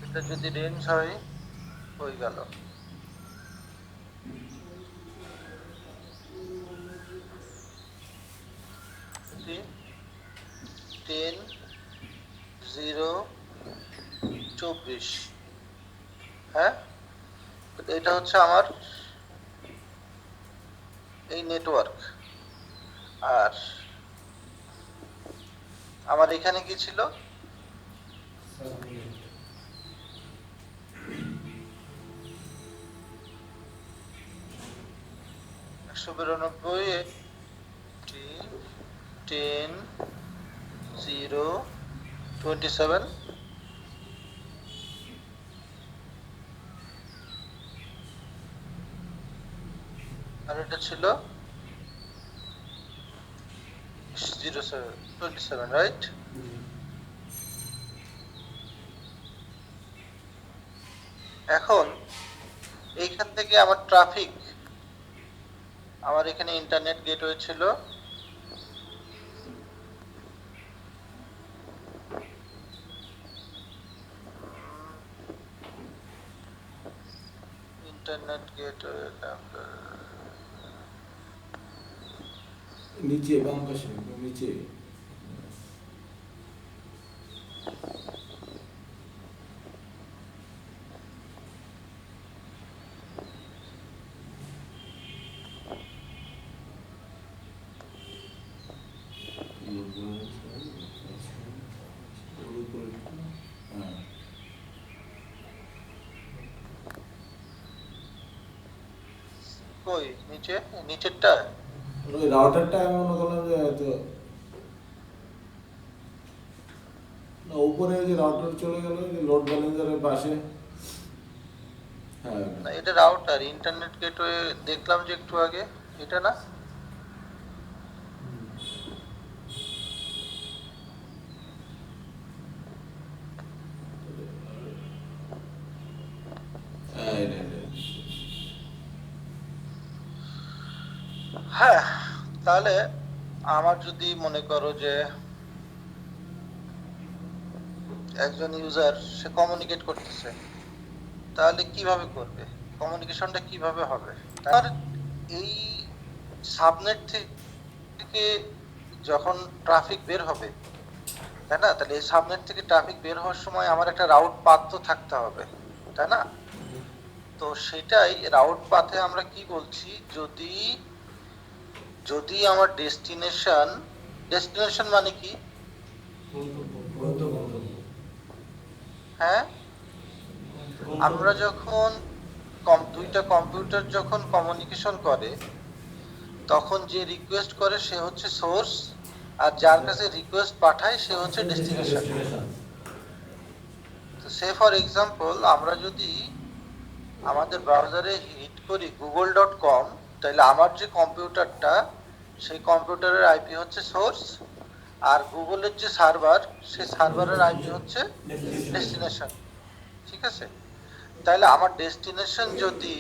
এটা যদি রেঞ্জ হয় হয়ে গেল। যদি 10 0 24, হ্যাঁ, এটা হচ্ছে আমার এই নেটওয়ার্ক। আর আমার এখানে কি ছিল, 192 10 0 27, আর এটা ছিল 27, রাইট? এখন এইখান থেকে আমার ট্রাফিক, আমার এখানে ইন্টারনেট গেটওয়ে ছিল, ইন্টারনেট গেটওয়ে নিচে বাম পাশে নিচে কই নিচে, নিচেরটা? ওই রাউটারটা আমি মনে করলাম যে হয়তো না, উপরে যে রাউটার চলে গেল যে লোড ব্যালেন্সারের পাশে। হ্যাঁ না, এটা রাউটার, ইন্টারনেট গেটওয়ে দেখলাম যে একটু আগে, এটা না? হ্যাঁ, তাহলে আমার যদি মনে করো যে একজন ইউজার সে কমিউনিকেট করতেছে, তাহলে কিভাবে করবে, কমিউনিকেশনটা কিভাবে হবে? তার এই সাবনেট থেকে যখন ট্রাফিক বের হবে, তাই না? তাহলে এই সাবনেট থেকে ট্রাফিক বের হওয়ার সময় আমার একটা রাউট পাথ তো থাকতে হবে, তাই না? তো সেটাই রাউট পাথে আমরা কি বলছি, যদি যদি আমার ডেস্টিনেশন মানে কি, হ্যাঁ, আমরা যখন দুইটা কম্পিউটার যখন কমিউনিকেশন করে তখন যে রিকোয়েস্ট করে সে হচ্ছে সোর্স, আর যার কাছে রিকোয়েস্ট পাঠায় সে হচ্ছে ডেস্টিনেশন। তো সে ফর এক্সাম্পল আমরা যদি আমাদের ব্রাউজারে হিট করি google.com, তাহলে আমার যে কম্পিউটারটা, সেই কম্পিউটারের আইপি হচ্ছে সোর্স, আর গুগলের যে সার্ভার, সেই সার্ভারের আইপি হচ্ছে ডেস্টিনেশন। ঠিক আছে? তাহলে আমার ডেস্টিনেশন যদি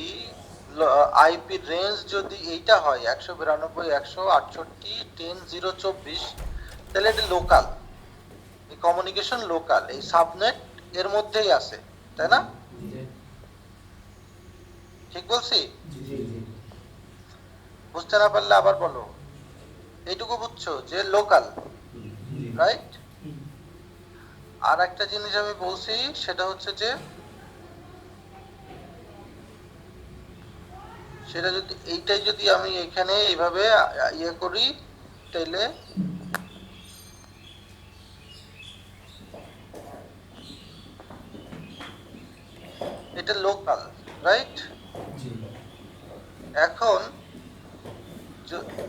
আইপি রেঞ্জ যদি এইটা হয় 192.168.10.024, তাহলে এটা লোকাল, এই কমিউনিকেশন লোকাল, এই সাবনেট এর মধ্যেই আছে, তাই না? ঠিক বলছি? বুঝতে না পারলে আবার বলো। এইটুকু বুঝছো যে লোকাল, রাইট? আর একটা জিনিস আমি বলছি, সেটা হচ্ছে যে সেটা যদি এইটাই যদি আমি এখানে এইভাবে ইয়ে করি, তাহলে এটা লোকাল, রাইট? এখন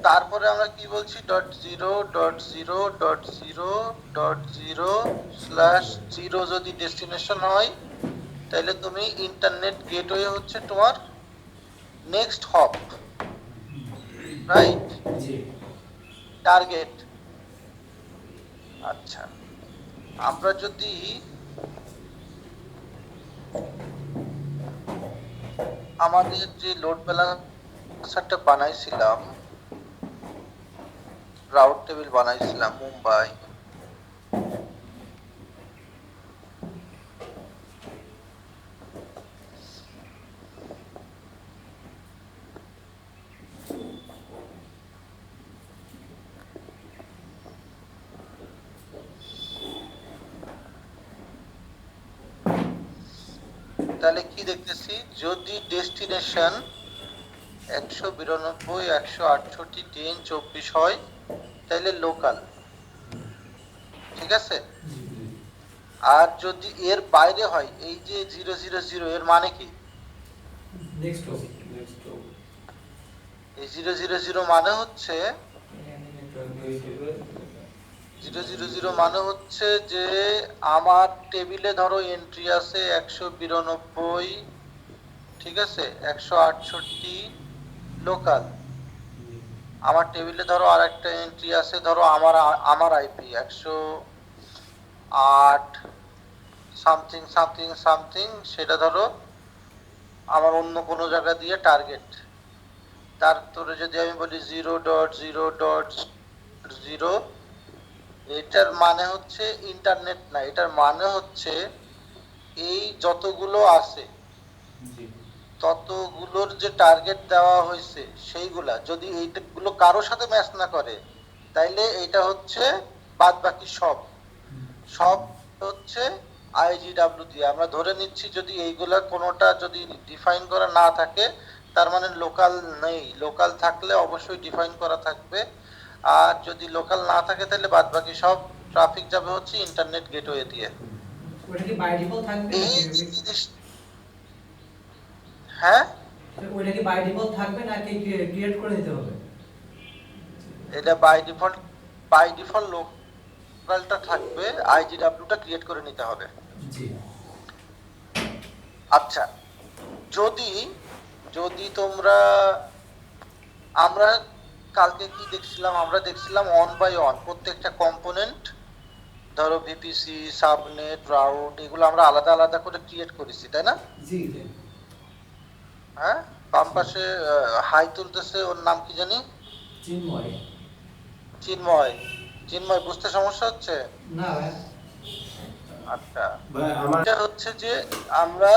তারপরে আমরা কি বলছি, .0.0.0.0.0/0 যদি ডেস্টিনেশন হয়, তাহলে তুমি ইন্টারনেট গেটওয়ে হচ্ছে তোমার নেক্সট হপ, রাইট? টার্গেট। আচ্ছা, আমরা যদি আমাদের যে লোড ব্যালেন্সারটা বানাইছিলাম, রাউট টেবিল বানাইছিলাম মুম্বাই, তাহলে কি দেখতেছি, যদি ডেস্টিনেশন 192 168 10 24 হয় তাহলে লোকাল, ঠিক আছে। আর যদি এর বাইরে হয়, এই যে 000 এর মানে কি, নেক্সট এই 000 মানে হচ্ছে 000 মানে হচ্ছে যে আমার টেবিলে ধরো এন্ট্রি আছে 192, ঠিক আছে, 168 লোকাল। আমার টেবিলে ধরো আর একটা এন্ট্রি আছে, ধরো আমার আইপি 108 সামথিং সামথিং সামথিং, সেটা ধরো আমার অন্য কোনো জায়গা দিয়ে টার্গেট। তারপরে যদি আমি বলি 0.0.0, এটার মানে হচ্ছে ইন্টারনেট না, এটার মানে হচ্ছে এই যতগুলো আছে ততগুলোর যে টার্গেট দেওয়া হয়েছে সেইগুলা যদি এইগুলো কারোর সাথে ম্যাচ না করে, তাইলে এটা হচ্ছে বাদ বাকি সব হচ্ছে আইজিডাব্লিউ দিয়ে আমরা ধরে নিচ্ছি। যদি এইগুলার কোনোটা যদি ডিফাইন করা না থাকে, তার মানে লোকাল নেই। লোকাল থাকলে অবশ্যই ডিফাইন করা থাকবে, আর যদি লোকাল না থাকে তাহলে বাদ বাকি সব ট্রাফিক যাবে হচ্ছে ইন্টারনেট গেটওয়ে দিয়ে। ওটা কি বাই ডিফল্ট থাকবে এই নাকি জিনিস, হ্যাঁ ওটা কি বাই ডিফল্ট থাকবে নাকি ক্রিয়েট করে নিতে হবে? এটা বাই ডিফল্ট লোকালটা থাকবে, আইজিডাব্লিউটা ক্রিয়েট করে নিতে হবে। জি। আচ্ছা, যদি যদি তোমরা, আমরা কালকে কি দেখছিলাম, আমরা দেখছিলাম অন বাই অন প্রত্যেকটা কম্পোনেন্ট, ধরো ভিপিসি, সাবনেট, রাউট, এগুলো আমরা আলাদা আলাদা করে ক্রিয়েট করেছি, তাই না? জি। হ্যাঁ, বাম পাশে হাই তুলতেছে, ওর নাম কি জানি? চিন্ময়। চিন্ময়। চিন্ময়, বুঝতে সমস্যা হচ্ছে? না ভাই। আচ্ছা, ভাই আমার এটা হচ্ছে যে আমরা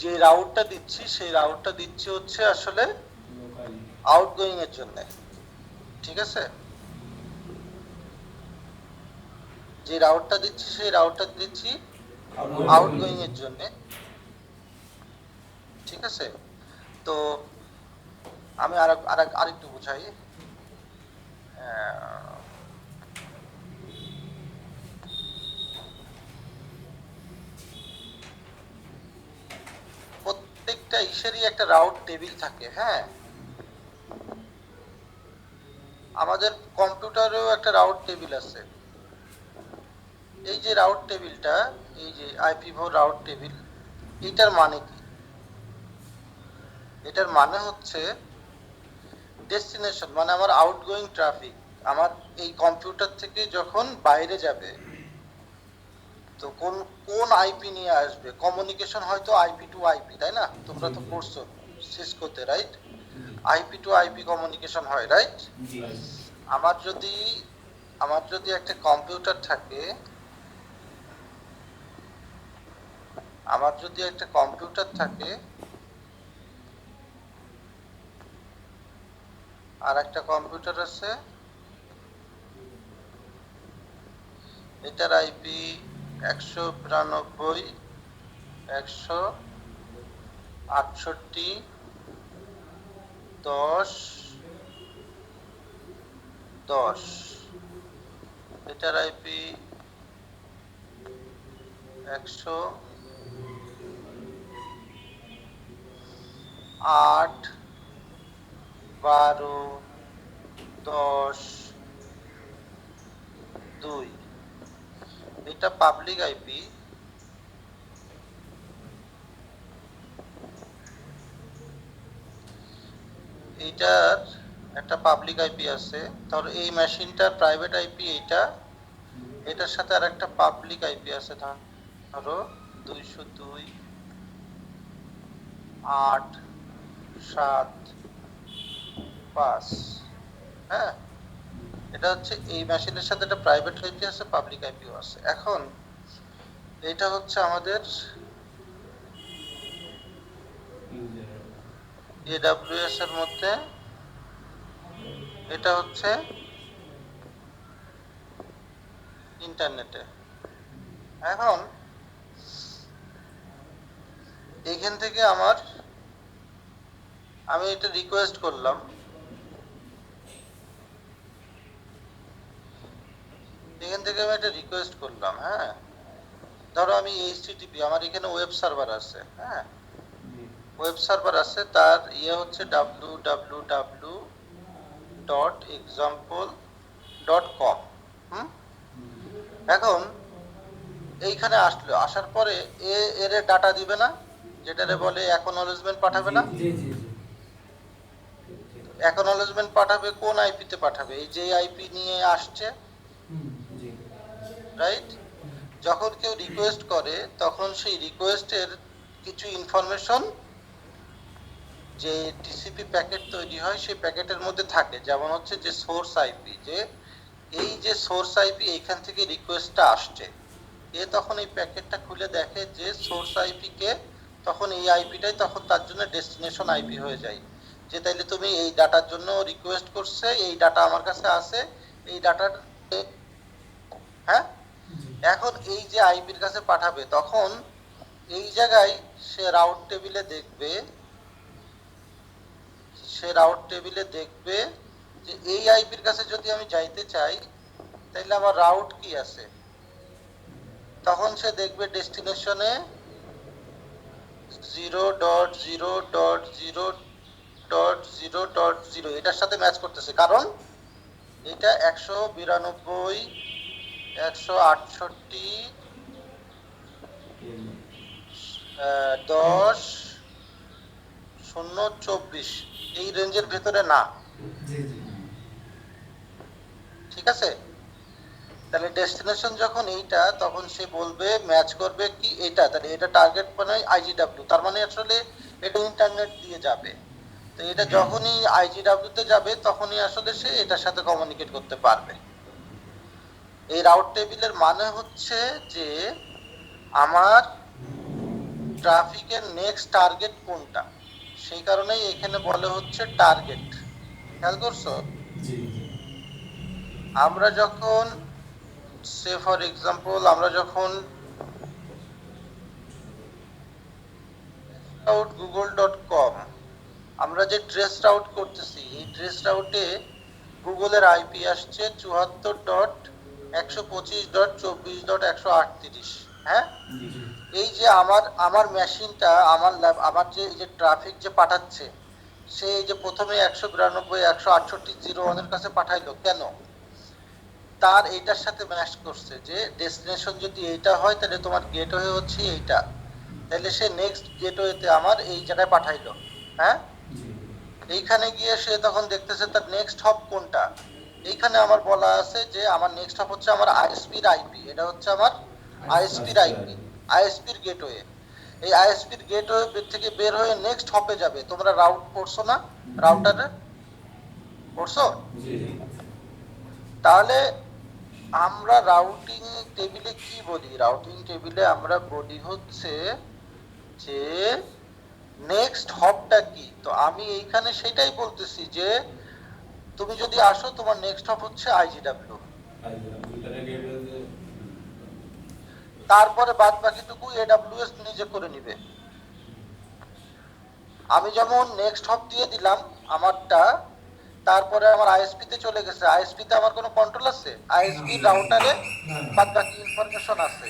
যে রাউটটা দিচ্ছি সেই রাউটটা দিচ্ছি হচ্ছে আসলে আউটগোয়িং এর জন্য, ঠিক আছে। যে রাউটটা দিচ্ছি সেই রাউটটা দিচ্ছি আউটগোয়িং এর জন্য, ঠিক আছে। তো আমি আরেকটু বুঝাই। প্রত্যেকটা ইসেরই একটা রাউট টেবিল থাকে, হ্যাঁ। আমাদের কম্পিউটারেও একটা রাউট টেবিল আছে। এই যে রাউট টেবিলটা, এই যে আইপি4 রাউট টেবিল, এটার মানে কি? এটার মানে হচ্ছে ডেস্টিনেশন, মানে আমার আউটগোয়িং ট্রাফিক আমার এই কম্পিউটার থেকে যখন বাইরে যাবে, তো কোন কোন আইপি নিয়ে আসবে। কমিউনিকেশন হয়তো আইপি টু আইপি, তাই না? তোমরা তো পড়ছো সিসকোতে, right? IP to IP communication হয়, রাইট? আমার যদি একটা কম্পিউটার থাকে, আর একটা কম্পিউটার আছে, এটার আইপি 192 168 10 10, এটার আইপি 108 12 10 2, এটা পাবলিক আইপি। এইটার একটা পাবলিক আইপি আছে, ধরো এই মেশিনটার প্রাইভেট আইপি এইটা, এটার সাথে আর একটা পাবলিক আইপি আছে, ধরো 202.8.7.5, হ্যাঁ। এটা হচ্ছে এই মেশিনের সাথে একটা প্রাইভেট আইপি আছে, পাবলিক আইপিও আছে। এখন এটা হচ্ছে আমাদের এডব্লিউএস এর মধ্যে, এটা হচ্ছে ইন্টারনেটে। এখন এইখান থেকে আমি এটা রিকোয়েস্ট করলাম, এখান থেকে আমি একটা রিকোয়েস্ট করলাম, হ্যাঁ, ধরো আমি এইচটিটিপি, আমার এখানে ওয়েব সার্ভার আছে, হ্যাঁ, ওয়েব সার্ভার আছে, তার ইয়ে হচ্ছে www.example.com। এখন এইখানে আসার পরে এর ডাটা দিবে না, যেটারে বলে অ্যাকনলেজমেন্ট পাঠাবে না। জি জি জি অ্যাকনলেজমেন্ট পাঠাবে কোন আইপিতে পাঠাবে? এই যে আইপি নিয়ে আসছে, জি রাইট? যখন কেউ রিকোয়েস্ট করে তখন সেই রিকোয়েস্টের কিছু ইনফরমেশন যে টিসিপি প্যাকেট তৈরি হয় সেই প্যাকেটের মধ্যে থাকে, যেমন হচ্ছে যে সোর্স আইপি, যে এই যে সোর্স আইপি এইখান থেকে রিকোয়েস্টটা আসছে, এ তখন এই প্যাকেটটা খুলে দেখে যে সোর্স আইপি কে, তখন এই আইপিটাই তখন তার জন্য ডেস্টিনেশন আইপি হয়ে যায়, যে তাইলে তুমি এই ডাটার জন্য রিকোয়েস্ট করছে, এই ডাটা আমার কাছে আছে, এই ডাটার, হ্যাঁ, এখন এই যে আইপির কাছে পাঠাবে তখন এই জায়গায় সে রাউট টেবিলে দেখবে, যে এই আইপির কাছে যদি আমি যাইতে চাই তাহলে আমার রাউট কি আছে, তখন সে দেখবে ডেস্টিনেশনে 0.0.0.0 এটার সাথে ম্যাচ করতেছে, কারণ এটা 192 168 10 024 এই রেঞ্জের ভেতরে না, জি জি ঠিক আছে? তাহলে ডেস্টিনেশন যখন এইটা, তখন সে বলবে ম্যাচ করবে কি এটা, তাহলে এটা টার্গেট মানে আইজিডব্লিউ, তার মানে আসলে এটা ইন্টারনেট দিয়ে যাবে। তো এটা যখনই আইজিডব্লিউ তে যাবে তখনই আসলে সে এটার সাথে কমিউনিকেট করতে পারবে। এই রাউট টেবিলের মানে হচ্ছে যে আমার ট্রাফিকের নেক্সট টার্গেট কোনটা, সেই কারণেই এখানে বলে হচ্ছে টার্গেট। খেয়াল করছো? জি আমরা যখন সে ফর এক্সাম্পল আমরা যখন google.com আমরা যে ট্রেস রাউট করতেছি, এই ট্রেস রাউটে গুগলের আইপি আসছে 74.125.24.138, হ্যাঁ। এই যে আমার মেশিনটা, আমার যে এই যে ট্রাফিক যে পাঠাচ্ছে, সে এই যে প্রথমে 192.168.01 কাছে পাঠাইলো কেন? তার এইটার সাথে ম্যাচ করছে যে ডেস্টিনেশন যদি এইটা হয় তাহলে তোমার গেটওয়ে হচ্ছে এইটা, তাহলে সে নেক্সট গেটওয়েতে আমার এই জায়গায় পাঠাইলো, হ্যাঁ। এইখানে গিয়ে সে তখন দেখতেছে তার নেক্সট হব কোনটা, এইখানে আমার বলা আছে যে আমার নেক্সট হব হচ্ছে আমার আইএসপির আইপি, এটা হচ্ছে আমার আইএসপির আইপি, আইএসপির গেটওয়ে। এই আইএসপির গেটওয়ে থেকে বের হয়ে নেক্সট হপে যাবে। তোমরা রাউট করছো না, রাউটারে করছো? তাহলে আমরা রাউটিং টেবিলে কি বলি? রাউটিং টেবিলে আমরা বলি হচ্ছে যে নেক্সট হপটা কি। তো আমি এইখানে সেটাই বলতেছি যে তুমি যদি আসো তোমার নেক্সট হপ হচ্ছে আইজিডব্লিউ, তারপরে বাদ বাকিটুকু এডব্লিউএস নিজে করে নিবে। আমি যেমন নেক্সট হপ দিয়ে দিলাম আমারটা, তারপরে আমার আইএসপি তে চলে গেছে, আইএসপি তে আমার কোনো কন্ট্রোল আছে? আইএসপি রাউটারে বাদ বাকি ইনফরমেশন আছে।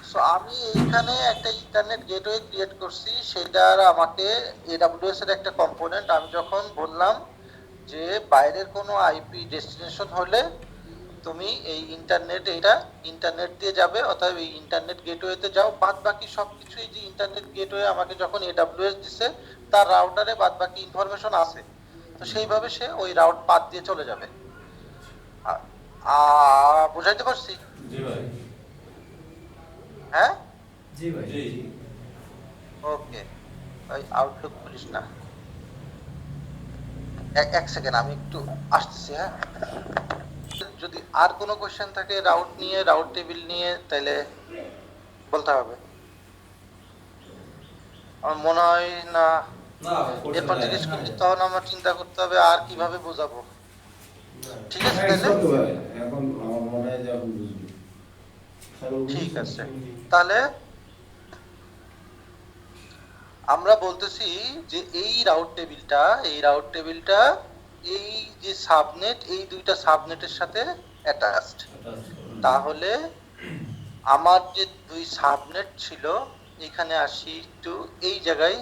সো আমি এইখানে একটা ইন্টারনেট গেটওয়ে ক্রিয়েট করছি, সেটার আমাকে এডব্লিউএস এর একটা কম্পোনেন্ট, আমি যখন বললাম যে বাইরের কোনো আইপি ডেস্টিনেশন হলে তুমি এই ইন্টারনেট দিয়ে যাবে, অথবা এই ইন্টারনেট গেটওয়েতে যাও, বাদ বাকি সবকিছুই যে ইন্টারনেট গেটওয়ে আমাকে যখন এডব্লিউএস দিছে তার রাউটারে বাদ বাকি ইনফরমেশন আছে, তো সেইভাবে সে ওই রাউট পাথ দিয়ে চলে যাবে। বুঝাইতে পারছি? জি ভাই। হ্যাঁ জি ভাই জি ওকে। ওই আউটলুক খুলিস না, এক সেকেন্ড আমি একটু আসতেছি, হ্যাঁ। যদি আর কোনো কোশ্চেন থাকে রাউট নিয়ে, রাউট টেবিল নিয়ে, তাহলে বলতে হবে। আমার মনে হয় না এরপর জিজ্ঞেস করলে তখন আমার চিন্তা করতে হবে আর কিভাবে বোঝাবো। ঠিক আছে তাহলে? এখন আমার মনে হয় যে এখন বুঝবি। ঠিক আছে তাহলে আমরা বলতেছি যে এই রাউট টেবিলটা এই যে সাবনেট, এই দুইটা সাবনেটের সাথে অ্যাটাচড। তাহলে আমার যে দুই সাবনেট ছিল, এখানে আসি টু এই জায়গায়,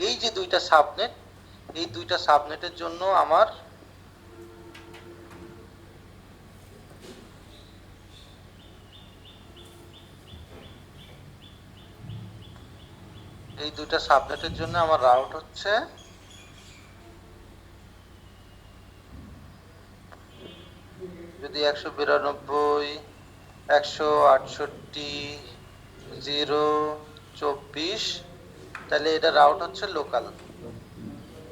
এই যে দুইটা সাবনেট, এই দুইটা সাবনেটের জন্য আমার রাউট হচ্ছে যদি 192 168 024, তাহলে এটা রাউট হচ্ছে লোকাল,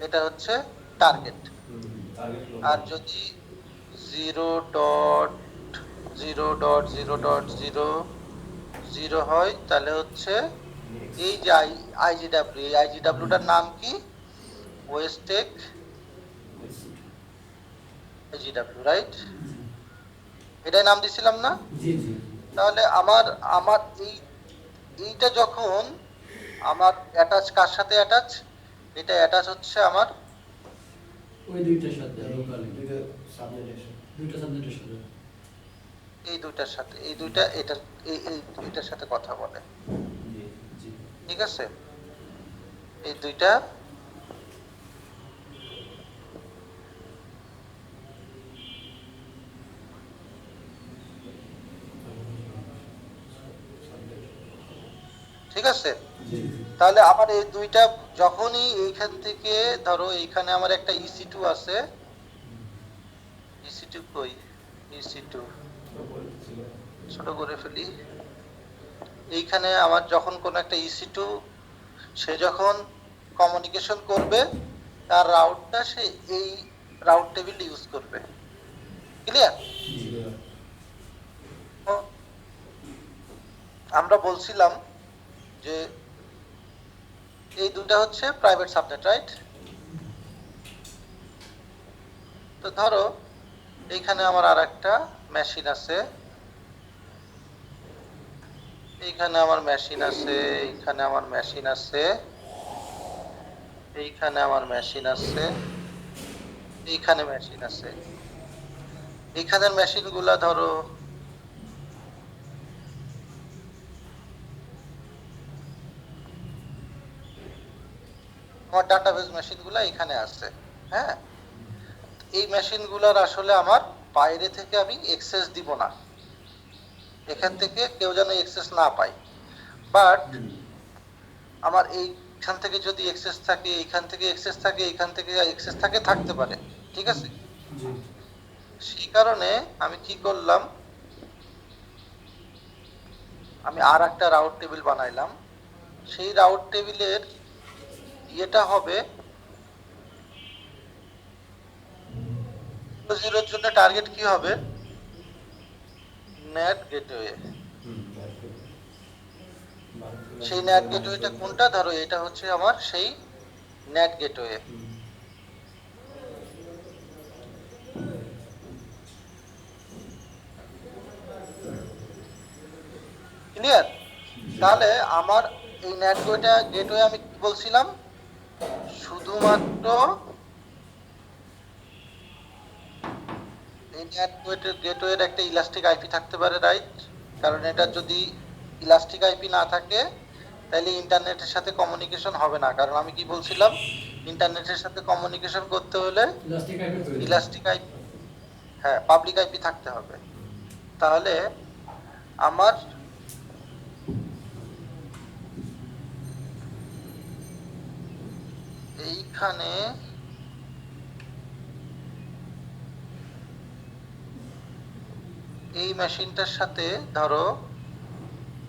এটা হচ্ছে টার্গেট। আর যদি 0.0.0.00 হয় তাহলে হচ্ছে এই যে আইজিডাব্লিউ, এই আইজিডাব্লিউটার নাম কি? ওয়েস্টেক আইজিডাব্লিউ, রাইট? এটাই নাম দিছিলাম না? জি জি। তাহলে আমার আমার এইটা যখন আমার অ্যাটাচ, কার সাথে অ্যাটাচ? এটা অ্যাটাচ হচ্ছে আমার ওই দুইটার সাথে লোকাল দুইটা সাবনেটের সাথে। দুইটা সাবজেক্টের সাথে। এই দুইটার সাথে, এই দুইটা এইটার সাথে কথা বলে, জি জি। ঠিক আছে? এই দুইটা ঠিক আছে। জি তাহলে আমার এই দুইটা যখনই এইখান থেকে ধরো এইখানে আমার একটা EC2 আছে, EC2 কই? EC2 ছোট করে ফেলি। এইখানে আমার যখন কোন একটা EC2 সে যখন কমিউনিকেশন করবে, তার রাউটটা সে এই রাউট টেবিল ইউজ করবে। ক্লিয়ার? আমরা বলছিলাম যে এই দুটো হচ্ছে প্রাইভেট সাবনেট, রাইট? তো ধরো এইখানে আমার আরেকটা মেশিন আছে, এইখানে আমার মেশিন আছে, এইখানে আমার মেশিন আছে, এইখানে আমার মেশিন আছে, এইখানে মেশিন আছে। এইখানের মেশিনগুলা ধরো আমার ডাটাবেস মেশিনগুলা এখানে আছে, হ্যাঁ? এই মেশিনগুলার আসলে আমার বাইরে থেকে আমি অ্যাক্সেস দিব না, এখান থেকে কেউ যেন অ্যাক্সেস না পায়। বাট আমার এইখান থেকে যদি অ্যাক্সেস থাকে, এইখান থেকে অ্যাক্সেস থাকে, এইখান থেকে অ্যাক্সেস থাকে, থাকতে পারে, ঠিক আছে? সেই কারণে আমি কি করলাম, আমি আর একটা রাউট টেবিল বানাইলাম। সেই রাউট টেবিলের ইয়েটা হবে 0 জন্য টার্গেট কি হবে? Net gateway. সেই নেট গেটওয়েটা কোনটা? ধরো এটা হচ্ছে আমার সেই নেট গেটওয়ে। ক্লিয়ার? তাহলে আমার এই নেট গেটওয়ে আমি কি বলছিলাম? শুধুমাত্র এই নেট গেটওয়ের একটা ইলাস্টিক আইপি থাকতে পারে, রাইট? কারণ এটা যদি ইলাস্টিক আইপি না থাকে তাহলে ইন্টারনেটের সাথে কমিউনিকেশন হবে না। কারণ আমি কি বলছিলাম, ইন্টারনেটের সাথে কমিউনিকেশন করতে হলে ইলাস্টিক আইপি, হ্যাঁ, পাবলিক আইপি থাকতে হবে। তাহলে আমার এইখানে এই মেশিনটার সাথে ধরো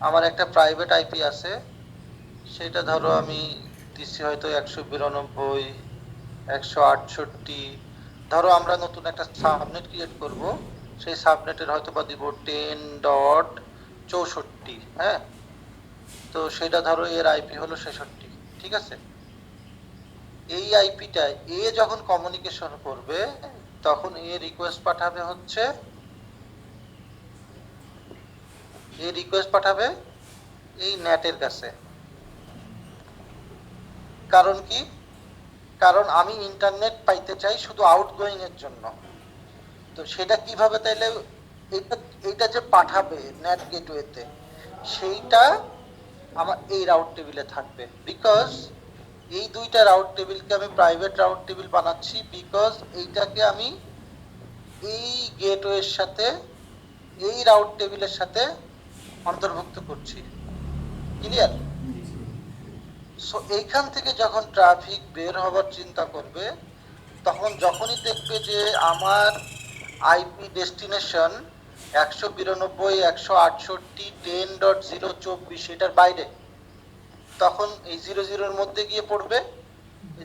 আমার একটা প্রাইভেট আইপি আছে, সেটা ধরো আমি দিচ্ছি হয়তো 192 168। ধরো আমরা নতুন একটা সাবনেট ক্রিয়েট করব, সেই সাবনেটের হয়তো বা দিব 10.64, হ্যাঁ? তো সেটা ধরো এর আইপি হলো 66, ঠিক আছে? এই আইপিটা এ যখন কমিউনিকেশন করবে তখন এ রিকোয়েস্ট পাঠাবে হচ্ছে, এই নেটের কাছে। কারণ কি? কারণ আমি ইন্টারনেট পাইতে চাই শুধু আউটগোয়িং এর জন্য। তো সেটা কিভাবে তাইলে এটা এটা যে পাঠাবে নেট গেটওয়েতে, সেইটা আমার এই রাউট টেবিলে থাকবে। বিকজ এই দুইটা রাউট টেবিলকে আমি প্রাইভেট রাউট টেবিল বানাচ্ছি, বিকজ এইটাকে আমি এই গেটওয়ের সাথে এই রাউট টেবিলের সাথে অন্তর্ভুক্ত করছি। ক্লিয়ার? সো এইখান থেকে যখন ট্রাফিক বের হবার চিন্তা করবে, তখন যখনই দেখবে যে আমার আইপি ডেস্টিনেশন 192.168.10.024 এটার বাইরে, তখন এই 00 মধ্যে গিয়ে পড়বে।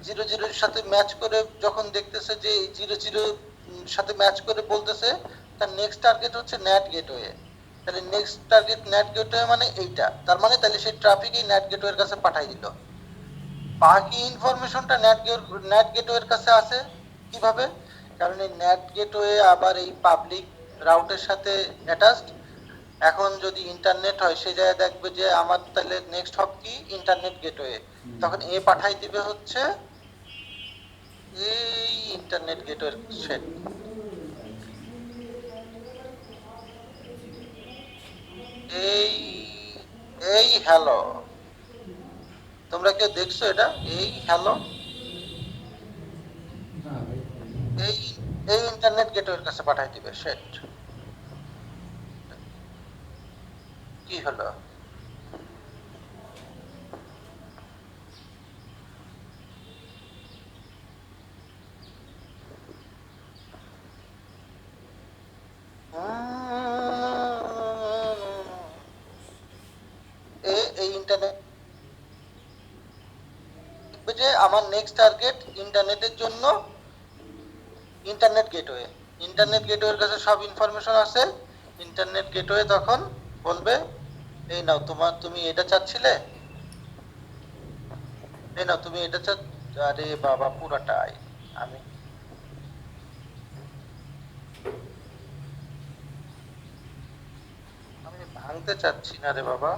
00 সাথে ম্যাচ করে যখন দেখতেছে যে এই 00 সাথে ম্যাচ করে বলতেছে তার নেক্সট টার্গেট হচ্ছে নেট গেটওয়ে, তাহলে নেক্সট টার্গেট নেট গেটওয়ে মানে এইটা, তার মানে তাহলে সেই ট্রাফিক এই নেট গেটওয়ের কাছে পাঠাই দিল। বাকি ইনফরমেশনটা নেট গেটওয়ের কাছে আছে কিভাবে? কারণ এই নেট গেটওয়ে আবার এই পাবলিক রাউটের সাথে অ্যাটাচড। এখন যদি ইন্টারনেট হয় সেই জায়গায় দেখবে যে আমার তাহলে নেক্সট হব কি ইন্টারনেট গেটওয়ে, তখন এ পাঠাই দিবে হচ্ছে এই ইন্টারনেট গেটওয়ের সেট। এই এই হ্যালো, তোমরা কেউ দেখছো এটা? এই হ্যালো, এই এই ইন্টারনেট গেটওয়ের কাছে পাঠাই দিবে সেট। কি হলো? এই ইন্টারনেট যে আমার নেক্সট টার্গেট ইন্টারনেটের জন্য ইন্টারনেট গেটওয়ে। ইন্টারনেট গেটওয়ের কাছে সব ইনফরমেশন আছে। ইন্টারনেট গেটওয়ে তখন বলবে এই নাও তুমি এটা চাচ্ছিলে, এই নাও তুমি এটা আরে বাবা পুরাটাই আমি আমি ভাঙতে চাচ্ছি না রে বাবা।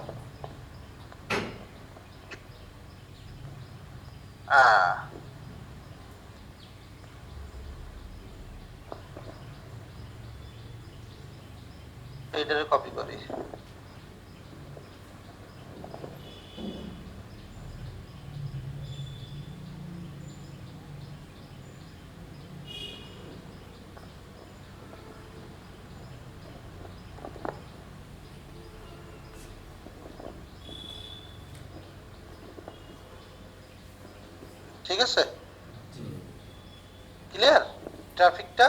এইটারে কপি করি। ঠিক আছে, ক্লিয়ার ট্রাফিকটা?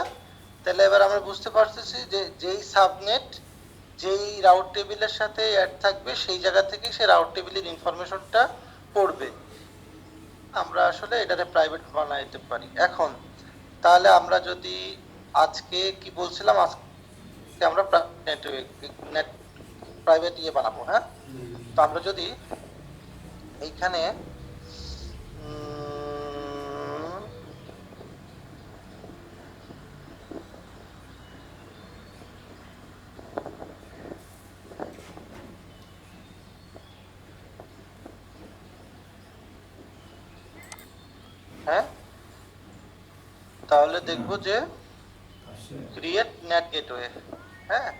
তাহলে এবার আমরা বুঝতে পারতেছি যে যেই সাবনেট যেই রাউট টেবিলের সাথে অ্যাড থাকবে সেই জায়গা থেকে সে রাউট টেবিলের ইনফরমেশনটা পড়বে। আমরা আসলে এটারে প্রাইভেট বানাইতে পারি। এখন তাহলে আমরা যদি আজকে কি বলছিলাম, আজকে আমরা নেট প্রাইভেট ইয়ে বানাবো। হ্যাঁ, তো আমরা যদি এইখানে হ্যাঁ, তাহলে দেখবো যে ক্রিয়েট নেট গেটওয়ে। হ্যাঁ,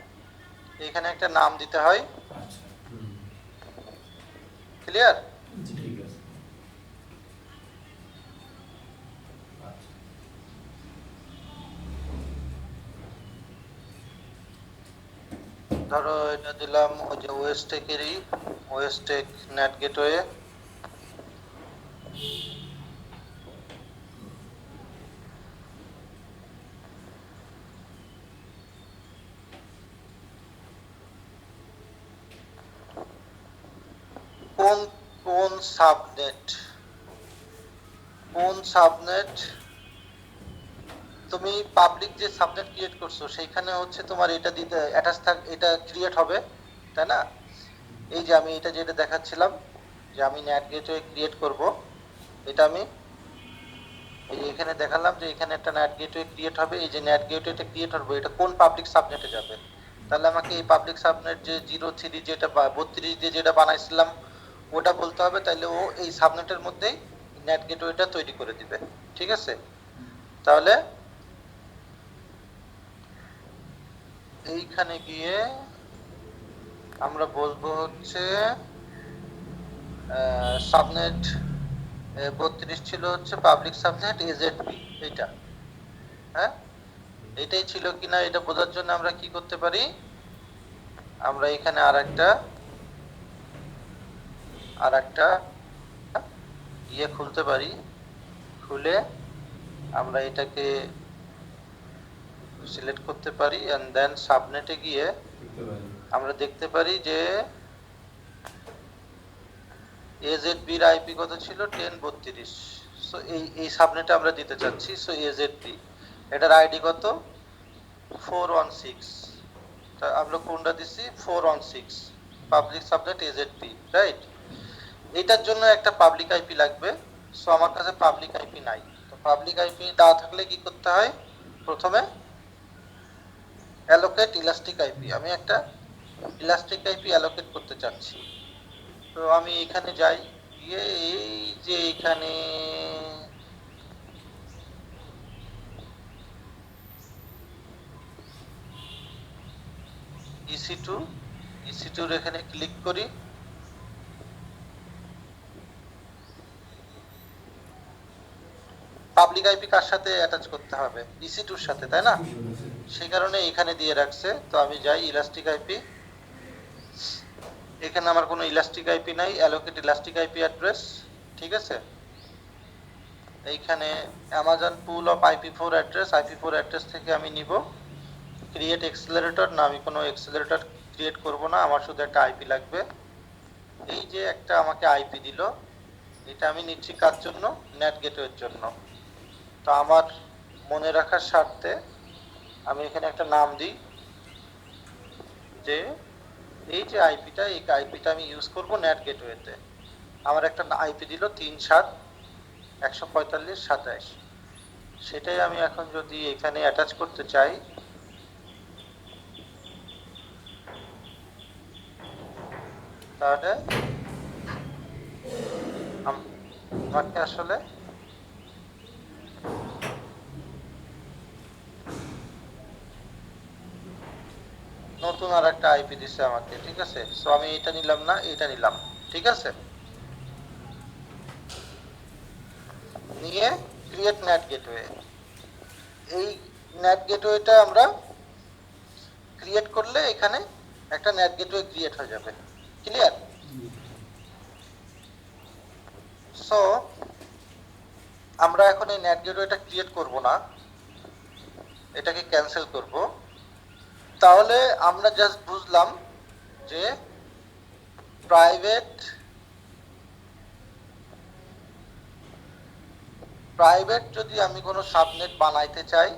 এখানে একটা নাম দিতে হয়। ক্লিয়ার? ধরো এটা দিলাম ওই যে ওয়েস্টেকেরই ওয়েস্টেক নেট গেটওয়ে। কোন কোন সাবনেট তুমি পাবলিক যে সাবনেট ক্রিয়েট করছো সেইখানে হচ্ছে তোমার এটা দিতে অ্যাটাচ এটা ক্রিয়েট হবে, তাই না? এই যে আমি এটা যেটা দেখাচ্ছিলাম যে আমি নেট গেটওয়ে ক্রিয়েট করব, এটা আমি এই যে এখানে দেখালাম যে এখানে একটা নেট গেটওয়ে ক্রিয়েট হবে। এই যে নেট গেটওয়েটা ক্রিয়েট হবে এটা কোন পাবলিক সাবনেটে যাবে? তাহলে আমাকে এই পাবলিক সাবনেট যে 03 যেটা 32 দিয়ে যেটা বানাইছিলাম ওটা বলতে হবে। তাহলে ও এই সাবনেটের মধ্যেই নেট গেটওয়েটা তৈরি করে দিবে। ঠিক আছে, তাহলে এইখানে গিয়ে আমরা বলবো হচ্ছে সাবনেট 32 ছিল হচ্ছে পাবলিক সাবনেট এজেডপি, এইটা। হ্যাঁ, এটাই ছিল কিনা এটা বোঝার জন্য আমরা কি করতে পারি, আমরা এখানে আরেকটা ইয়ে খুলতে পারি। খুলে আমরা এটাকে সিলেক্ট করতে পারি এন্ড দেন সাবনেটে গিয়ে আমরা দেখতে পারি যে এজেডবি এর আইপি কত ছিল 1032। সো এই সাবনেটে আমরা দিতে চাচ্ছি। সো এজেডবি এটার আইডি কত 416, তা আমরা কোনটা দিছি 416 পাবলিক সাবনেট এজেডবি, রাইট। এটার জন্য একটা পাবলিক আইপি লাগবে। সো আমার কাছে পাবলিক আইপি নাই। তো পাবলিক আইপি দেওয়া থাকলে কি করতে হয়, প্রথমে অ্যালোকেট ইলাস্টিক আইপি, আমি একটা ইলাস্টিক আইপি অ্যালোকেট করতে চাচ্ছি। তো আমি এখানে যাই, গিয়ে এই যে এখানে EC2 এখানে ক্লিক করি। পাবলিক আইপি কার সাথে অ্যাটাচ করতে হবে, EC2 এর সাথে, তাই না? সেই কারণে এখানে দিয়ে রাখছে। তো আমি যাই ইলাস্টিক আইপি, এখানে আমার কোনো ইলাস্টিক আইপি নাই, অ্যালোকেট ইলাস্টিক আইপি অ্যাড্রেস। ঠিক আছে, এইখানে Amazon pool of IP4 address থেকে আমি নিব ক্রিয়েট এক্সেলারেটর। না, আমি কোনো এক্সেলারেটর ক্রিয়েট করব না, আমার শুধু একটা আইপি লাগবে। এই যে একটা আমাকে আইপি দিল, এটা আমি নিচ্ছি কার জন্য, নেট গেটওয়ের জন্য। তো আমার মনে রাখার স্বার্থে আমি এখানে একটা নাম দিই যে এই যে আইপিটা, এই আইপিটা আমি ইউজ করব নেট গেটওয়েতে। আমার একটা আইপি দিল 37145.27। সেটাই আমি এখন যদি এখানে অ্যাটাচ করতে চাই, তাহলে আমাকে আসলে নতুন আর একটা আইপি দিছে আমাকে। ঠিক আছে, সো আমি এটা নিলাম না, এটা নিলাম। ঠিক আছে, নিয়ে ক্রিয়েট নেট গেটওয়ে। এই নেট গেটওয়েটা আমরা ক্রিয়েট করলে এখানে একটা নেট গেটওয়ে ক্রিয়েট হয়ে যাবে। ক্লিয়ার? সো আমরা এখন এই নেট গেটওয়েটা ক্রিয়েট করব না, এটাকে ক্যান্সেল করব। তাহলে আমরা জাস্ট বুঝলাম যে প্রাইভেট যদি আমি কোনো সাবনেট বানাইতে চাই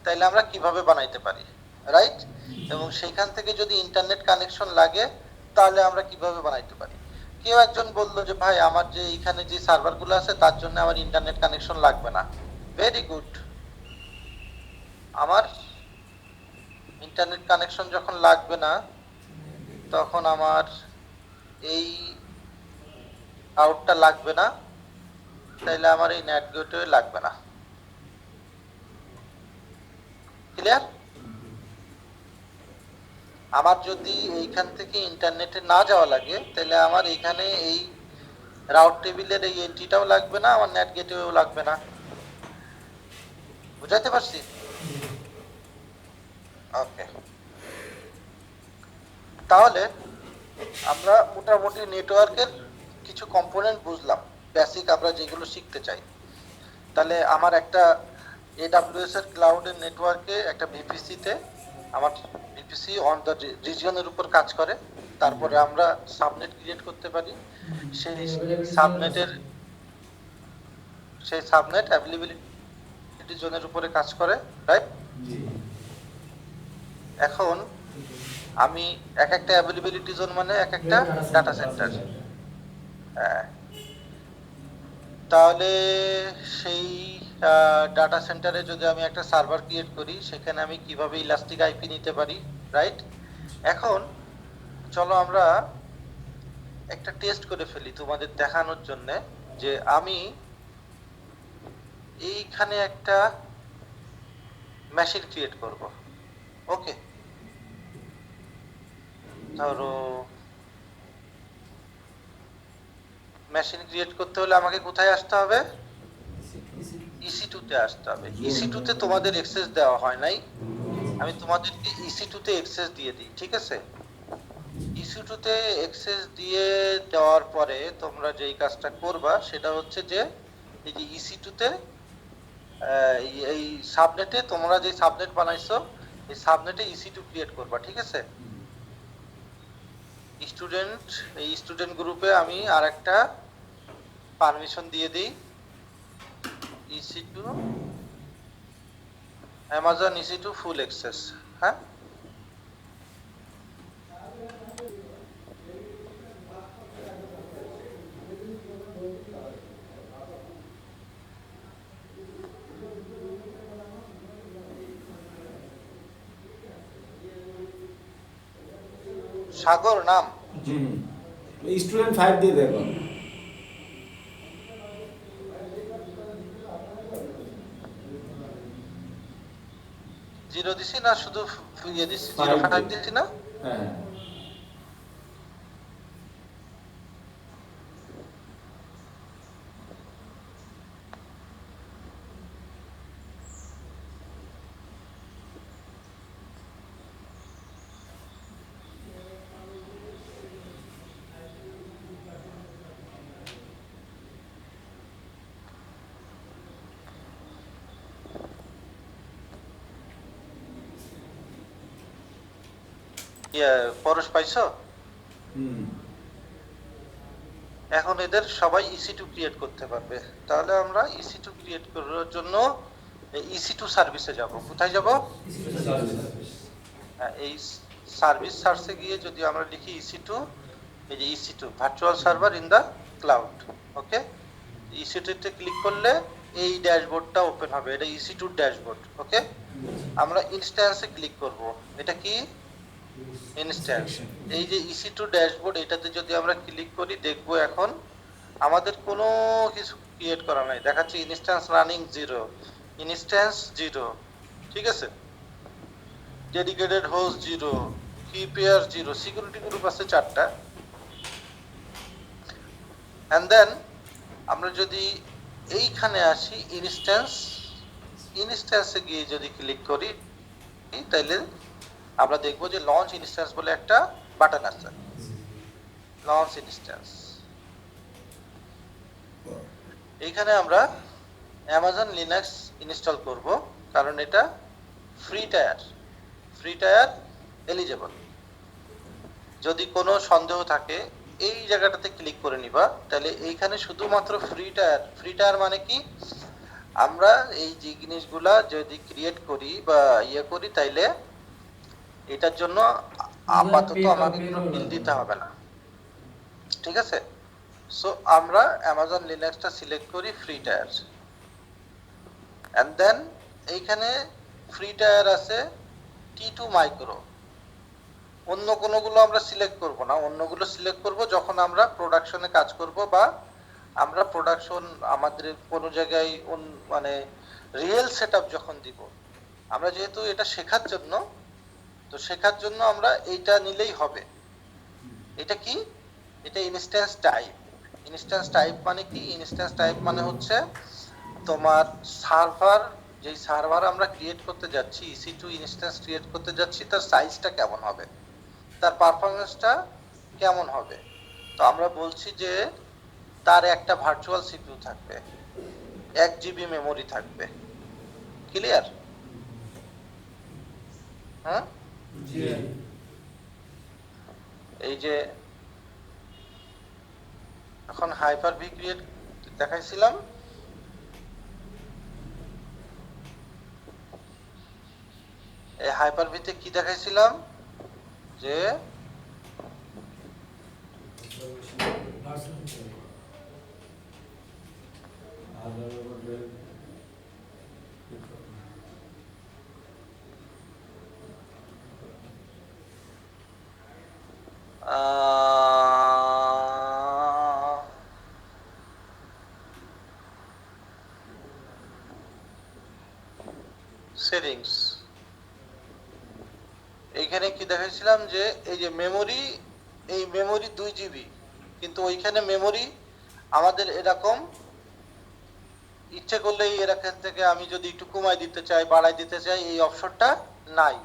তাহলে আমরা কিভাবে বানাইতে পারি, রাইট? এবং সেইখান থেকে যদি ইন্টারনেট কানেকশন লাগে তাহলে আমরা কিভাবে বানাইতে পারি। কেউ একজন বললো যে ভাই আমার যে এখানে যে সার্ভারগুলো আছে তার জন্য আমার ইন্টারনেট কানেকশন লাগবে না। ভেরি গুড, আমার ইন্টারনেট কানেকশন যখন লাগবে না তখন আমার এই আউটটা লাগবে না, তাইলে আমার এই নেট গেটওয়ে লাগবে না। ক্লিয়ার? আমার যদি এইখান থেকে ইন্টারনেটে না যাওয়া লাগে তাহলে আমার এইখানে এই রাউট টেবিলের এই এন্ট্রিটাও লাগবে না, আমার নেট গেটওয়েও লাগবে না। বুঝাইতে পারছি? ওকে, তাহলে আমরা মোটামুটি নেটওয়ার্কের কিছু কম্পোনেন্ট বুঝলাম, বেসিক আমরা যেগুলো শিখতে চাই। তাহলে আমার একটা AWS এর ক্লাউডের নেটওয়ার্কে একটা ভিপিসিতে আমার ভিপিসি অন দ্য রিজিয়নের উপর কাজ করে। তারপরে আমরা সাবনেট ক্রিয়েট করতে পারি, সেই সাবনেট অ্যাভেলেবিলিটি জোনের উপরে কাজ করে, রাইট? এখন আমি এক একটা অ্যাভেলেবিলিটি জোন মানে এক একটা ডাটা সেন্টার। তাহলে সেই ডাটা সেন্টারে যদি আমি একটা সার্ভার ক্রিয়েট করি সেখানে আমি কিভাবে ইলাস্টিক আইপি নিতে পারি, রাইট? এখন চলো আমরা একটা টেস্ট করে ফেলি তোমাদের দেখানোর জন্য যে আমি এইখানে একটা মেশিন ক্রিয়েট করব। ওকে, ধরো মেশিন ক্রিয়েট করতে হলে আমাকে কোথায় আসতে হবে? EC2 তে আসতে হবে। EC2 তে তোমাদের অ্যাক্সেস দেওয়া হয় নাই, আমি তোমাদেরকে EC2 তে অ্যাক্সেস দিয়ে দিই, ঠিক আছে? EC2 তে অ্যাক্সেস দিয়ে দেওয়ার পরে তোমরা যেই কাজটা করবা সেটা হচ্ছে যে এই যে EC2 তে এই সাবনেটে তোমরা যে সাবনেট বানাইছো এই সাবনেটে EC2 ক্রিয়েট করবা, ঠিক আছে? স্টুডেন্ট, এই স্টুডেন্ট গ্রুপে আমি আরেকটা পারমিশন দিয়ে দিই, EC2 Amazon EC2 ফুল অ্যাক্সেস। হ্যাঁ, সাগর নাম, স্টুডেন্ট 5 দিয়ে দেখো। জিরো দিছি না শুধু ইয়ে দিছি, 05 দিছি না? হ্যাঁ, ইয়ে পরশ পাইছো? এখন এদের সবাই EC2 ক্রিয়েট করতে পারবে। তাহলে আমরা EC2 ক্রিয়েট করার জন্য EC2 সার্ভিসে যাব। কোথায় যাব? এই সার্ভিস সার্চে গিয়ে যদি আমরা লিখি EC2, এই যে EC2 virtual server in the cloud, okay, EC2 তে ক্লিক করলে এই ড্যাশবোর্ডটা ওপেন হবে, এটা EC2 ড্যাশবোর্ড। ওকে, আমরা ইনস্ট্যান্সে ক্লিক করব। এটা কি? ইনস্ট্যান্স। এই যে EC2 ড্যাশবোর্ড, এটাতে যদি আমরা ক্লিক করি দেখবো এখন আমাদের কোনো কিছু ক্রিয়েট করা নাই, দেখাচ্ছে ইনস্ট্যান্স রানিং 0, ইনস্ট্যান্স 0, ঠিক আছে? ডেডিকেটেড হোস্ট 0, কি পেয়ার 0, সিকিউরিটি গ্রুপ আছে 4টা। এন্ড দেন আমরা যদি এইখানে আসি ইনস্ট্যান্সে গিয়ে যদি ক্লিক করি তাহলে আমরা দেখবো যে লঞ্চ ইনস্ট্যান্স বলে একটা বাটন আছে, লঞ্চ ইনস্ট্যান্স। এইখানে আমরা অ্যামাজন লিনাক্স ইনস্টল করব, কারণ এটা ফ্রি টায়ার এলিজেবল। যদি কোনো সন্দেহ থাকে এই জায়গাটাতে ক্লিক করে নিবা, তাহলে এইখানে শুধুমাত্র ফ্রি টায়ার মানে কি, আমরা এই যে জিনিসগুলা যদি ক্রিয়েট করি বা ইয়ে করি তাইলে এটার জন্য আপাতত আমাকে কোনো বিল দিতে হবে না, ঠিক আছে? সো আমরা অ্যামাজন লিনাক্সটা সিলেক্ট করি ফ্রি টায়ার, এন্ড দেন এইখানে ফ্রি টায়ার আছে T2 মাইক্রো। অন্য কোনোগুলো আমরা সিলেক্ট করব না, অন্যগুলো সিলেক্ট করব যখন আমরা প্রোডাকশনে কাজ করব বা আমরা প্রোডাকশন আমাদের কোনো জায়গায় মানে রিয়েল সেটআপ যখন দিব। আমরা যেহেতু এটা শেখার জন্য, তো শেখার জন্য আমরা এইটা নিলেই হবে। এটা কি? এটা ইনস্ট্যান্স টাইপ। ইনস্ট্যান্স টাইপ মানে কি? ইনস্ট্যান্স টাইপ মানে হচ্ছে তোমার সার্ভার, যেই সার্ভার আমরা ক্রিয়েট করতে যাচ্ছি, EC2 ইনস্ট্যান্স ক্রিয়েট করতে যাচ্ছি, তার সাইজটা কেমন হবে, তার পারফরম্যান্সটা কেমন হবে। তো আমরা বলছি যে তার একটা ভার্চুয়াল সিপিইউ থাকবে, 1 GB মেমোরি থাকবে। ক্লিয়ার? হ্যাঁ, এই যে এখন হাইপার-ভি ক্রিয়েট দেখাইছিলাম, এই হাইপার-ভিতে কি দেখাইছিলাম যে সেটিংস, এইখানে কি দেখাইছিলাম যে এই যে মেমোরি, এই মেমোরি 2 জিবি, কিন্তু ওইখানে মেমোরি আমাদের এরকম ইচ্ছে করলেই এখান থেকে আমি যদি একটু কমাই দিতে চাই, বাড়াই দিতে চাই, এই অপশনটা নাই।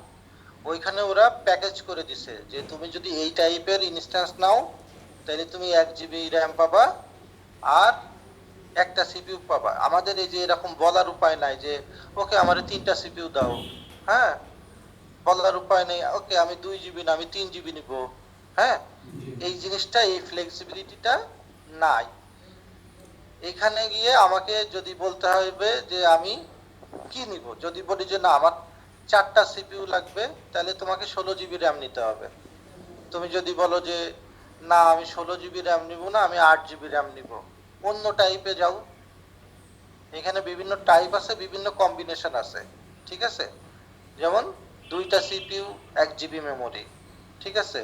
ওইখানে ওরা প্যাকেজ করে দিছে যে তুমি যদি এই টাইপের ইনস্ট্যান্স নাও তাহলে তুমি 1 জিবি র্যাম পাবা আর একটা সিপিইউ পাবা। আমাদের এই যে এরকম বলার উপায় নাই যে ওকে আমারে 3টা সিপিইউ দাও, হ্যাঁ, বলার উপায় নেই ওকে আমি 2 জিবি না আমি 3 জিবি নিব, হ্যাঁ, এই জিনিসটা, এই ফ্লেক্সিবিলিটিটা নাই। এখানে গিয়ে আমাকে যদি বলতে হবে যে আমি কি নিব, যদি বলি যে না আমার 4টা সিপিইউ লাগবে তাহলে তোমাকে 16 জিবি র্যাম নিতে হবে। তুমি যদি বলো যে না আমি 16 জিবি র্যাম নিব না আমি 8 জিবি র্যাম নিব, অন্য টাইপে যাও। এখানে বিভিন্ন টাইপ আছে, বিভিন্ন কম্বিনেশন আছে, ঠিক আছে। যেমন 2টা সিপিইউ 1 জিবি মেমোরি, ঠিক আছে,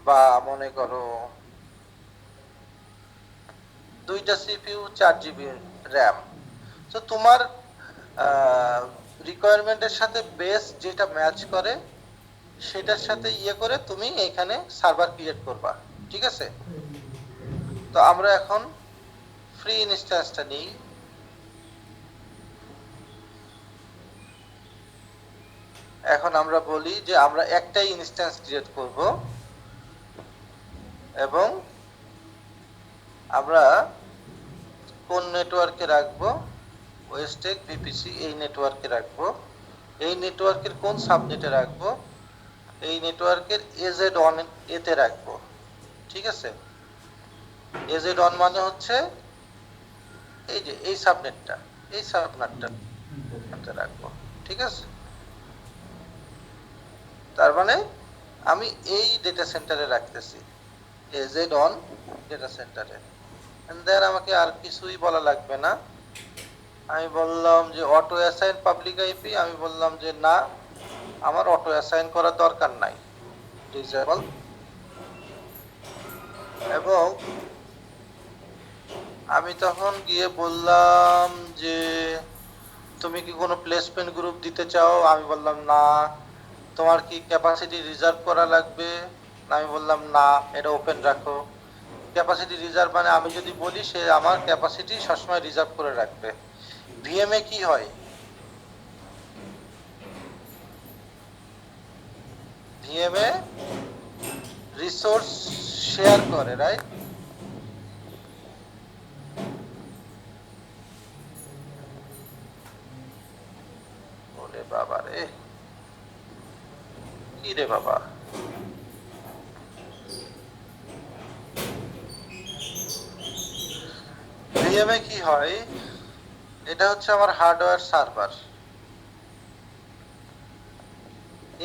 বা মনে করো 2টা সিপিইউ 4 জিবি র্যাম। তো তোমার রিকোয়ারমেন্টের সাথে বেস যেটা ম্যাচ করে সেটার সাথে ইয়ে করে তুমি এখানে সার্ভার ক্রিয়েট করবা, ঠিক আছে। তো আমরা এখন ফ্রি ইনস্ট্যান্সটা নিই। এখন আমরা বলি যে আমরা একটাই ইনস্ট্যান্স ক্রিয়েট করব এবং আমরা কোন নেটওয়ার্কে রাখবো, ওয়েস্টেক ভিপিসি এই নেটওয়ার্কে রাখবো। এই নেটওয়ার্কের কোন সাবনেটে রাখবো, এই নেটওয়ার্কের AZ1 এতে রাখবো, ঠিক আছে। AZ1 মানে হচ্ছে এই যে এই সাবনেটটা, এই সাবনেটটা রাখবো, ঠিক আছে। তার মানে আমি এই ডেটা সেন্টারে রাখতেছি, AZ1 ডেটা সেন্টারে। এন্ড দেন আমাকে আর কিছুই বলা লাগবে না। আমি বললাম যে অটো অ্যাসাইন পাবলিক আইপি, আমি বললাম যে না আমার অটো অ্যাসাইন করার দরকার নাই, ডিসেবল। এবং আমি তখন গিয়ে বললাম যে তুমি কি কোনো প্লেসমেন্ট গ্রুপ দিতে চাও, আমি বললাম না। তোমার কি ক্যাপাসিটি রিজার্ভ করা লাগবে, আমি বললাম না, এটা ওপেন রাখো। ক্যাপাসিটি রিজার্ভ মানে আমি যদি বলি সে আমার ক্যাপাসিটি সবসময় রিজার্ভ করে রাখবে। ভিএমএ কি হয়, ভিএমএ রিসোর্স শেয়ার করে, রাইট। ওরে বাবা রে, কি রে বাবা, ভিএমএ কি হয়, এটা হচ্ছে আমার হার্ডওয়্যার সার্ভার।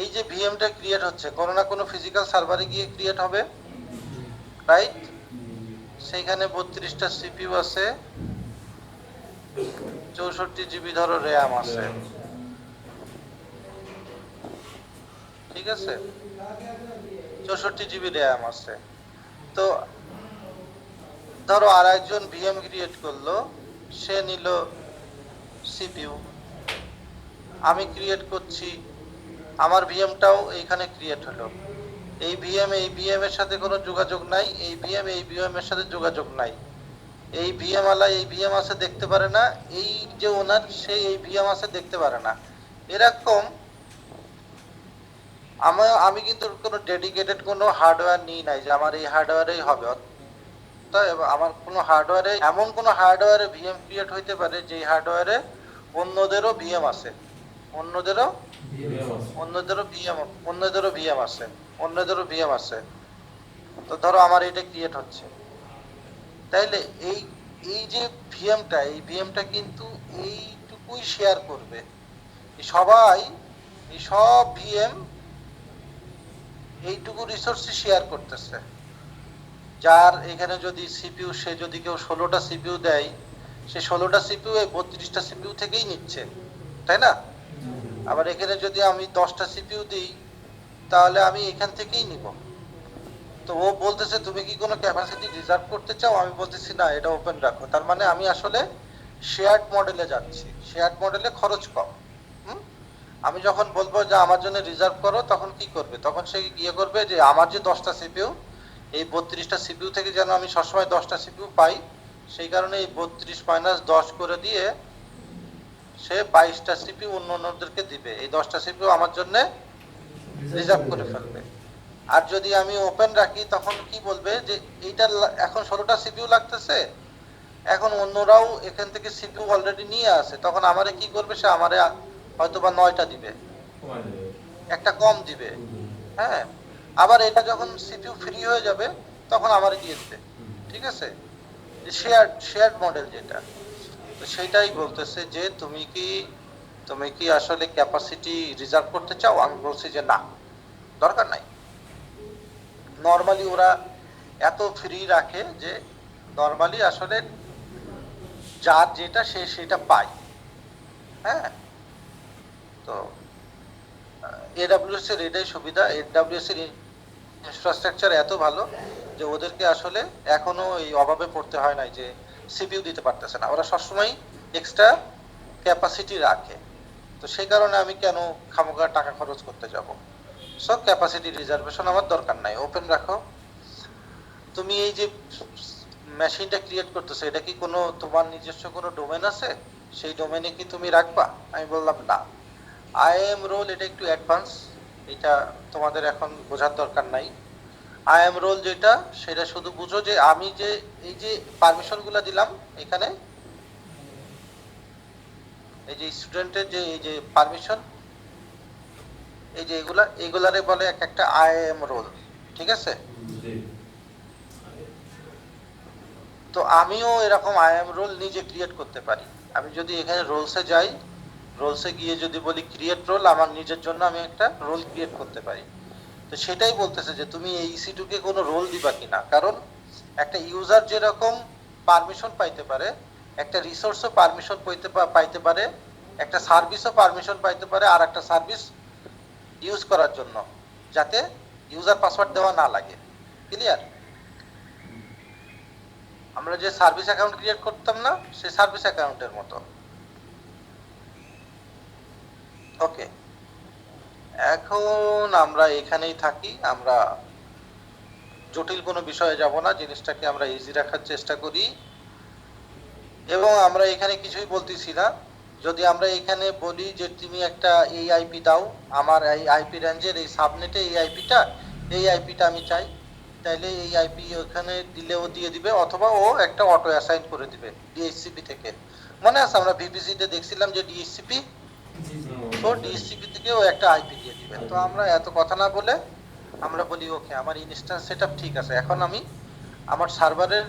এই যে ভিএমটা ক্রিয়েট হচ্ছে কোনো না কোনো ফিজিক্যাল সার্ভারে গিয়ে ক্রিয়েট হবে, রাইট। সেইখানে 32টা সিপিইউ আছে, 64 জিবি ধরো র্যাম আছে, ঠিক আছে, 64 জিবি র্যাম আছে। তো ধরো আর একজন ভিএম ক্রিয়েট করলো, সে নিল সিপিইউ, আমি ক্রিয়েট করছি, আমার ভিএমটাও এইখানে ক্রিয়েট হলো। এই ভিএম এর সাথে কোনো যোগাযোগ নাই, এই ভিএম এর সাথে যোগাযোগ নাই। এই ভিএম আলা এই ভিএম আছে দেখতে পারে না, এই যে ওনার সে এই ভিএম আছে দেখতে পারে না। এরকম আমি কিন্তু কোনো ডেডিকেটেড কোনো হার্ডওয়্যার নিই নাই যে আমার এই হার্ডওয়্যারেই হবে। আমার কোনো হার্ডওয়্যারে এমন কোনো হার্ডওয়্যারে ভিএম ক্রিয়েট হইতে পারে যে হার্ডওয়্যারে অন্যদেরও ভিএম আছে, অন্যদেরও ভিএম আছে। তো ধরো আমার এটা ক্রিয়েট হচ্ছে, তাইলে এই এই যে এই ভিএমটা কিন্তু এইটুকুই শেয়ার করবে। সবাই এই সব ভিএম এইটুকু রিসোর্স শেয়ার করতেছে। যার এখানে যদি সিপিইউ, সে যদি কেউ 16টা সিপিইউ দেয়, সে 16টা সিপিইউ এই 32টা সিপিইউ থেকেই নিচ্ছে, তাই না। আবার এখানে যদি আমি 10টা সিপিইউ দিই তাহলে আমি এখান থেকেই নিব। তো ও বলতেছে তুমি কি কোনো ক্যাপাসিটি রিজার্ভ করতে চাও, আমি বলতেছি না এটা ওপেন রাখো। তার মানে আমি আসলে শেয়ার্ড মডেলে যাচ্ছি, শেয়ার্ড মডেলে খরচ কম। আমি যখন বলবো যে আমার জন্য রিজার্ভ করো, তখন কি করবে? তখন সে গিয়ে করবে যে আমার যে 10টা সিপিইউ, এই 32টা সিপিইউ থেকে যেন আমি সবসময় 10টা সিপিইউ পাই, সেই কারণে এই 32 মাইনাস 10 করে দিয়ে সে 22টা সিপিইউ অন্যদেরকে দিবে। এই 10টা সিপিইউ আমার জন্য রিজার্ভ করে ফেলবে। আর যদি আমি ওপেন রাখি তখন কি বলবে যে এইটার এখন 16টা সিপিইউ লাগতেছে, এখন অন্যরাও এখান থেকে সিপিইউ অলরেডি নিয়ে আসে, তখন আমারে কি করবে? সে আমারে হয়তোবা 9টা দিবে, একটা কম দিবে। হ্যাঁ, আবার এটা যখন সিপিইউ ফ্রি হয়ে যাবে তখন আমারে দিয়ে দিবে। ঠিক আছে, শেয়ার্ড মডেল যেটা, তো সেটাই বলতেছে যে তুমি কি আসলে ক্যাপাসিটি রিজার্ভ করতে চাও? আমি বলছি যে না, দরকার নাই। নরমালি ওরা এত ফ্রি রাখে যে নরমালি আসলে যার যেটা সে সেটা পায়। হ্যাঁ, তো এডব্লিউএস এর এটাই সুবিধা। এডব্লিউএস এর ইনফ্রাস্ট্রাকচার এত ভালো যে ওদেরকে আসলে এখনো এই অভাবে পড়তে হয় নাই যে সিপিইউ দিতে পারতেছে না। ওরা সবসময় এক্সট্রা ক্যাপাসিটি রাখে। তো সেই কারণে আমি কেন খামোখা টাকা খরচ করতে যাব? সব ক্যাপাসিটি রিজার্ভেশন আমার দরকার নাই, ওপেন রাখো। তুমি এই যে মেশিনটা ক্রিয়েট করতেছো, এটা কি কোনো তোমার নিজস্ব কোনো ডোমেন আছে? সেই ডোমেনে কি তুমি রাখবা? আমি বললাম না। আইএম রোল এটা একটু অ্যাডভান্স, এটা তোমাদের এখন বোঝার দরকার নাই। আইএম রোল যেটা, সেটা শুধু বুঝো যে আমি যে এই যে পারমিশনগুলো দিলাম এখানে, এই যে স্টুডেন্টের যে এই যে পারমিশন, এই যে এগুলারে বলে এক একটা আইএম রোল। ঠিক আছে, তো আমিও এরকম আইএম রোল নিজে ক্রিয়েট করতে পারি। আমি যদি এখানে রোলসে যাই, রোলসে গিয়ে যদি বলি ক্রিয়েট রোল, আমার নিজের জন্য আমি একটা রোল ক্রিয়েট করতে পারি। তো সেটাই বলতেছে যে তুমি এই EC2 কে কোনো রোল দিবা কিনা, কারণ একটা ইউজার যেরকম পারমিশন পাইতে পারে, একটা রিসোর্সও পারমিশন পাইতে পারে, একটা সার্ভিসও পারমিশন পাইতে পারে আর একটা সার্ভিস ইউজ করার জন্য, যাতে ইউজার পাসওয়ার্ড দেওয়া না লাগে। ক্লিয়ার? আমরা যে সার্ভিস অ্যাকাউন্ট ক্রিয়েট করতাম না, সেই সার্ভিস অ্যাকাউন্টের মতো। ওকে, এখন আমরা এখানেই থাকি, আমরা জটিল কোনো বিষয়ে যাব না, জিনিসটাকে আমরা ইজি রাখার চেষ্টা করি। এবং আমরা এখানে কিছুই বলতেছি না। যদি আমরা এখানে বলি যে তুমি একটা এই আইপি দাও, আমার এই আইপি রেঞ্জের এই সাবনেটে এই আইপিটা আমি চাই, তাইলে এই আইপি ওখানে দিলেও দিয়ে দিবে, অথবা ও একটা অটো অ্যাসাইন করে দিবে ডিএইচসিপি থেকে। মনে আছে আমরা ভিপিসিতে দেখছিলাম যে ডিএইচসিপি, তো ডিএইচসিপি থেকে ও একটা আইপি দিয়ে দিবে। তো আমরা এত কথা না বলে আমরা বলি ওকে, আমার ইনস্ট্যান্স সেটআপ ঠিক আছে, এখন আমি আমার সার্ভারের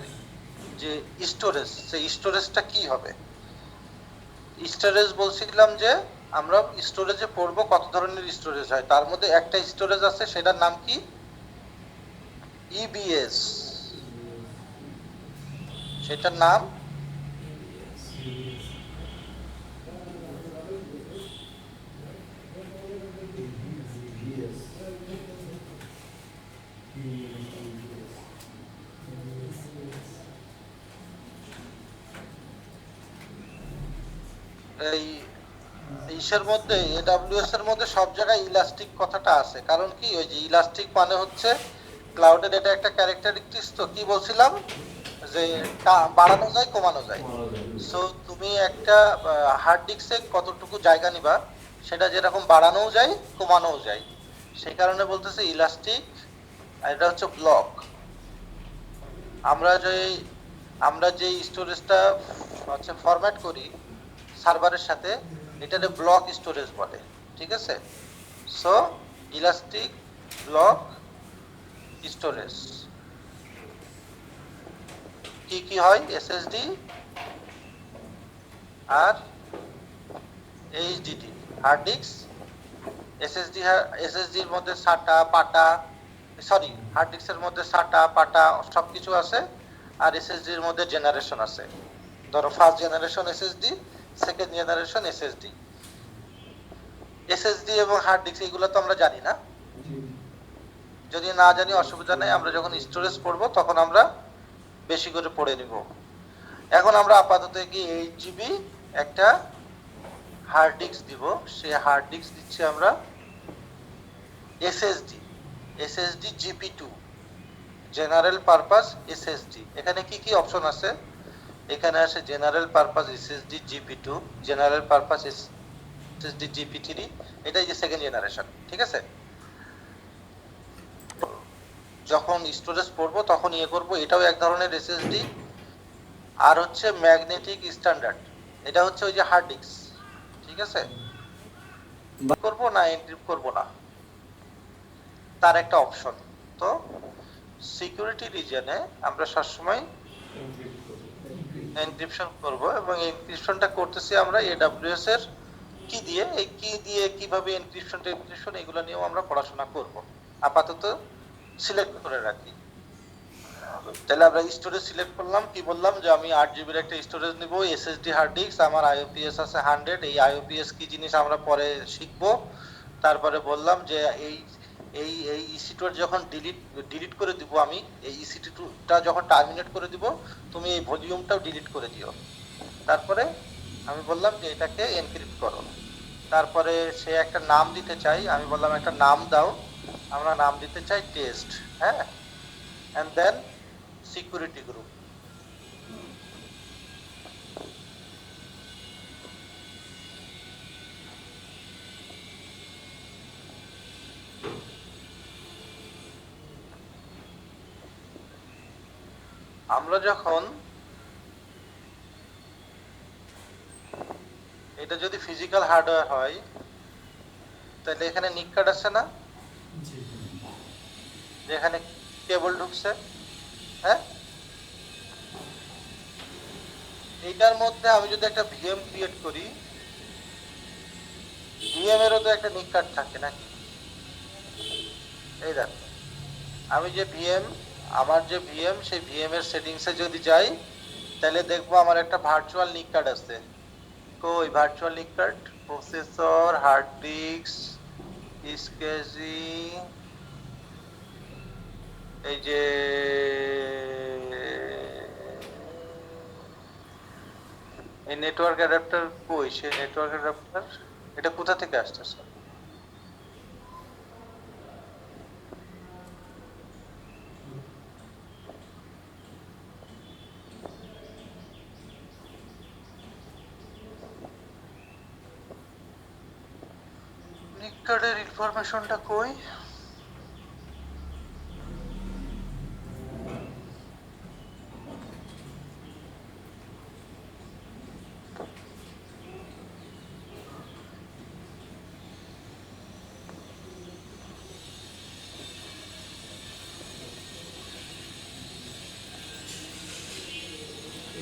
যে স্টোরেজ, সেই স্টোরেজটা কি হবে? স্টোরেজ বলছিলাম যে আমরা স্টোরেজে পড়বো কত ধরনের স্টোরেজ হয়, তার মধ্যে একটা স্টোরেজ আছে, সেটার নাম কি? ইবিএস। সেটার নাম এই ইসের মধ্যে, এডব্লিউএস এর মধ্যে সব জায়গায় ইলাস্টিক কথাটা আছে। কারণ কি, ওই যে ইলাস্টিক মানে হচ্ছে ক্লাউডের এটা একটা ক্যারেক্টারিস্টিক্স। তো কি বলছিলাম যে বাড়ানো যায় কমানো যায়। সো তুমি একটা হার্ড ডিস্কে কতটুকু জায়গা নিবা, সেটা যেরকম বাড়ানোও যায় কমানোও যায়। সেই কারণে বলতেছে ইলাস্টিক, আর এটা হচ্ছে ব্লক। আমরা যে স্টোরেজটা হচ্ছে ফরম্যাট করি সার্ভারের সাথে, এটাকে ব্লক স্টোরেজ বলে। ঠিক আছে, সো ইলাস্টিক ব্লক স্টোরেজ কি কি হয়? এসএসডি আর এইচডিডি, হার্ড ডিস্ক। এসএসডির মধ্যে সাটা পাটা, সরি, হার্ড ডিস্কের মধ্যে সাটা পাটা সবকিছু আছে, আর এসএসডির মধ্যে জেনারেশন আছে। ধরো first generation SSD, second generation SSD. SSD এবং হার্ড ডিস্ক এগুলো তো আমরা জানি না, যদি না জানি অসুবিধা নেই, আমরা যখন স্টোরেজ পড়বো তখন আমরা বেশি করে পড়ে নিব। এখন আমরা আপাতত কি 8 জিবি একটা হার্ড ডিস্ক দিব, সেই হার্ড ডিস্ক দিচ্ছি আমরা SSD, SSD GP two, general purpose SSD. এখানে কি কি অপশন আছে? এখানে আছে general purpose SSD GP two, general purpose SSD GP three, এটাই যে সেকেন্ড জেনারেশন, ঠিক আছে? যখন স্টোরেজ পড়বো তখন ইয়ে করবো, এটাও এক ধরনের এসএসডি। আর হচ্ছে ম্যাগনেটিক স্ট্যান্ডার্ড, এটা হচ্ছে ওই যে হার্ড ডিস্ক, ঠিক আছে? করব না এনক্রিপ্ট করব না, তার একটা অপশন। তো সিকিউরিটি রিজনে আমরা সবসময় এনক্রিপশন করব, এবং এনক্রিপশনটা করতেছি আমরা এডব্লিউএস এর কি দিয়ে, এই কি দিয়ে কিভাবে এনক্রিপশন এগুলো নিয়েও আমরা পড়াশোনা করব। আপাতত সিলেক্ট করে রাখি। তাহলে আমরা স্টোরেজ সিলেক্ট করলাম, কি বললাম যে আমি 8 জিবির একটা স্টোরেজ নিব, এসএসডি হার্ড ডিস্ক, আমার আইওপিএস আছে 100। এই আইওপিএস কি জিনিস আমরা পরে শিখব। তারপরে বললাম যে এই এই এই ইসি2 যখন ডিলিট করে দিব, আমি এই ইসি2টা যখন টার্মিনেট করে দিব, তুমি এই ভলিউমটাও ডিলিট করে দিও। তারপরে আমি বললাম যে এটাকে এনক্রিপ্ট করো। তারপরে সে একটা নাম দিতে চাই, আমি বললাম একটা নাম দাও, আমরা নাম দিতে চাই টেস্ট, হ্যাঁ, and then সিকিউরিটি গ্রুপ। আমরা যখন এটা যদি ফিজিক্যাল হার্ডওয়্যার হয়, তাহলে এখানে নিক কার্ড আছে না, যেখানে কেবল ঢুকছে, হ্যাঁ, এইটার মধ্যে আমি যদি একটা ভিএম ক্রিয়েট করি, ভিএম এরও তো একটা নিক কার্ড থাকে নাকি? এই দেখো, আমি যে ভিএম, আমার যে ভিএম, সেই ভিএম এর সেটিংসে যদি যাই, তাহলে দেখবো আমার একটা ভার্চুয়াল নিক কার্ড আছে। কই ভার্চুয়াল নিক কার্ড? প্রসেসর, হার্ড ডিস্ক, স্কেজি, এই যে এই নেটওয়ার্ক অ্যাডাপ্টার, কই সেই নেটওয়ার্ক অ্যাডাপ্টার? এটা কোথা থেকে আসতেছে? নিক কার্ডের ইনফরমেশনটা কই?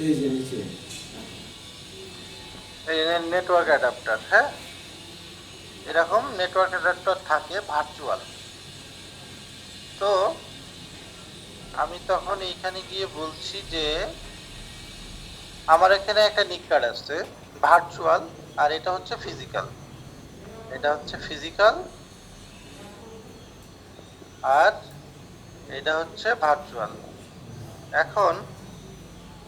এই যে নিচে এই নেটওয়ার্ক অ্যাডাপ্টার, হ্যাঁ, এরকম নেটওয়ার্ক অ্যাডাপ্টার থাকে ভার্চুয়াল। তো আমি তখন এইখানে গিয়ে বলছি যে আমার এখানে একটা নিক কার্ড আছে ভার্চুয়াল, আর এটা হচ্ছে ফিজিক্যাল, এটা হচ্ছে ফিজিক্যাল, আর এটা হচ্ছে ভার্চুয়াল। এখন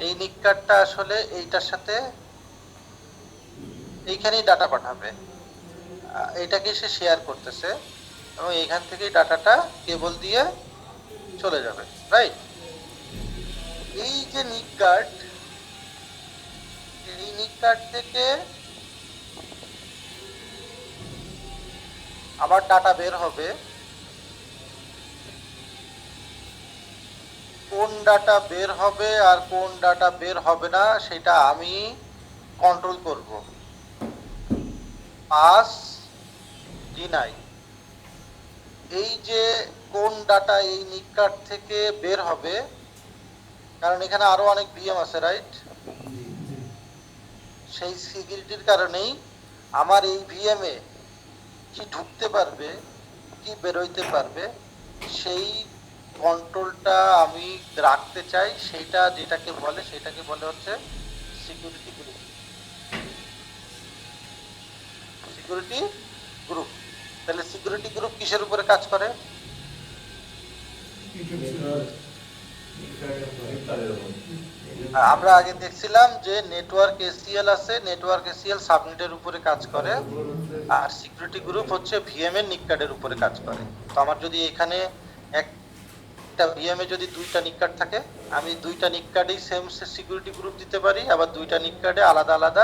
এই নিক কার্ডটা আসলে এইটার সাথে এইখানেই ডাটা পাঠাবে, এটাকে সে শেয়ার করতেছে, এবং এইখান থেকেই ডাটাটা কেবল দিয়ে চলে যাবে, রাইট? এই যে নিক কার্ড, এই নিক কার্ড থেকে আমার ডাটা বের হবে, কোন ডাটা বের হবে আর কোন ডাটা বের হবে না সেটা আমি কন্ট্রোল করব। পাস, ডিনাই, এই যে কোন ডাটা এই নিক কার্ড থেকে বের হবে, কারণ এখানে আরো অনেক ভিএম আছে, রাইট? সেই সিকিউরিটির কারণেই আমার এই ভিএম এ কি ঢুকতে পারবে, কি বেরোইতে পারবে, সেই কন্ট্রোলটা আমি রাখতে চাই। সেইটা যেটাকে বলে, সেটাকে বলে হচ্ছে সিকিউরিটি গ্রুপ। Security group. তাহলে সিকিউরিটি গ্রুপ কিসের উপরে কাজ করে? আমরা আগে দেখছিলাম যে নেটওয়ার্ক এসিএল আছে, নেটওয়ার্ক এসিএল সাবনেটের উপরে কাজ করে, আর সিকিউরিটি গ্রুপ হচ্ছে ভিএম এর নিককার্ডের উপরে কাজ করে। তো আমার যদি এখানে একটা ভিএম এ যদি দুইটা নিককার্ড থাকে, আমি দুইটা নিককার্ডেই সেম সিকিউরিটি গ্রুপ দিতে পারি, আবার দুইটা নিককার্ডে আলাদা আলাদা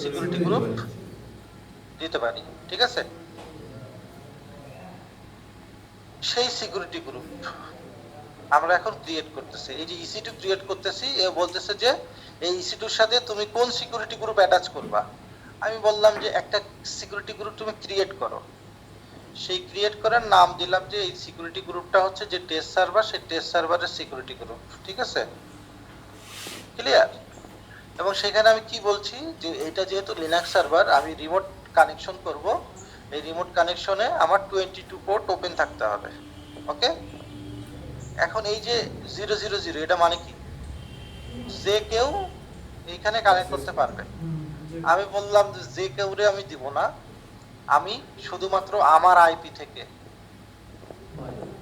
সিকিউরিটি গ্রুপ দিতে পারি, ঠিক আছে? সেই সিকিউরিটি গ্রুপ আমরা এখন ক্রিয়েট করতেছি। এই যে EC2 ক্রিয়েট করতেছি, এ বলতেছে যে এই EC2-র সাথে তুমি কোন সিকিউরিটি গ্রুপ অ্যাটাচ করবা। আমি বললাম যে একটা সিকিউরিটি গ্রুপ তুমি ক্রিয়েট করো। সেই ক্রিয়েট করার নাম দিলাম যে এই সিকিউরিটি গ্রুপটা হচ্ছে যে টেস্ট সার্ভার, সেই টেস্ট সার্ভারের সিকিউরিটি গ্রুপ, ঠিক আছে? ক্লিয়ার? এবং সেখানে আমি কি বলছি যে এটা যেহেতু লিনাক্স সার্ভার, আমি রিমোট কানেকশন করব। এই রিমোট কানেকশনে আমার 22 পোর্ট ওপেন থাকতে হবে। ওকে, এখন এই যে 000 এটা মানে কি? যে কেউ এখানে কানেক্ট করতে পারবে। আমি বললাম যে যে কেউ রে আমি দিব না, আমি শুধুমাত্র আমার আইপি থেকে।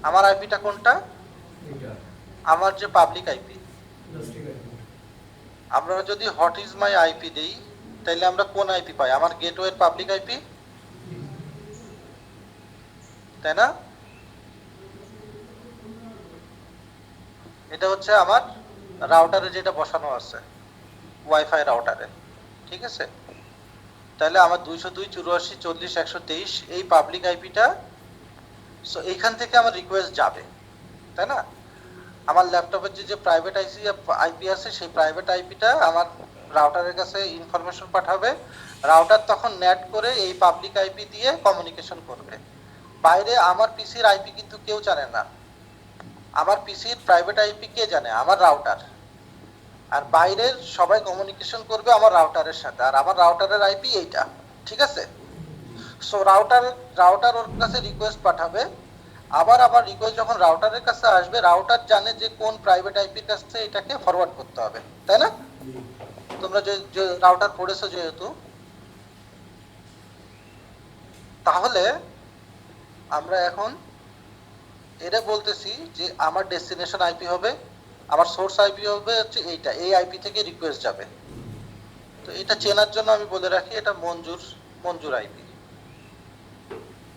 আমার আইপিটা কোনটা? আমার যে পাবলিক আইপি। আমরা যদি হোয়াট ইজ মাই আইপি দেই, তাহলে আমরা কোন আইপি পাই? আমার গেটওয়ের পাবলিক আইপি, তাই না? এটা হচ্ছে আমার রাউটারে যেটা বসানো আছে, ওয়াইফাই রাউটারে, ঠিক আছে? তাহলে আমার 202.84.40.123 এই পাবলিক আইপিটা, সো এইখান থেকে আমার রিকোয়েস্ট যাবে, তাই না? আমার ল্যাপটপের যে প্রাইভেট আইপি আছে, সেই প্রাইভেট আইপিটা আমার রাউটারের কাছে ইনফরমেশন পাঠাবে। রাউটার তখন নেট করে এই পাবলিক আইপি দিয়ে কমিউনিকেশন করবে। বাইরে আমার পিসির আইপি কিন্তু কেউ জানে না। আমার পিসির প্রাইভেট আইপি কে জানে? আমার রাউটার। আর বাইরের সবাই কমিউনিকেশন করবে আমার রাউটারের সাথে, আর আমার রাউটারের আইপি এইটা, ঠিক আছে? সো রাউটার ওর কাছে রিকোয়েস্ট পাঠাবে। আবার রিকোয়েস্ট যখন রাউটারের কাছে আসবে, রাউটার জানে যে কোন প্রাইভেট আইপির কাছে এটাকে ফরওয়ার্ড করতে হবে, তাই না? তোমরা যে রাউটার পড়েছো যেহেতু, তাহলে আমরা এখন এটা বলতেছি যে আমার ডেস্টিনেশন আইপি হবে, আমার সোর্স আইপি হবে হচ্ছে এইটা, এই আইপি থেকে রিকোয়েস্ট যাবে। তো এটা চেনার জন্য আমি বলে রাখি এটা মঞ্জুর আইপি,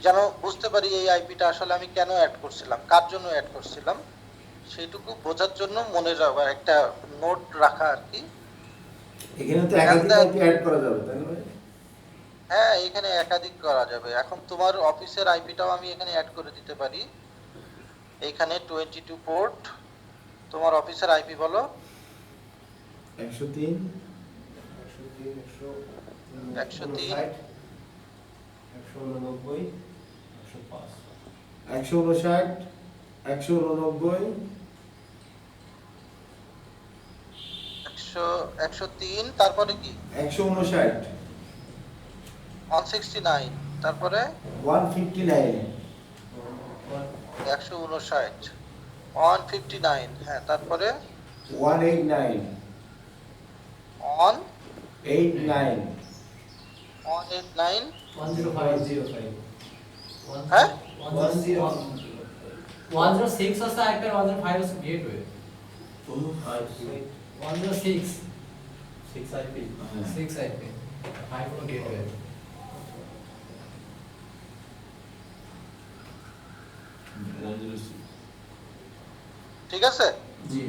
যেন বুঝতে পারি এই আইপিটা আসলে আমি কেন অ্যাড করছিলাম, কার জন্য অ্যাড করছিলাম, সেইটুকু বোঝার জন্য মনে রাখা, একটা নোট রাখা আর কি। এখানে তো একাধিক আইপি অ্যাড করা যাবে, তাই না ভাই? হ্যাঁ, এখানে একাধিক করা যাবে। এখন তোমার অফিসের আইপিটাও আমি এখানে অ্যাড করে দিতে পারি। এইখানে 22 পোর্ট, তোমার অফিসের আইপি বলো। 103 103 159 189 103, তারপরে কি? 159 169, তারপরে 159 159, 159, হ্যাঁ, তারপরে 189 189, 1005 হ্যাঁ, 106 আছে, একটা 105 আছে গেটওয়ে। 106 6 আইপি 5 হলো গেটওয়ে। ঠিক আছে? জি,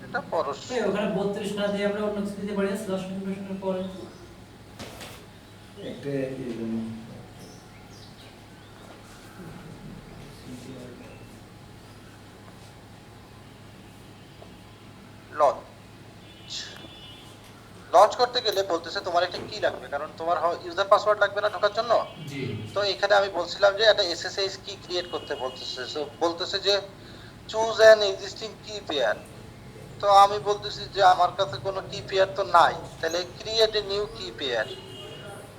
এটা পরশ। ওখানে 32 না দিয়ে আমরা অন্য কিছু দিতে পারি না, স্ল্যাশ নোটিফিকেশনের পরে। একটা লঞ্চ করতে গেলে বলতেছে তোমার একটা কি লাগবে, কারণ তোমার ইউজার পাসওয়ার্ড লাগবে না ঢোকার জন্য। জি, তো এখানে আমি বলছিলাম যে একটা এসএসএইচ কি ক্রিয়েট করতে বলতেছে। সো বলতেছে যে চুজ অ্যান এক্সিস্টিং কি পেয়ার। তো আমি বলতেছি যে আমার কাছে কোনো কি পেয়ার তো নাই, তাহলে ক্রিয়েট এ নিউ কি পেয়ার।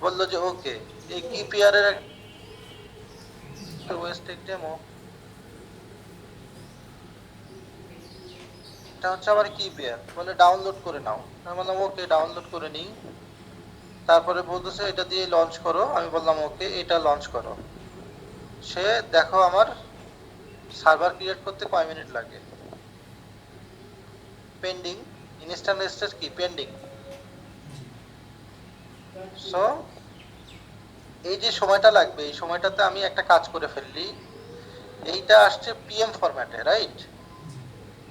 বললো যে ওকে, এই কি পেয়ারের একটা ওয়েস্টেক ডেমো, এটা হচ্ছে আমার কি পেয়ার, বলে ডাউনলোড করে নাও। আমি বললাম ওকে, ডাউনলোড করে নিই। তারপরে বলতেছে এটা দিয়ে লঞ্চ করো। আমি বললাম ওকে, এটা লঞ্চ করো। সে দেখো আমার সার্ভার ক্রিয়েট করতে কয় মিনিট লাগে। পেন্ডিং, ইনস্ট্যান্ট স্টেজ কি পেন্ডিং। সো এই যে সময়টা লাগবে এই সময়টাতে আমি একটা কাজ করে ফেললি, এইটা আসছে পিএম ফরম্যাটে, রাইট?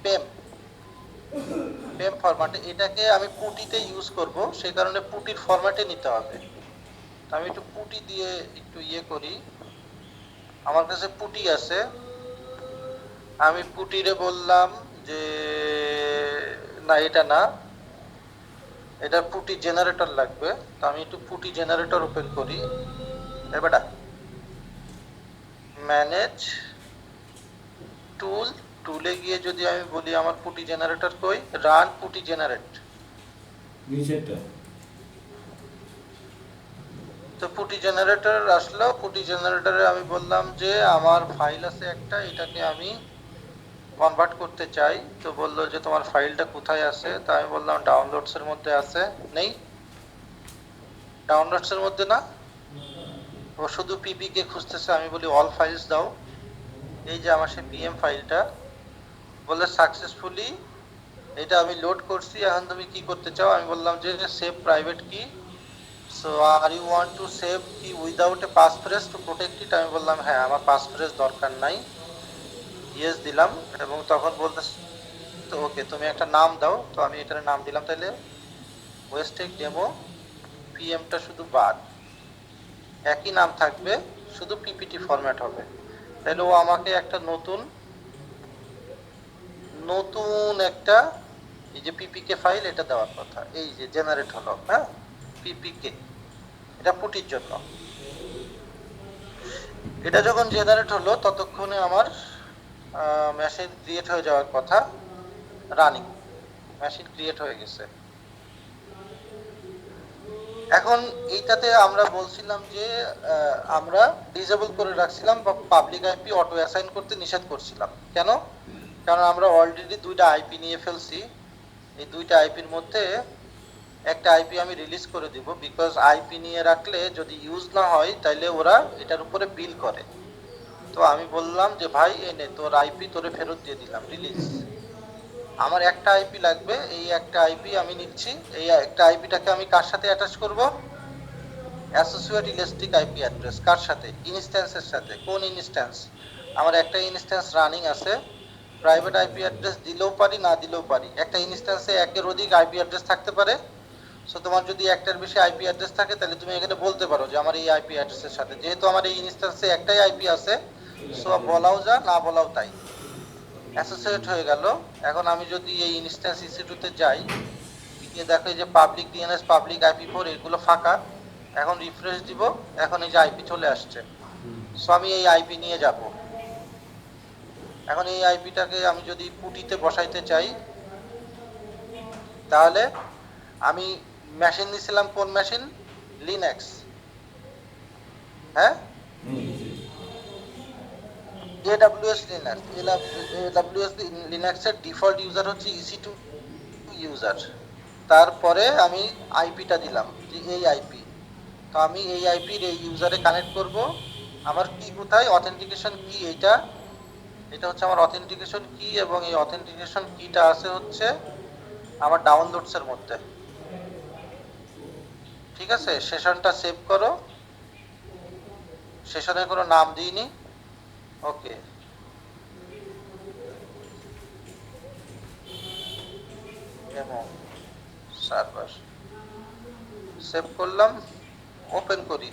পেম পেম ফরম্যাটে, এটাকে আমি পুটিতে ইউজ করব, সেই কারণে পুটির ফরম্যাটে নিতে হবে। আমি একটু পুটি দিয়ে একটু ইয়ে করি, আমার কাছে পুটি আছে, আমি পুটিরে বললাম যে না এটা না, এটা পুটি জেনারেটর লাগবে, তো আমি একটু পুটি জেনারেটর ওপেন করি। বেটা ম্যানেজ টুল, টুলে গিয়ে যদি আমি বলি আমার পুটি জেনারেটর কই, রান পুটি জেনারেট, নিচেরটা তো পুটি জেনারেটর আসলো। পুটি জেনারেটরে আমি বললাম যে আমার ফাইল আছে একটা, এটাকে আমি কনভার্ট করতে চাই। তো বললো যে তোমার ফাইলটা কোথায় আছে, তো আমি বললাম ডাউনলোডস এর মধ্যে আছে। নেই, ডাউনলোডস এর মধ্যে না, ও শুধু পিপি কে খুঁজতেছে। আমি বলি অল ফাইলস দাও, এই যে আমার সেই পিএম ফাইলটা, বললে সাকসেসফুলি এটা আমি লোড করছি, এখন তুমি কি করতে চাও। আমি বললাম যে save private key, so are you want to save key without a passphrase to protect it. আমি বললাম হ্যাঁ, আমার পাসফ্রেজ দরকার নাই, ইয়েস দিলাম। এবং তখন বলতেছে তো ওকে তুমি একটা নাম দাও, তো আমি এটার নাম দিলাম তাহলে ওয়েস্টেক ডেমো, পিএমটা শুধু বাদ, একই নাম থাকবে, শুধু পিপিটি ফরম্যাট হবে। তাহলে ও আমাকে একটা নতুন নতুন একটা এই যে পিপিকে ফাইল এটা দেওয়ার কথা, এই যে জেনারেট হলো, হ্যাঁ পিপিকে, এটা পুটির জন্য। এটা যখন জেনারেট হলো ততক্ষণে আমার মেশিন ক্রিয়েট হয়ে যাওয়ার কথা, রানিং মেশিন ক্রিয়েট হয়ে গেছে। এখন এইটাতে আমরা বলছিলাম যে আমরা ডিসেবল করে রাখছিলাম বা পাবলিক আইপি অটো অ্যাসাইন করতে নিষেধ করছিলাম। কেন? কারণ আমরা অলরেডি দুইটা আইপি নিয়ে ফেলছি, এই দুইটা আইপির মধ্যে একটা আইপি আমি রিলিজ করে দিব, বিকজ আইপি নিয়ে রাখলে যদি ইউজ না হয় তাহলে ওরা এটার উপরে বিল করে। তো আমি বললাম যে ভাই এনে তোর আইপি তোরে ফেরত দিয়ে দিলাম, রিলিজ। আমার একটা আইপি লাগবে, এই একটা আইপি আমি নিচ্ছি। এই একটা আইপিটাকে আমি কার সাথে অ্যাটাচ করব? Associate elastic IP address. কার সাথে? ইনস্ট্যান্সের সাথে। কোন ইনস্ট্যান্স? আমার একটা ইনস্ট্যান্স রানিং আছে, প্রাইভেট আইপি অ্যাড্রেস দিলেও পারি না দিলেও পারি। একটা ইনস্ট্যান্সে একের অধিক আইপি অ্যাড্রেস থাকতে পারে। সো তোমার যদি একটার বেশি আইপি অ্যাড্রেস থাকে তাহলে তুমি এখানে বলতে পারো যে আমার এই আইপি অ্যাড্রেসের সাথে, যেহেতু আমার এই ইনস্ট্যান্সে একটাই আইপি আছে, সো বলাও যা না বলাও তাই, অ্যাসোসিয়েট হয়ে গেল। এখন আমি যদি এই ইনস্ট্যান্স ইসি2 যাই, গিয়ে দেখো যে পাবলিক ডিএনএস, পাবলিক আইপি4 এগুলো ফাঁকা। এখন রিফ্রেশ দিব, এখন এই যে আইপি চলে আসছে। সো আমি এই আইপি নিয়ে যাব। এখন এই আইপিটাকে আমি যদি পুটিতে বসাইতে চাই, তাহলে আমি মেশিন নিছিলাম কোন মেশিন? লিনাক্স, হ্যাঁ AWS লিনাক্স। AWS লিনাক্সের ডিফল্ট ইউজার হচ্ছে EC2 ইউজার। তারপরে আমি আইপিটা দিলাম যে এই আইপি, তো আমি এই আইপির এই ইউজারে কানেক্ট করব। আমার কি কোথায়? অথেন্টিকেশন কি, এইটা এটা হচ্ছে আমার অথেন্টিকেশন কি, এবং এই অথেন্টিকেশন কিটা আছে হচ্ছে আমার ডাউনলোডস এর মধ্যে। ঠিক আছে, সেশনটা সেভ করো, সেশনে কোনো নাম দিইনি, ওকে। ডেমো সার্ভার সেভ করলাম, ওপেন করি,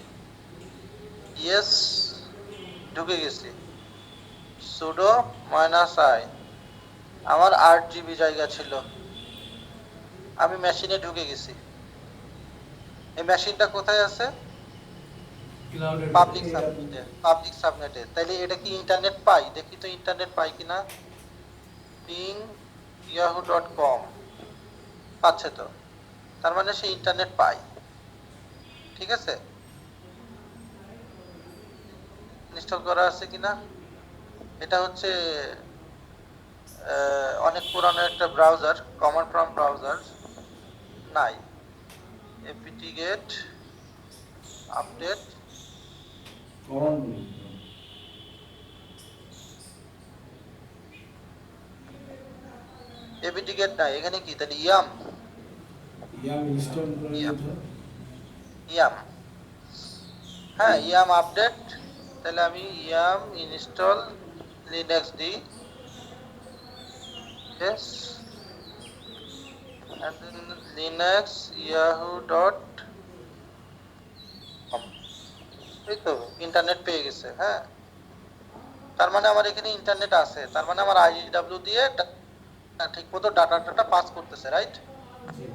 ইয়েস ঢুকে গেছি। সুডো -i, আমার 8 জিবি জায়গা ছিল, আমি মেশিনে ঢুকে গেছি। এই মেশিনটা কোথায় আছে? পাবলিক সাবনেটে, পাবলিক সাবনেটে। তাইলে এটা কি ইন্টারনেট পাই? দেখি তো ইন্টারনেট পাই কিনা। পিং yahoo.com পাচ্ছে তো, তার মানে সে ইন্টারনেট পায়। ঠিক আছে, ইনস্টল করা আছে কিনা। এটা হচ্ছে অনেক পুরানো একটা ব্রাউজার, কমান্ড প্রম্পট ব্রাউজার, নাই। apt get আপডেট, apt-get না, এখানে কি তাহলে ইয়াম ইনস্টল করে ইয়াম দিতে ইয়াম হ্যাঁ ইয়াম আপডেট। তাহলে আমি ইয়াম ইনস্টল লিনাক্স দিই, yes, and then linux yahoo.com, এই তো ইন্টারনেট পেয়ে গেছে। হ্যাঁ, তার মানে আমার এখানে ইন্টারনেট আছে, তার মানে আমার আইডব্লিউ দিয়ে ঠিক মতো ডাটাটা পাস করতেছে, রাইট? জি।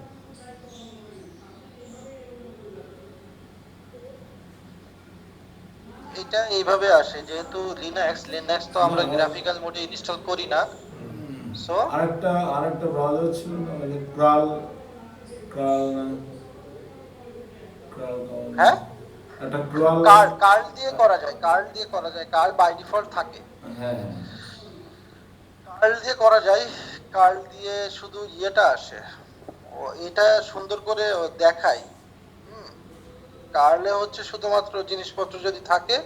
এটা এইভাবে আসে, যেহেতু লিনাক্স তো আমরা গ্রাফিক্যাল মোডে ইনস্টল করি না, সো আরেকটা ব্রাউজার ছিল না, ওই যে ক্রাল ক্রাল না ক্রাল হ্যাঁ একটা ক্রাল কার্ল দিয়ে করা যায়, কার্ল বাই ডিফল্ট থাকে, হ্যাঁ কার্ল দিয়ে করা যায়, কার্ল দিয়ে শুধু ইয়েটা আসে, ও এটা সুন্দর করে ও দেখায়। কার্লে হচ্ছে শুধুমাত্র জিনিসপত্র যদি থাকে,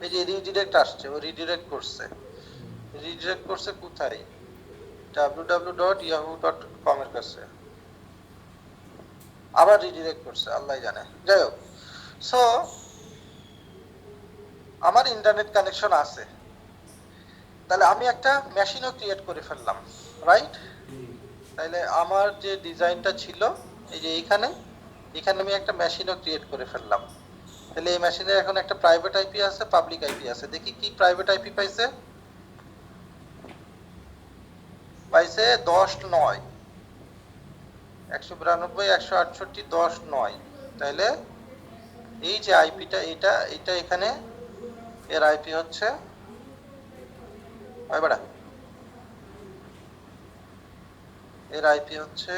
এই যে রিডিরেক্ট আসছে, ও রিডিরেক্ট করছে কোথায়, www.yahoo.com এর কাছে, আবার রিডিরেক্ট করছে, আল্লাহ জানে। যাই হোক, সো আমার ইন্টারনেট কানেকশন আছে, তাহলে আমি একটা মেশিনও ক্রিয়েট করে ফেললাম, রাইট? তাহলে আমার যে ডিজাইনটা ছিল, এই যে এখানে আমি একটা মেশিনও ক্রিয়েট করে ফেললাম। তাহলে এই মেশিনের এখন একটা প্রাইভেট আইপি আছে, পাবলিক আইপি আছে। দেখি কি প্রাইভেট আইপি পাইছে, 10.9, 192.168.10.9। তাহলে এই যে আইপিটা, এটা এখানে এর আইপি হচ্ছে, এর আইপি হচ্ছে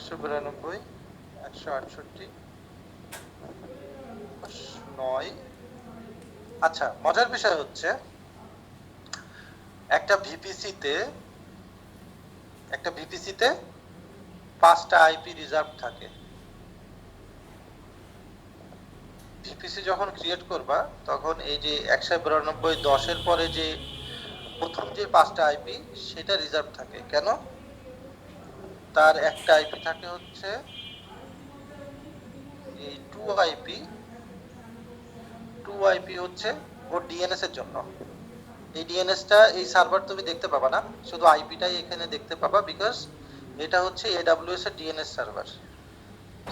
192.168.9। আচ্ছা, মজার বিষয় হচ্ছে একটা ভিপিসিতে 5টা আইপি রিজার্ভ থাকে। ভিপিসি যখন ক্রিয়েট করবা, তখন এই যে 192.10 এর পরে যে প্রথম যে 5টা আইপি, সেটা রিজার্ভ থাকে। কেন? তার একটা আইপি থাকে হচ্ছে এই 2 আইপি হচ্ছে ওর ডিএনএস এর জন্য। এই ডিএনএসটা এই সার্ভার তুমি দেখতে পাবা না, শুধু আইপিটাই এখানে দেখতে পাবা, বিকজ এটা হচ্ছে এডব্লিউএস এর ডিএনএস সার্ভার।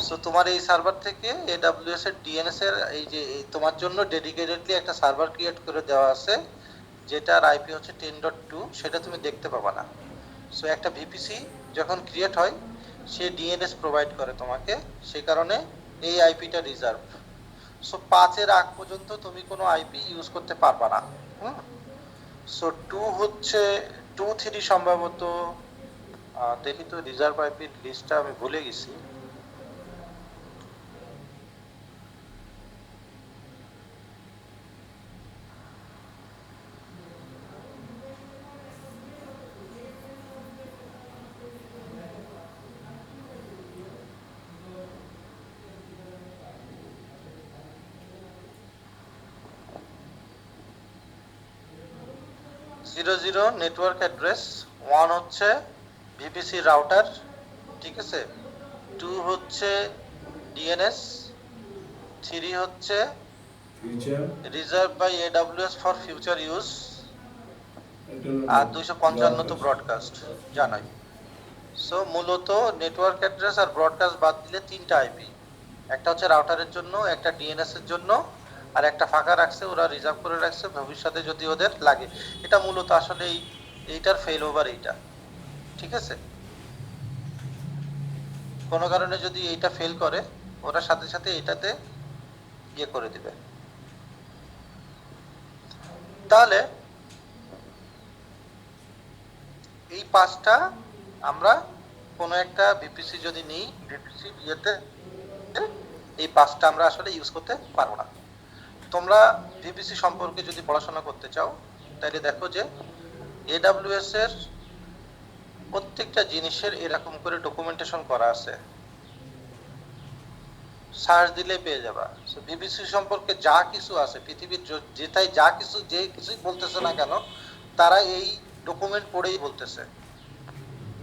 সো তোমার এই সার্ভার থেকে এডব্লিউএস এর ডিএনএস এর এই যে তোমার জন্য ডেডিকেটেডলি একটা সার্ভার ক্রিয়েট করে দেওয়া আছে, যেটার আইপি হচ্ছে 10.2, সেটা তুমি দেখতে পাবা না। সো একটা ভিপিসি যখন ক্রিয়েট হয়, সে ডিএনএস প্রোভাইড করে তোমাকে, সেই কারণে এই আইপিটা রিজার্ভ। সো 5 এর আগ পর্যন্ত তুমি কোনো আইপি ইউজ করতে পারবা না। সো 2 হচ্ছে 2.3 সম্ভবত, দেখি তো রিজার্ভ আইপির লিস্টটা আমি ভুলে গেছি। জিরো জিরো নেটওয়ার্ক অ্যাড্রেস, 1 হচ্ছে ভিপিসি রাউটার, ঠিক আছে, 2 হচ্ছে ডিএনএস, 3 হচ্ছে reserve by AWS for future use, আর 255 তো ব্রডকাস্ট, জানাই। সো মূলত নেটওয়ার্ক অ্যাড্রেস আর ব্রডকাস্ট বাদ দিলে 3টা আইপি, একটা হচ্ছে রাউটারের জন্য, একটা ডিএনএস এর জন্য, আর একটা ফাঁকা রাখছে, ওরা রিজার্ভ করে রাখছে ভবিষ্যতে যদি ওদের লাগে। এটা মূলত আসলে এইটার ফেল ওভার, এইটা ঠিক আছে। কোনো কারণে যদি এইটা ফেল করে, ওরা সাথে সাথে এটাতে ইয়ে করে দিবে। তাহলে এই 5টা আমরা কোনো একটা ভিপিসি যদি নিই, ভিপিসি ইয়েতে এই 5টা আমরা আসলে ইউজ করতে পারবো না। তোমরা ভিপিসি সম্পর্কে যদি পড়াশোনা করতে চাও, তাহলে দেখো যে এডব্লিউএস এর প্রত্যেকটা জিনিসের এরকম করে ডকুমেন্টেশন করা আছে। সার্চ দিলে পেয়ে যাবা। সো বিবিসি সম্পর্কে যা কিছু আছে পৃথিবীর যেটাই যা কিছু যে কিছুই বলতেছে না কেন তারা এই ডকুমেন্ট পড়েই বলতেছে,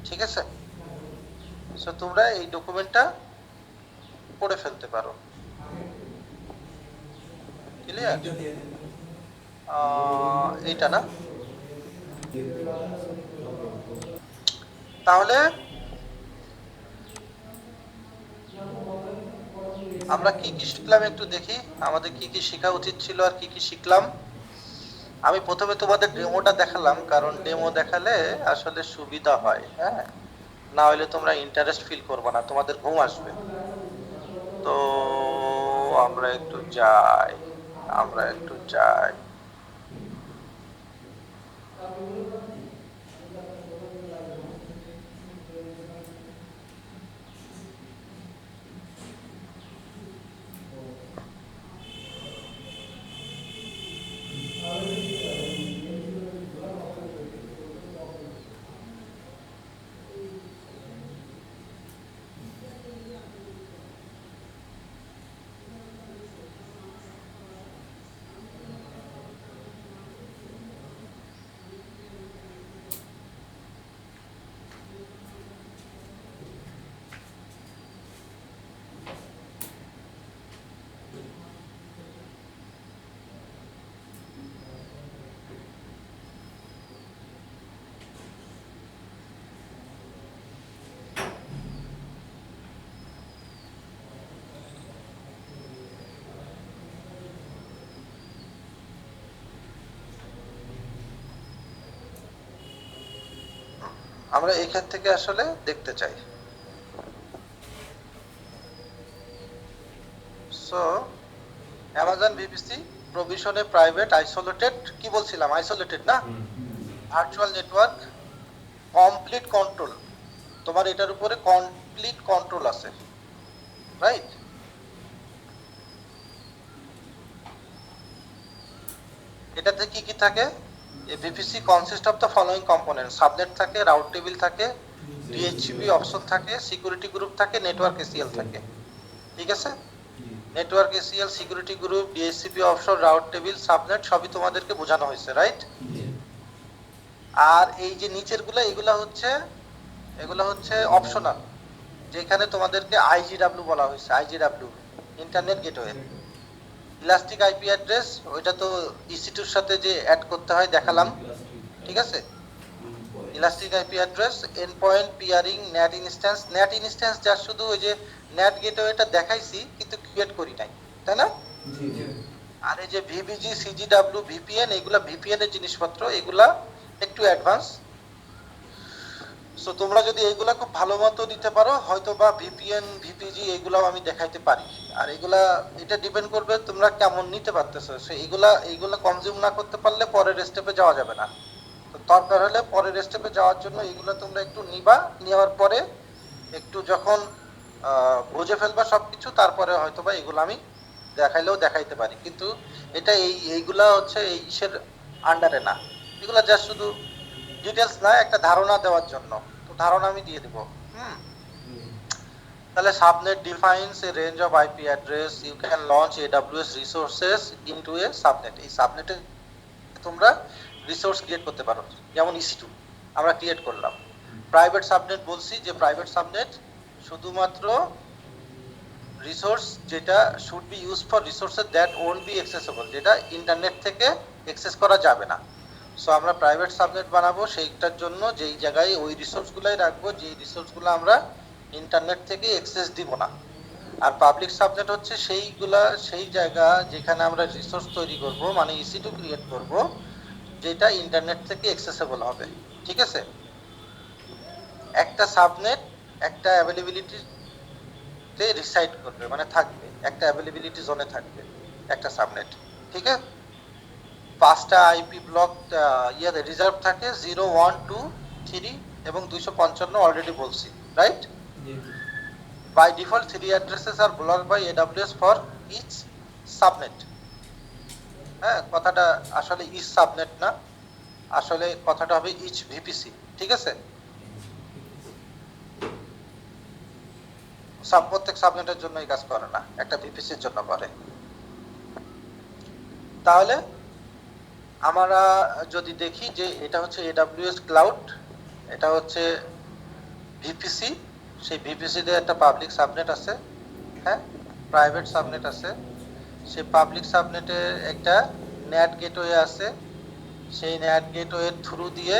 ঠিক আছে? সো তোমরা এই ডকুমেন্টটা পড়ে ফেলতে পারো। ক্লিয়ার? এইটা না, তাহলে আমরা কি কি শিখলাম একটু দেখি, আমাদের কি কি শেখা উচিত ছিল আর কি কি শিখলাম। আমি প্রথমে তোমাদের ডেমোটা দেখালাম, কারণ ডেমো দেখালে আসলে সুবিধা হয়, হ্যাঁ, না হলে তোমরা ইন্টারেস্ট ফিল করবে না, তোমাদের ঘুম আসবে। তো আমরা একটু যাই। আমরা এখান থেকে আসলে দেখতে চাই। সো অ্যামাজন বিবিসি প্রভিশনে প্রাইভেট আইসোলেটেড, কি বলছিলাম, আইসোলেটেড না, ভার্চুয়াল নেটওয়ার্ক, কমপ্লিট কন্ট্রোল, তোমার এটার উপরে কমপ্লিট কন্ট্রোল আছে, রাইট? এটাতে কি কি থাকে? A VPC consist of the following component, subnet থাকে, রাউট টেবিল থাকে, ডিএইচসিপি অপশন থাকে, সিকিউরিটি গ্রুপ থাকে, নেটওয়ার্ক এসিএল থাকে, ঠিক আছে? Network ACL, security group, DHCP option, route table, subnet সবই তোমাদেরকে বোঝানো হয়েছে, রাইট? আর এই যে নিচের গুলা এগুলা হচ্ছে অপশনাল, যেখানে তোমাদেরকে আইজিডব্লিউ বলা হয়েছে, IGW internet gateway. Elastic IP address, ওইটা তো ইসি2 এর সাথে যে অ্যাড করতে হয় দেখালাম, ঠিক আছে? Elastic IP address, end point, pairing, net instance যা শুধু ওই যে নেট গেটওয়েটা দেখাইছি কিন্তু ক্রিয়েট করি নাই, তাই না? আর এই যে ভিবিজি, সিজিডব্লিউ, ভিপিএন, এগুলা ভিপিএন এর জিনিসপত্র, এগুলা একটু অ্যাডভান্স। সো তোমরা যদি এইগুলা খুব ভালো মতো দিতে পারো, হয়তো বা ভিপিএন, ভিপিজি এগুলাও আমি দেখাইতে পারি। আর এগুলা এটা ডিপেন্ড করবে তোমরা কেমন নিতে পারতেছো। সো এইগুলা কনজিউম না করতে পারলে পরের স্টেপে যাওয়া যাবে না। তো দরকার হলে পরের স্টেপে যাওয়ার জন্য এইগুলা তোমরা একটু নিবা, নেওয়ার পরে একটু যখন বুঝে ফেলবা সবকিছু, তারপরে হয়তো বা এগুলো আমি দেখাইলেও দেখাইতে পারি, কিন্তু এটা এইগুলা হচ্ছে এই ইসের আন্ডারে না, এগুলা জাস্ট শুধু ডিটেলস না, একটা ধারণা দেওয়ার জন্য। তো ধারণা আমি দিয়ে দেব। তাহলে subnet defines a range of IP address, you can launch AWS resources into a subnet. এই সাবনেটে তোমরা রিসোর্স ক্রিয়েট করতে পারো, যেমন ইসি2 আমরা ক্রিয়েট করলাম। প্রাইভেট সাবনেট বলছি যে প্রাইভেট সাবনেট শুধুমাত্র রিসোর্স যেটা should be use for resources that won't be accessible, যেটা ইন্টারনেট থেকে অ্যাক্সেস করা যাবে না। সো আমরা প্রাইভেট সাবনেট বানাবো, সেইটার জন্য যেই জায়গায় ওই রিসোর্সগুলাই রাখবো, যেই রিসোর্সগুলো আমরা ইন্টারনেট থেকে অ্যাক্সেস দিব না। আর পাবলিক সাবনেট হচ্ছে সেই জায়গা যেখানে আমরা রিসোর্স তৈরি করব, মানে ইসি2 ক্রিয়েট করব, যেটা ইন্টারনেট থেকে অ্যাক্সেসেবল হবে, ঠিক আছে? একটা সাবনেট একটা অ্যাভেলেবিলিটিতে রিসাইড করবে, মানে থাকবে, একটা অ্যাভেলেবিলিটি জোনে থাকবে একটা সাবনেট, ঠিক আছে? 5টা আইপি ব্লক রিজার্ভ থাকে, 0, 1, 2, 3 এবং 255 অলরেডি বলছি, right? By default 3 addresses are blocked by AWS for each subnet. হ্যাঁ, কথাটা আসলে ইচ সাবনেট না, আসলে কথাটা হবে ইচ ভিপিসি, ঠিক আছে? প্রত্যেক সাবনেটের জন্য এই কাজ করে না, একটা ভিপিসির জন্য করে। তাহলে আমরা যদি দেখি যে এটা হচ্ছে AWS ক্লাউড, এটা হচ্ছে ভিপিসি, সেই ভিপিসিতে একটা পাবলিক সাবনেট আছে, হ্যাঁ, প্রাইভেট সাবনেট আছে, সেই পাবলিক সাবনেটে একটা নেট গেটওয়ে আছে, সেই নেট গেটওয়ের থ্রু দিয়ে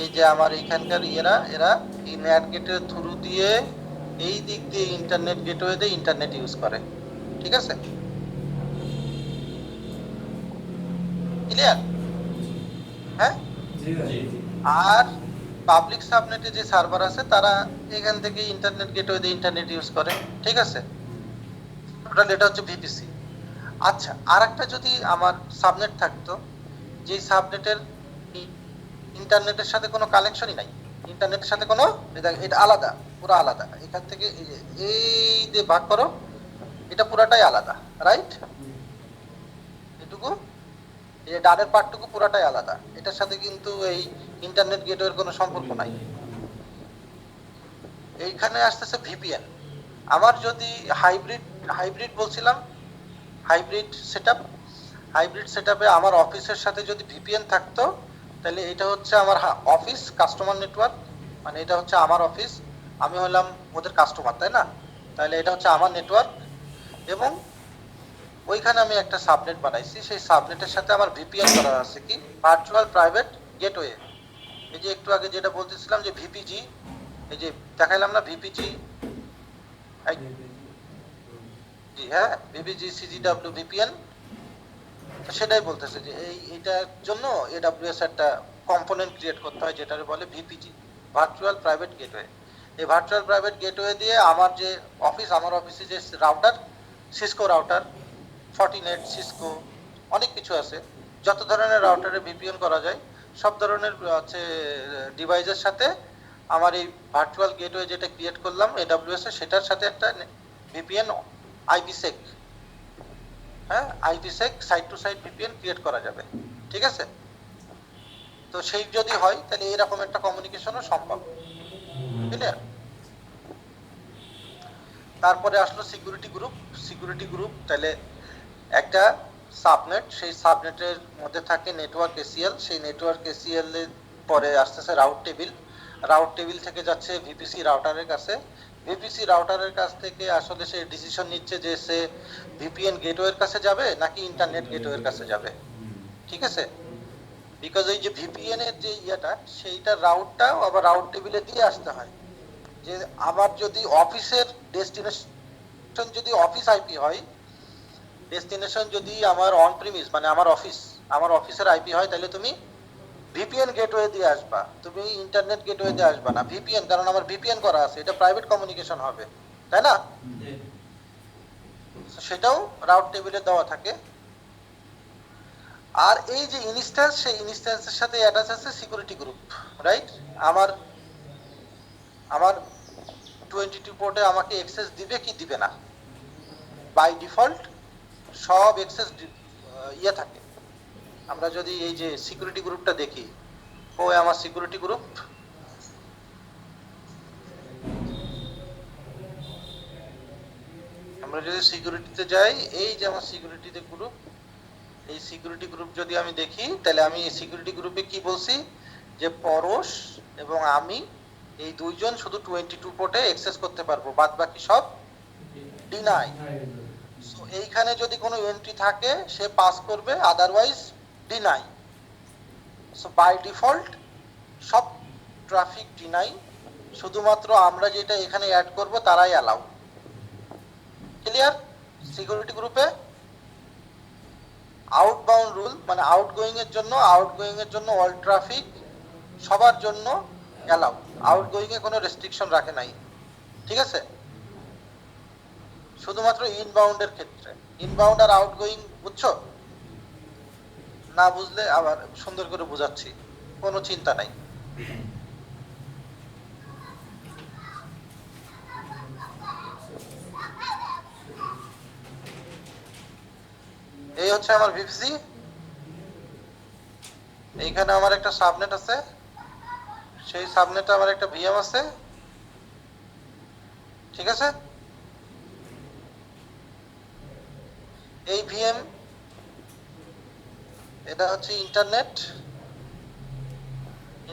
এই যে আমার এখানকার এরা এই নেট গেটের থ্রু দিয়ে এই দিক দিয়ে ইন্টারনেট গেটওয়ে দিয়ে ইন্টারনেট ইউজ করে, ঠিক আছে? ক্লিয়ার? হ্যাঁ। আর পাবলিক সাবনেটে যে সার্ভার আছে তারা এখান থেকে ইন্টারনেট গেটওয়ে দিয়ে ইন্টারনেট ইউজ করে, ঠিক আছে? টোটাল এটা হচ্ছে ভিপিসি। আচ্ছা, আরেকটা যদি আমার সাবনেট থাকতো, যে সাবনেটের ইন্টারনেটের সাথে কোনো কানেকশনই নাই, ইন্টারনেটের সাথে কোনো, এটা আলাদা, পুরো আলাদা, এখান থেকে এই যে ভাগ করো, এটা পুরাটাই আলাদা, রাইট? এটুকু এই ডানের পার্টটুকু পুরাটাই আলাদা, এটার সাথে কিন্তু এই ইন্টারনেট গেটওয়ের কোনো সম্পর্ক নাই। এইখানে আসতেছে ভিপিএন। আমার যদি হাইব্রিড বলছিলাম, হাইব্রিড সেটআপে আমার অফিসের সাথে যদি ভিপিএন থাকতো, তাহলে এটা হচ্ছে আমার অফিস কাস্টমার নেটওয়ার্ক, মানে এটা হচ্ছে আমার অফিস, আমি হলাম ওদের কাস্টমার, তাই না? তাহলে এটা হচ্ছে আমার নেটওয়ার্ক, এবং ওইখানে আমি একটা সাবনেট বানাইছি, সেই সাবনেটের সাথে আমার ভিপিএন করা আছে, কি ভার্চুয়াল প্রাইভেট গেটওয়ে। এই যে একটু আগে যেটা বলতেছিলাম যে ভিপিজি, এই যে দেখাইলাম না ভিপিজি, হ্যাঁ, ভিপিজি সিজিডব্লিউ ভিপিএন, সেটাই বলতেছে যে এইটার জন্য AWS একটা কম্পোনেন্ট ক্রিয়েট করতে হয় যেটাকে বলে ভিপিজি, ভার্চুয়াল প্রাইভেট গেটওয়ে। এই ভার্চুয়াল প্রাইভেট গেটওয়ে দিয়ে আমার যে আমার অফিসে যে রাউটার, সিসকো রাউটার, ফর্টিনেট, সিসকো, অনেক কিছু আছে, যত ধরনের রাউটারে ভিপিএন করা যায় সব ধরনের হচ্ছে ডিভাইসের সাথে আমার এই ভার্চুয়াল গেটওয়ে যেটা ক্রিয়েট করলাম AWS এর, সেটার সাথে একটা ভিপিএন আইপিসেক, হ্যাঁ, IPsec side to side VPN create করা যাবে, ঠিক আছে? তো সেই যদি হয় তাহলে এরকম একটা কমিউনিকেশনও সম্ভব, ক্লিয়ার? তারপরে আসলো সিকিউরিটি গ্রুপ। তাহলে একটা সাবনেট, সেই সাবনেটের মধ্যে থাকে নেটওয়ার্ক এসিএল, সেই নেটওয়ার্ক এসিএল এর পরে আসতেছে রাউট টেবিল থেকে যাচ্ছে ভিপিসি রাউটারের কাছে, ভিপিসি রাউটারের কাছ থেকে আসলে সে ডিসিশন নিচ্ছে যে সে ভিপিএন গেটওয়ের কাছে যাবে নাকি ইন্টারনেট গেটওয়ের কাছে যাবে, ঠিক আছে? বিকজ এই যে ভিপিএন এর যে সেইটা রাউটটাও আবার রাউট টেবিলে দিয়ে আসতে হয়, যে আমার যদি অফিসের ডেস্টিনেশন যদি অফিস আইপি হয়, ডেস্টিনেশন যদি আমার অন প্রিমিস মানে আমার অফিসের আইপি হয়, তাহলে তুমি ভিপিএন গেটওয়ে দিয়ে আসবা, তুমি ইন্টারনেট গেটওয়ে দিয়ে আসবা না, ভিপিএন, কারণ আমার ভিপিএন করা আছে, এটা প্রাইভেট কমিউনিকেশন হবে, তাই না? সেটাও রাউট টেবিলে দেওয়া থাকে। আর এই যে ইনস্ট্যান্স, সেই ইনস্ট্যান্সের সাথে অ্যাটাচ আছে সিকিউরিটি গ্রুপ, রাইট? আমার 22 পোর্টে আমাকে অ্যাক্সেস দিবে কি দিবে না, বাই ডিফল্ট সব অ্যাক্সেস থাকে। আমরা যদি এই যে সিকিউরিটি গ্রুপটা দেখি, আমার সিকিউরিটি গ্রুপ, আমরা যদি সিকিউরিটিতে যাই, এই যে আমার সিকিউরিটিতে গ্রুপ, এই সিকিউরিটি গ্রুপ যদি আমি দেখি, তাহলে আমি এই সিকিউরিটি গ্রুপে কি বলছি, যে পরশ এবং আমি এই দুইজন শুধু 22 পোর্টে অ্যাক্সেস করতে পারবো, বাদ বাকি সব ডিনাই। সো এইখানে যদি কোনো এন্ট্রি থাকে সে পাস করবে, otherwise deny. So by default সব ট্রাফিক ডিনাই, শুধুমাত্র আমরা যেটা এখানে অ্যাড করব তারাই অ্যালাউ, ক্লিয়ার? সিকিউরিটি গ্রুপে আউটবাউন্ড রুল, মানে আউটগোয়িং এর জন্য অল ট্রাফিক সবার জন্য অ্যালাউ, আউটগোয়িং এ কোনো রেস্ট্রিকশন রাখে নাই, ঠিক আছে? শুধুমাত্র ইনবাউন্ডের ক্ষেত্রে, ইনবাউন্ড আর আউটগোয়িং, বুঝছো? না বুঝলে আবার সুন্দর করে বুঝাচ্ছি, কোনো চিন্তা নাই। এই হচ্ছে আমার ভিপিসি, এইখানে আমার একটা সাবনেট আছে, সেই সাবনেটে আমার একটা ভিএম আছে, ঠিক আছে? এই ভিএম, এটা হচ্ছে ইন্টারনেট।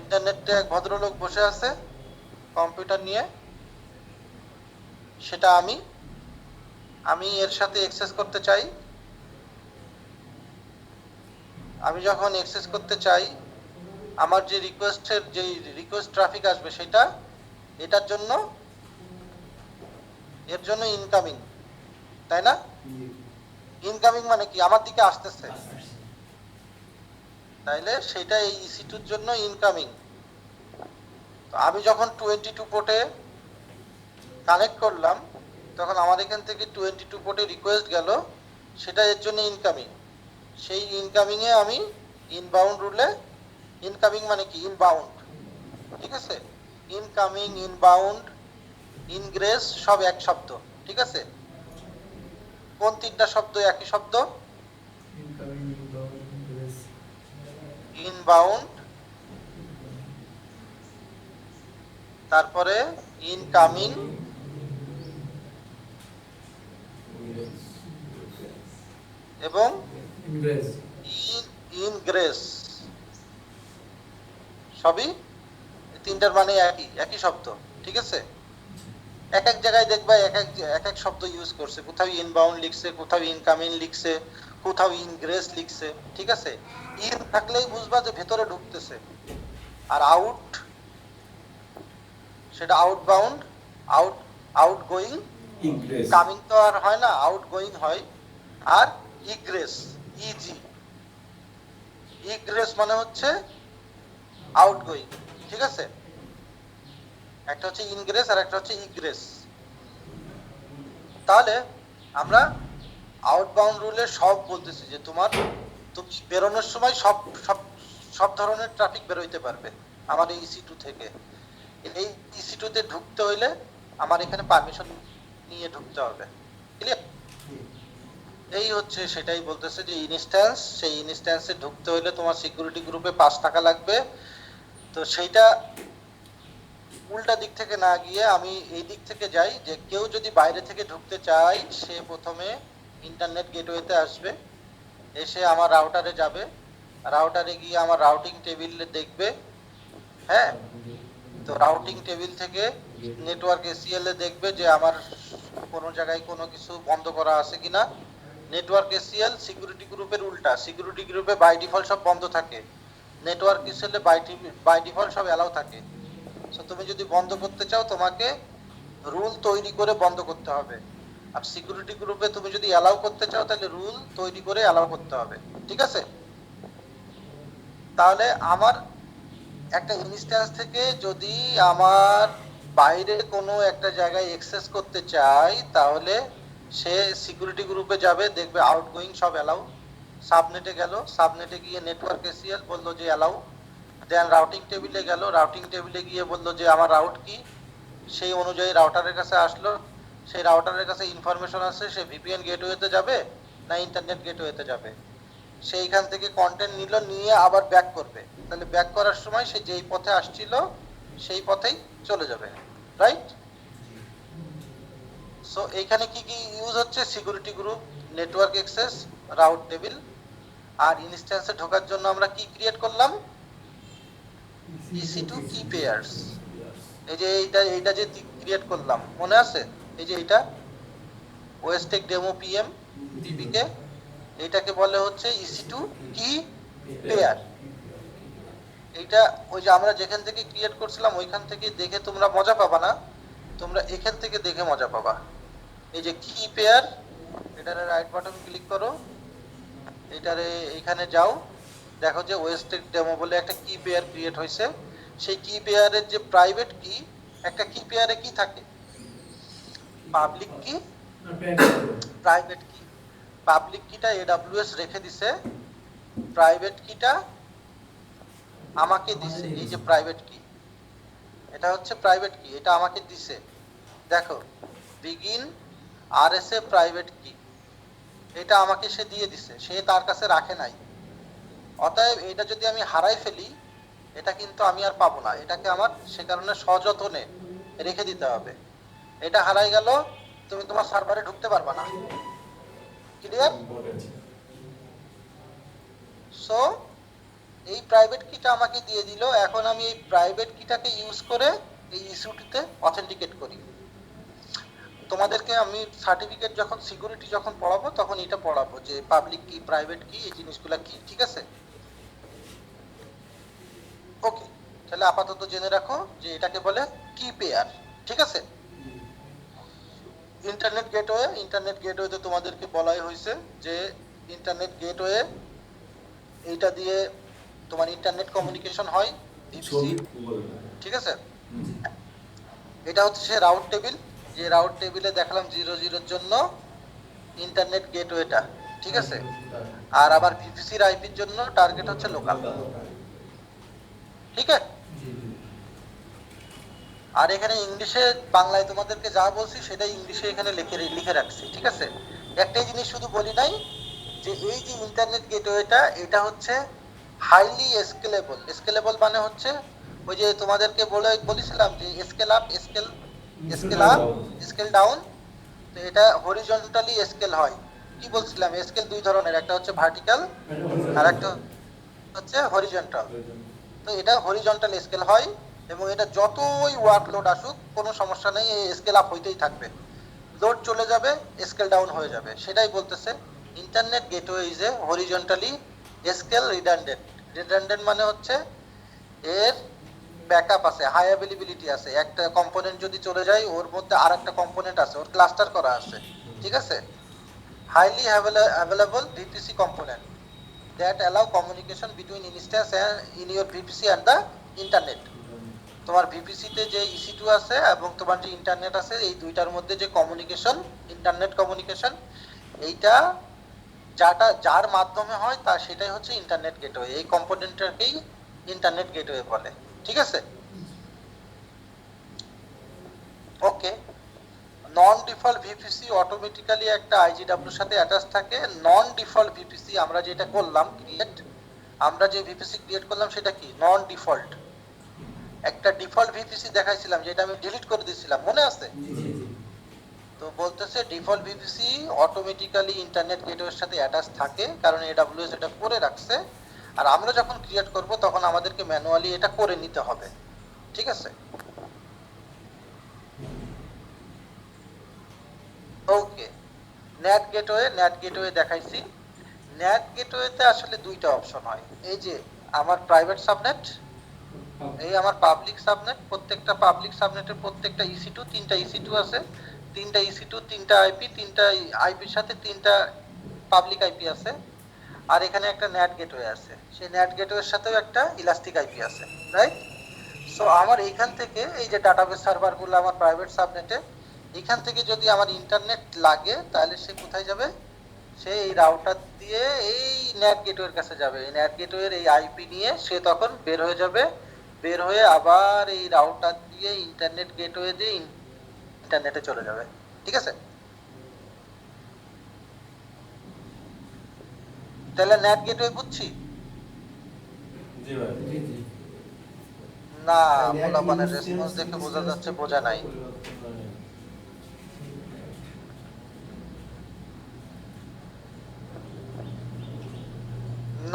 ইন্টারনেটে এক ভদ্রলোক বসে আছে কম্পিউটার নিয়ে, সেটা আমি এর সাথে অ্যাক্সেস করতে চাই। আমি যখন অ্যাক্সেস করতে চাই, আমার যে রিকোয়েস্ট ট্রাফিক আসবে সেটা এর জন্য ইনকামিং, তাই না? ইনকামিং মানে কি, আমার দিকে আসতেছে, তাইলে সেটা এই EC2 জন্য ইনকামিং। তো আমি যখন 22 পোর্টে কানেক্ট করলাম, তখন আমার এখান থেকে 22 পোর্টে রিকোয়েস্ট গেল, সেটা এর জন্য ইনকামিং। সেই ইনকামিং এ আমি ইনবাউন্ড রুলে, ইনকামিং মানে কি, ইনবাউন্ড, ঠিক আছে? ইনকামিং, ইনবাউন্ড, ইনগ্রেস সব এক শব্দ, ঠিক আছে? কোন তিনটা শব্দ একই শব্দ? ইনবাউন্ড, তারপরে ইনকামিং এবং ইনগ্রেস, সবই তিনটার মানে একই শব্দ, ঠিক আছে? এক এক জায়গায় দেখবা এক এক শব্দ ইউজ করছে, কোথাও ইনবাউন্ড লিখছে, কোথাও ইনকামিং লিখছে, কোথাও ইনগ্রেস লিখছে, ঠিক আছে? ইন থাকলেই বুঝবা যে ভেতরে ঢুকতেছে, আর আউট সেটা আউটবাউন্ড, আউটগোয়িং, কামিং তো আর হয় না, আউটগোয়িং হয়। আর ইগ্রেস, ইগ্রেস মানে হচ্ছে আউটগোয়িং, ঠিক আছে? একটা হচ্ছে ইনগ্রেস আর একটা হচ্ছে ইগ্রেস। তাহলে আমরা আউটবাউন্ড রুলে সব বলতেছি যে তুমি বেরোনোর সময় সব সব সব ধরনের ট্রাফিক বেরোইতে পারবে আমার এই EC2 থেকে। এই EC2 তে ঢুকতে হইলে আমার এখানে পারমিশন নিয়ে ঢুকতে হবে, ক্লিয়ার? এই হচ্ছে সেটাই বলতেছে যে ইনস্ট্যান্স, সেই ইনস্ট্যান্সে ঢুকতে হইলে তোমার সিকিউরিটি গ্রুপে 5 টাকা লাগবে। তো সেইটা উল্টা দিক থেকে না গিয়ে আমি এই দিক থেকে যাই, যে কেউ যদি বাইরে থেকে ঢুকতে চায়, সে প্রথমে ইন্টারনেট গেটওয়েতে আসবে, এসে আমার রাউটারে যাবে, রাউটারে গিয়ে আমার রাউটিং টেবিলে দেখবে, হ্যাঁ? তো রাউটিং টেবিল থেকে নেটওয়ার্ক ACL এ দেখবে যে আমার কোনো জায়গায় কোনো কিছু বন্ধ করা আছে কিনা। নেটওয়ার্ক ACL সিকিউরিটি গ্রুপের উল্টা, সিকিউরিটি গ্রুপে বাই ডিফল্ট সব বন্ধ থাকে, নেটওয়ার্ক ACL এ বাই ডিফল্ট সব অ্যালাউ থাকে। সো তুমি যদি বন্ধ করতে চাও, তোমাকে রুল তৈরি করে বন্ধ করতে হবে। আর সিকিউরিটি গ্রুপে তুমি যদি অ্যালাউ করতে চাও, তাহলে রুল তৈরি করে অ্যালাউ করতে হবে, ঠিক আছে? তাহলে আমার একটা ইনস্ট্যান্স থেকে যদি আমার বাইরে কোনো একটা জায়গায় অ্যাক্সেস করতে চাই, তাহলে সে সিকিউরিটি গ্রুপে যাবে, দেখবে আউটগোয়িং সব অ্যালাউ। সাবনেটে গেল, সাবনেটে গিয়ে নেটওয়ার্ক ACL বললো যে অ্যালাউ। দেন রাউটিং টেবিলে গেল, রাউটিং টেবিলে গিয়ে বললো যে আমার রাউট কি, সেই অনুযায়ী রাউটারের কাছে আসলো, সেই রাউটারের কাছে ইনফরমেশন আছে সে VPN গেটওয়েতে যাবে না ইন্টারনেট গেটওয়েতে যাবে। সেইখান থেকে কন্টেন্ট নিল, নিয়ে আবার ব্যাক করবে। তাহলে ব্যাক করার সময় সে যেই পথে আসছিল সেই পথেই চলে যাবে, রাইট? সো এইখানে কি কি ইউজ হচ্ছে? Security group, network access, route table. আর ইনস্ট্যান্সে ঢোকার জন্য আমরা কি ক্রিয়েট করলাম? EC2 কি পেয়ার্স। এই যে এইটা যে ক্রিয়েট করলাম, মনে আছে? এই যে এইটা ওয়েস্টেক ডেমো PM DBK, এইটাকে বলে হচ্ছে EC2 কি পেয়ার। এইটা ওই যে আমরা যেখান থেকে ক্রিয়েট করছিলাম ওইখান থেকে দেখে তোমরা মজা পাবা না, তোমরা এখান থেকে দেখে মজা পাবা। এই যে কি পেয়ার, এটারে রাইট বাটন ক্লিক করো, এটারে এইখানে যাও, দেখো যে ওয়েস্টেক ডেমো বলে একটা কি পেয়ার ক্রিয়েট হয়েছে। সেই কি পেয়ারের যে প্রাইভেট কি, একটা কি পেয়ারে কি থাকে? পাবলিক কি, প্রাইভেট কি। পাবলিক কিটা AWS রেখে দিছে, প্রাইভেট কিটা আমাকে দিছে। এই যে প্রাইভেট কি, এটা হচ্ছে প্রাইভেট কি, এটা আমাকে দিছে। দেখো, বিগিন RSA প্রাইভেট কি, এটা আমাকে সে দিয়ে দিছে, সে তার কাছে রাখে নাই। অতএব এটা যদি আমি হারাই ফেলি, এটা কিন্তু আমি আর পাবো না, এটাকে আমার সে কারণে সযত্নে রেখে দিতে হবে। এটা হারাই গেল, তুমি তোমার সার্ভারে ঢুকতে পারবা না, ক্লিয়ার? ইম্পর্টেন্ট। সো এই প্রাইভেট কিটা আমাকে দিয়ে দিল, এখন আমি এই প্রাইভেট কিটাকে ইউজ করে এই ইস্যুটিতে অথেন্টিকেট করি। তোমাদেরকে আমি সার্টিফিকেট যখন সিকিউরিটি যখন পড়াবো তখন এটা পড়াবো যে পাবলিক কি প্রাইভেট কি এই জিনিসগুলো কি, ঠিক আছে? ওকে, তাহলে আপাতত জেনে রাখো যে এটাকে বলে কি পেয়ার, ঠিক আছে? ইন্টারনেট গেটওয়ে, ইন্টারনেট গেটওয়েতে তোমাদেরকে বলাই হয়েছে যে ইন্টারনেট গেটওয়ে এইটা দিয়ে তোমার ইন্টারনেট কমিউনিকেশন হয় ভিপিসি, ঠিক আছে? এটা হচ্ছে সে রাউট টেবিল, যে রাউট টেবিলে দেখলাম 00 জন্য ইন্টারনেট গেটওয়েটা, ঠিক আছে? আর আবার ভিপিসির আইপির জন্য টার্গেট হচ্ছে লোকাল, ঠিক আছে? আর এখানে ইংলিশে বাংলায় তোমাদেরকে যা বলছি সেটাই ইংলিশে এখানে লিখে রাখছি, ঠিক আছে? একটাই জিনিস শুধু বলি নাই যে এই যে ইন্টারনেট গেটওয়েটা এটা হচ্ছে হাইলি স্কেলেবল। স্কেলেবল মানে হচ্ছে ওই যে তোমাদেরকে বলেছিলাম যে স্কেল আপ স্কেল ডাউন, তো এটা হরিজন্টালি স্কেল হয়। কি বলছিলাম, স্কেল দুই ধরনের, একটা হচ্ছে ভার্টিক্যাল আর একটা হচ্ছে হরিজন্টাল। তো এটা হরিজন্টাল স্কেল হয় এবং এটা যতই ওয়ার্কলোড আসুক কোনো সমস্যা নেই, এই স্কেল আপ হইতেই থাকবে, লোড চলে যাবে স্কেল ডাউন হয়ে যাবে। সেটাই বলতেছে internet gateway is a horizontally scale redundant. Redundant মানে হচ্ছে এর ব্যাকআপ আছে, হাই অ্যাভেলেবিলিটি আছে। একটা কম্পোনেন্ট যদি চলে যায় ওর মধ্যে আর একটা কম্পোনেন্ট আছে, ওর ক্লাস্টার করা আছে, ঠিক আছে? Highly available VPC component that allow communication between instance and in your VPC and the internet. তোমার ভিপিসি তে যে EC2 আছে এবং তোমার যে ইন্টারনেট আছে এই দুইটার মধ্যে যে কমিউনিকেশন, ইন্টারনেট কমিউনিকেশন, এইটা যার মাধ্যমে হয় তা সেটাই হচ্ছে ইন্টারনেট গেটওয়ে। এই কম্পোনেন্টটাকেই ইন্টারনেট গেটওয়ে বলে, ঠিক আছে? ওকে, নন ডিফল্ট ভিপিসি অটোমেটিক্যালি একটা আইজিডব্লিউর সাথে অ্যাটাচ থাকে। নন ডিফল্ট ভিপিসি আমরা যেটা করলাম ক্রিয়েট, আমরা যে ভিপিসি ক্রিয়েট করলাম সেটা কি নন ডিফল্ট। একটা ডিফল্ট ভিপিসি দেখাইছিলাম যেটা আমি ডিলিট করে দিয়েছিলাম, মনে আছে? তো বলতেছে ডিফল্ট ভিপিসি অটোমেটিক্যালি ইন্টারনেট গেটওয়ের সাথে অ্যাটাচ থাকে কারণ এডব্লিউএস এটা করে রাখছে। আর আমরা যখন ক্রিয়েট করব তখন আমাদেরকে ম্যানুয়ালি এটা করে নিতে হবে, ঠিক আছে? ওকে, নেট গেটওয়ে দেখাইছি। নেট গেটওয়েতে আসলে দুইটা অপশন হয়, এই যে আমার প্রাইভেট সাবনেট, এই আমার পাবলিক সাবনেট। প্রত্যেকটা পাবলিক সাবনেটের প্রত্যেকটা EC2, তিনটা EC2 আছে, তিনটা EC2 তিনটা আইপি, তিনটা আইপির সাথে তিনটা পাবলিক আইপি আছে। আর এখানে একটা নেট গেটওয়ে আছে, সেই নেট গেটওয়ের সাথেও একটা ইলাস্টিক আইপি আছে, রাইট? সো আমার এইখান থেকে এই যে ডাটাবেস সার্ভারগুলো আমার প্রাইভেট সাবনেটে, এখান থেকে যদি আমার ইন্টারনেট লাগে তাহলে সে কোথায় যাবে? সে এই রাউটার দিয়ে এই নেট গেটওয়ের কাছে যাবে। এই নেট গেটওয়ের এই আইপি নিয়ে সে তখন বের হয়ে যাবে, বের হয়ে আবার এই রাউটার দিয়ে ইন্টারনেট গেটওয়ে দিয়ে ইন্টারনেটে চলে যাবে, ঠিক আছে? তাহলে নেট গেটওয়ে বুঝছি জি ভাই। না? পোলাপানের রেসপন্স দেখে বোঝা যাচ্ছে বোঝা নাই।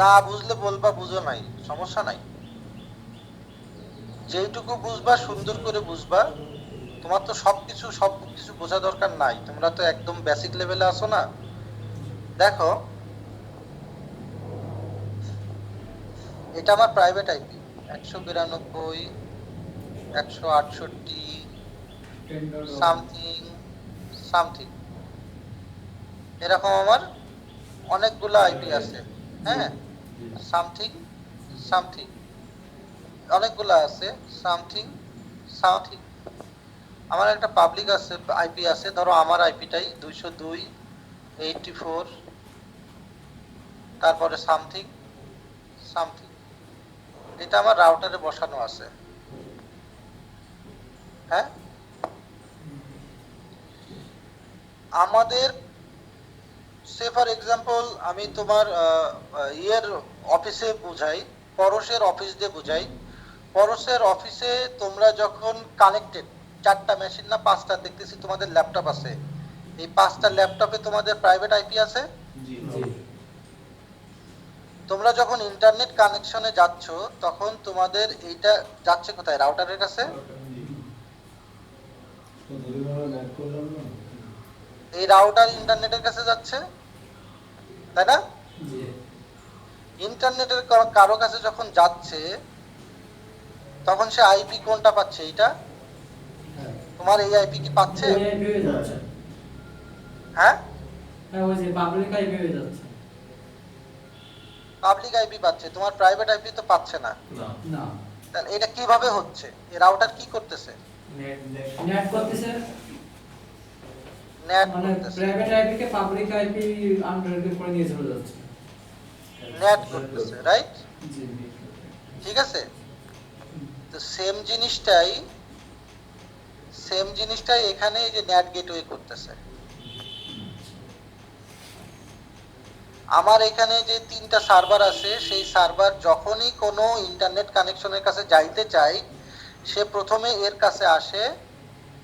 না বুঝলে বলবা বুঝো নাই, সমস্যা নাই। যেইটুকু বুঝবা সুন্দর করে বুঝবা। তোমার তো সবকিছু বোঝা দরকার নাই, তোমরা তো একদম বেসিক লেভেলে আসো না। দেখো, এটা আমার প্রাইভেট আইপি 192 168 সামথিং সামথিং, এরকম আমার অনেকগুলো আইপি আছে। হ্যাঁ, সামথিং সামথিং অনেকগুলো আছে, সামথিং সামথিং। আমার একটা পাবলিক আছে আইপি আছে, ধরো আমার আইপিটাই 202.84, তারপরে সামথিং সামথিং, এটা আমার রাউটারে বসানো আছে। হ্যাঁ, আমাদের সে ফর এক্সাম্পল আমি তোমার ইয়ের অফিসে বুঝাই, পরশের অফিস দিয়ে বুঝাই। পরশের অফিসে তোমরা যখন কানেক্টেড, 4টা মেশিন না 5টা দেখতেছি তোমাদের ল্যাপটপ আছে, এই 5টা ল্যাপটপে তোমাদের প্রাইভেট আইপি আছে। জি জি তোমরা যখন ইন্টারনেট কানেকশনে যাচ্ছ তখন তোমাদের এইটা যাচ্ছে কোথায়? রাউটারের কাছে। জি তো ধরে আমরা ব্যাক করলাম না এই রাউটার ইন্টারনেটের কাছে যাচ্ছে, তাই না? জি ইন্টারনেটের কারো কাছে যখন যাচ্ছে তখন সে আইপি কোনটা পাচ্ছে? এইটা হ্যাঁ তোমার এই আইপি কি পাচ্ছে? ওই আইপি হয়ে যাচ্ছে। হ্যাঁ, হ্যাঁ ওই যে পাবলিক আইপি হয়ে যাচ্ছে। পাবলিক আইপি পাচ্ছে, তোমার প্রাইভেট আইপি তো পাচ্ছে না। না না তাহলে এটা কিভাবে হচ্ছে? এই রাউটার কি করতেছে? নেট করতেছে, নেট মানে করতেছে, প্রাইভেট আইপি কে পাবলিক আইপি আনরেটেড করে নিয়ে চলে যাচ্ছে। নেট করতেছে, রাইট? জি ঠিক আছে, তো সেম জিনিসটাই এখানে এই যে নেট গেটওয়ে করতেছে। আমার এখানে যে 3টা সার্ভার আছে, সেই সার্ভার যখনই কোনো ইন্টারনেট কানেকশনের কাছে যাইতে চায় সে প্রথমে এর কাছে আসে,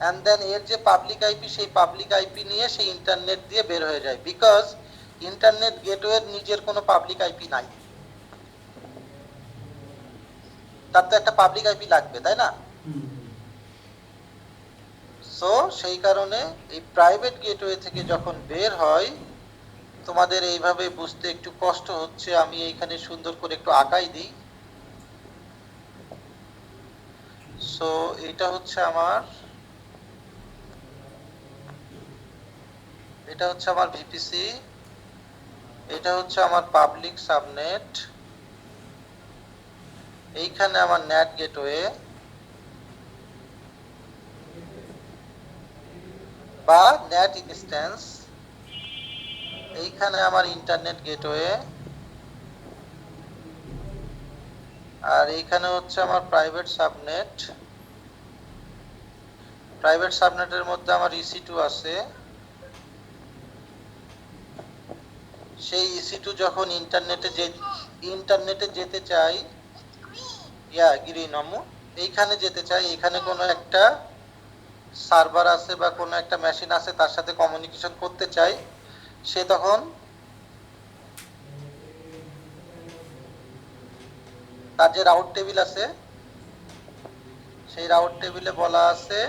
অ্যান্ড দেন এর যে পাবলিক আইপি সেই পাবলিক আইপি নিয়ে সেই ইন্টারনেট দিয়ে বের হয়ে যায়, বিকজ ইন্টারনেট গেটওয়ের নিজের কোনো পাবলিক আইপি নাই। তার তো একটা পাবলিক আইপি লাগবে, তাই না? সো সেই কারণে এই প্রাইভেট গেটওয়ে থেকে যখন বের হয়, তোমাদের এইভাবে বুঝতে একটু কষ্ট হচ্ছে, আমি এইখানে সুন্দর করে একটু আঁকাই দিই। সো এটা হচ্ছে আমার ভিপিসি, এটা হচ্ছে আমার পাবলিক সাবনেট, এইখানে আমার নেট গেটওয়ে বা নেট ইনস্ট্যান্স, এইখানে আমার ইন্টারনেট গেটওয়ে, আর এইখানে হচ্ছে আমার প্রাইভেট সাবনেট। প্রাইভেট সাবনেটের মধ্যে আমার EC2 আছে। সেই EC2 যখন ইন্টারনেটে যেতে চাই, এইখানে যেতে চাই, এখানে কোনো একটা সার্ভার আছে বা কোনো একটা মেশিন আছে, তার সাথে কমিউনিকেশন করতে চাই, সে তখন তার যে রাউট টেবিল আছে, সেই রাউট টেবিলে বলা আছে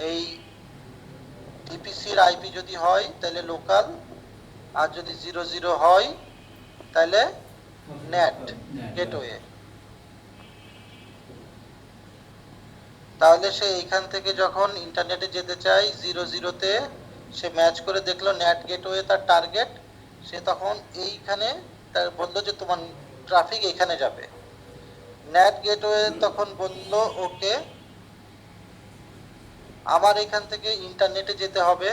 এই ডিপিসির আইপি যদি হয় তাহলে লোকাল, আর যদি 00 হয় তাহলে নেট গেটওয়ে। তাহলে সে এইখান থেকে যখন ইন্টারনেটে যেতে চাই 00-তে, সে ম্যাচ করে দেখলো নেট গেটওয়ে তার টার্গেট, সে তখন এইখানে তার বললো যে তোমার ট্রাফিক এখানে যাবে। নেট গেটওয়ে তখন বলল ওকে, আমার এখান থেকে ইন্টারনেটে যেতে হবে,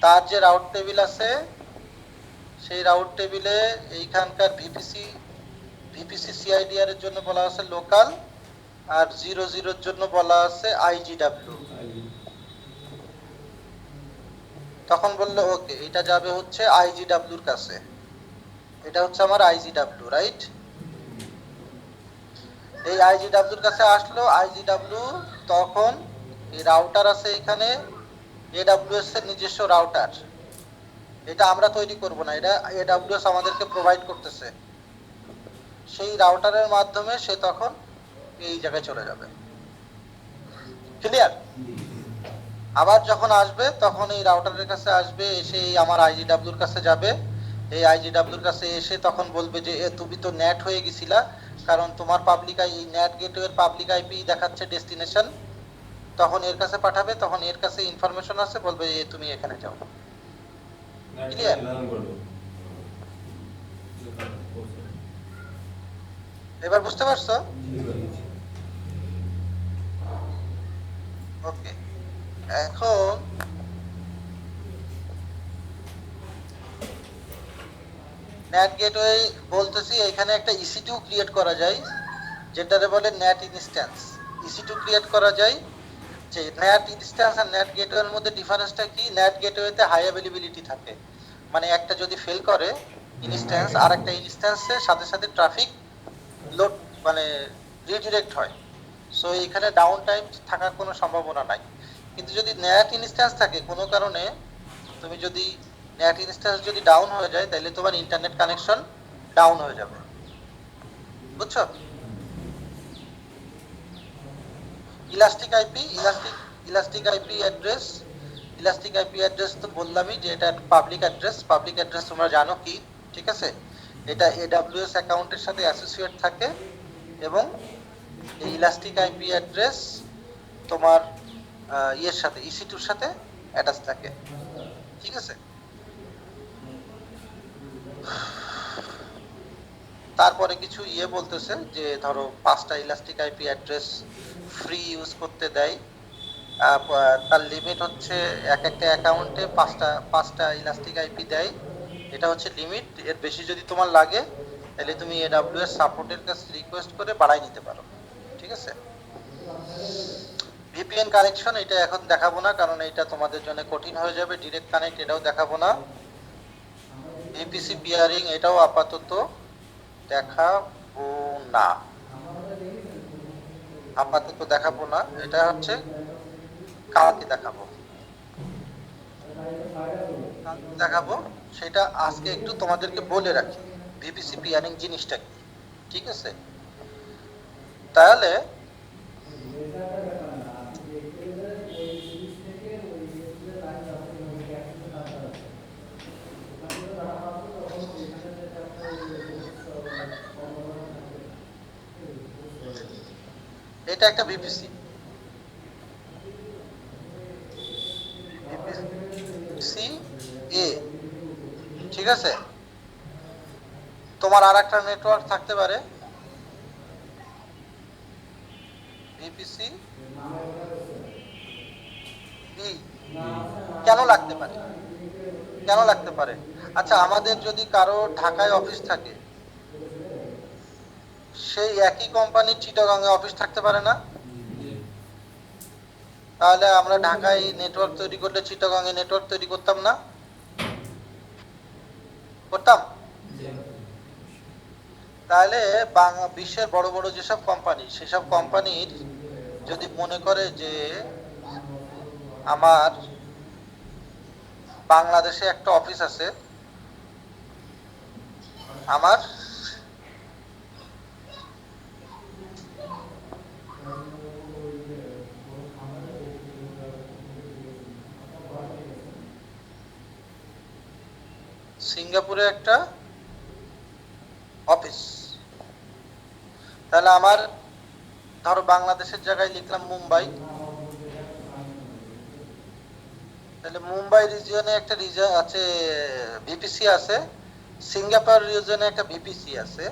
তার যে রাউট টেবিল আছে সেই রাউট টেবিলে এইখানকার ভিপিসি সিআইডিআর এর জন্য বলা আছে লোকাল, আর 00-র জন্য বলা আছে IGW। তখন বললো ওকে, এটা যাবে হচ্ছে IGWর কাছে, এটা হচ্ছে আমার IGW, রাইট? এই IGWর কাছে আসলো, IGW তখন এই রাউটার আছে এখানে, AWS এর নিজস্ব রাউটার, এটা আমরা তৈরি করব না, এটা AWS আমাদেরকে প্রোভাইড করতেছে। সেই রাউটারের মাধ্যমে সে তখন এই জায়গায় চলে যাবে। ক্লিয়ার? আবার যখন আসবে তখন এই রাউটারের কাছে আসবে, এসে এই আমার IGWর কাছে যাবে, এই IGWর কাছে এসে তখন বলবে যে তুমি তো নেট হয়ে গেছিলা, কারণ তোমার এই নেট গেটওয়ের পাবলিক আইপি দেখাচ্ছে ডেস্টিনেশন, তখন এর কাছে পাঠাবে, তখন এর কাছে ইনফরমেশন আছে, বলবে তুমি এখানে যাও। ক্লিয়ার? এবার বুঝতে পারছো? ওকে, এখন নেট গেটওয়ে বলতেছি, এখানে একটা EC2 ক্রিয়েট করা যায়, যেটারে বলে নেট ইনস্ট্যান্স। EC2 ক্রিয়েট করা যায়, যে নেট ইনস্ট্যান্স আর নেট গেটওয়ের মধ্যে ডিফারেন্সটা কি? নেট গেটওয়েতে হাই অ্যাভেলেবিলিটি থাকে, মানে একটা যদি ফেল করে ইনস্ট্যান্স, আর একটা ইনস্ট্যান্সের সাথে সাথে ট্রাফিক লোড মানে রিডিরেক্ট হয়, সো এখানে ডাউন টাইম থাকার কোনো সম্ভাবনা নাই। কিন্তু যদি ন্যাট ইনস্ট্যান্স থাকে কোনো কারণে, তুমি যদি ন্যাট ইনস্ট্যান্স যদি ডাউন হয়ে যায় তাহলে তোমার ইন্টারনেট কানেকশন ডাউন হয়ে যাবে, বুঝছো? ইলাস্টিক আইপি অ্যাড্রেস তো বললামই যে এটা পাবলিক অ্যাড্রেস তোমরা জানো কি, ঠিক আছে? এটা AWS অ্যাকাউন্টের সাথে অ্যাসোসিয়েট থাকে এবং এই ইলাস্টিক আইপি অ্যাড্রেস তোমার ইয়ের সাথে EC2 এর সাথে অ্যাটাচ থাকে, ঠিক আছে? তারপরে কিছু বলতেছে যে ধরো 5টা elastic IP address free use করতে দেয়, তার লিমিট হচ্ছে এক একটা অ্যাকাউন্টে 5টা ইলাস্টিক আইপি দেয়, এটা হচ্ছে লিমিট। এর বেশি যদি তোমার লাগে তাহলে তুমি AWS সাপোর্টের কাছে রিকোয়েস্ট করে বাড়াই নিতে পারো, ঠিক আছে? VPN কানেকশন এটা এখন দেখাবো না, কারণ এটা তোমাদের জন্য কঠিন হয়ে যাবে। ডিরেক্ট কানেক্ট এটাও দেখাবো না। VPC পিয়ারিং এটাও আপাতত দেখাবো না, এটা হচ্ছে কালকে দেখাবো। সেটা আজকে একটু তোমাদেরকে বলে রাখি VPC পিয়ারিং জিনিসটা কি, ঠিক আছে? তাহলে এটা একটা VPC A, ঠিক আছে? তোমার আর একটা নেটওয়ার্ক থাকতে পারে VPC B, কেন লাগতে পারে? আচ্ছা, আমাদের যদি কারো ঢাকায় অফিস থাকে, সেই একই কোম্পানির চিটাগাংয়ে অফিস থাকতে পারে না? তাহলে আমরা ঢাকায় নেটওয়ার্ক তৈরি করলে চিটাগাংয়ে নেটওয়ার্ক তৈরি করতাম না? করতাম। তাহলে বিশ্বের বড় বড় যেসব কোম্পানি, সেসব কোম্পানির যদি মনে করে যে আমার বাংলাদেশে একটা অফিস আছে, আমার সিঙ্গাপুরে একটা অফিস, তাহলে আমার ধরো বাংলাদেশের জায়গায় লিখলাম মুম্বাই, তাহলে মুম্বাই রিজিয়নে একটা রিজন আছে, VPC আছে, সিঙ্গাপুর রিজিয়নে একটা VPC আছে,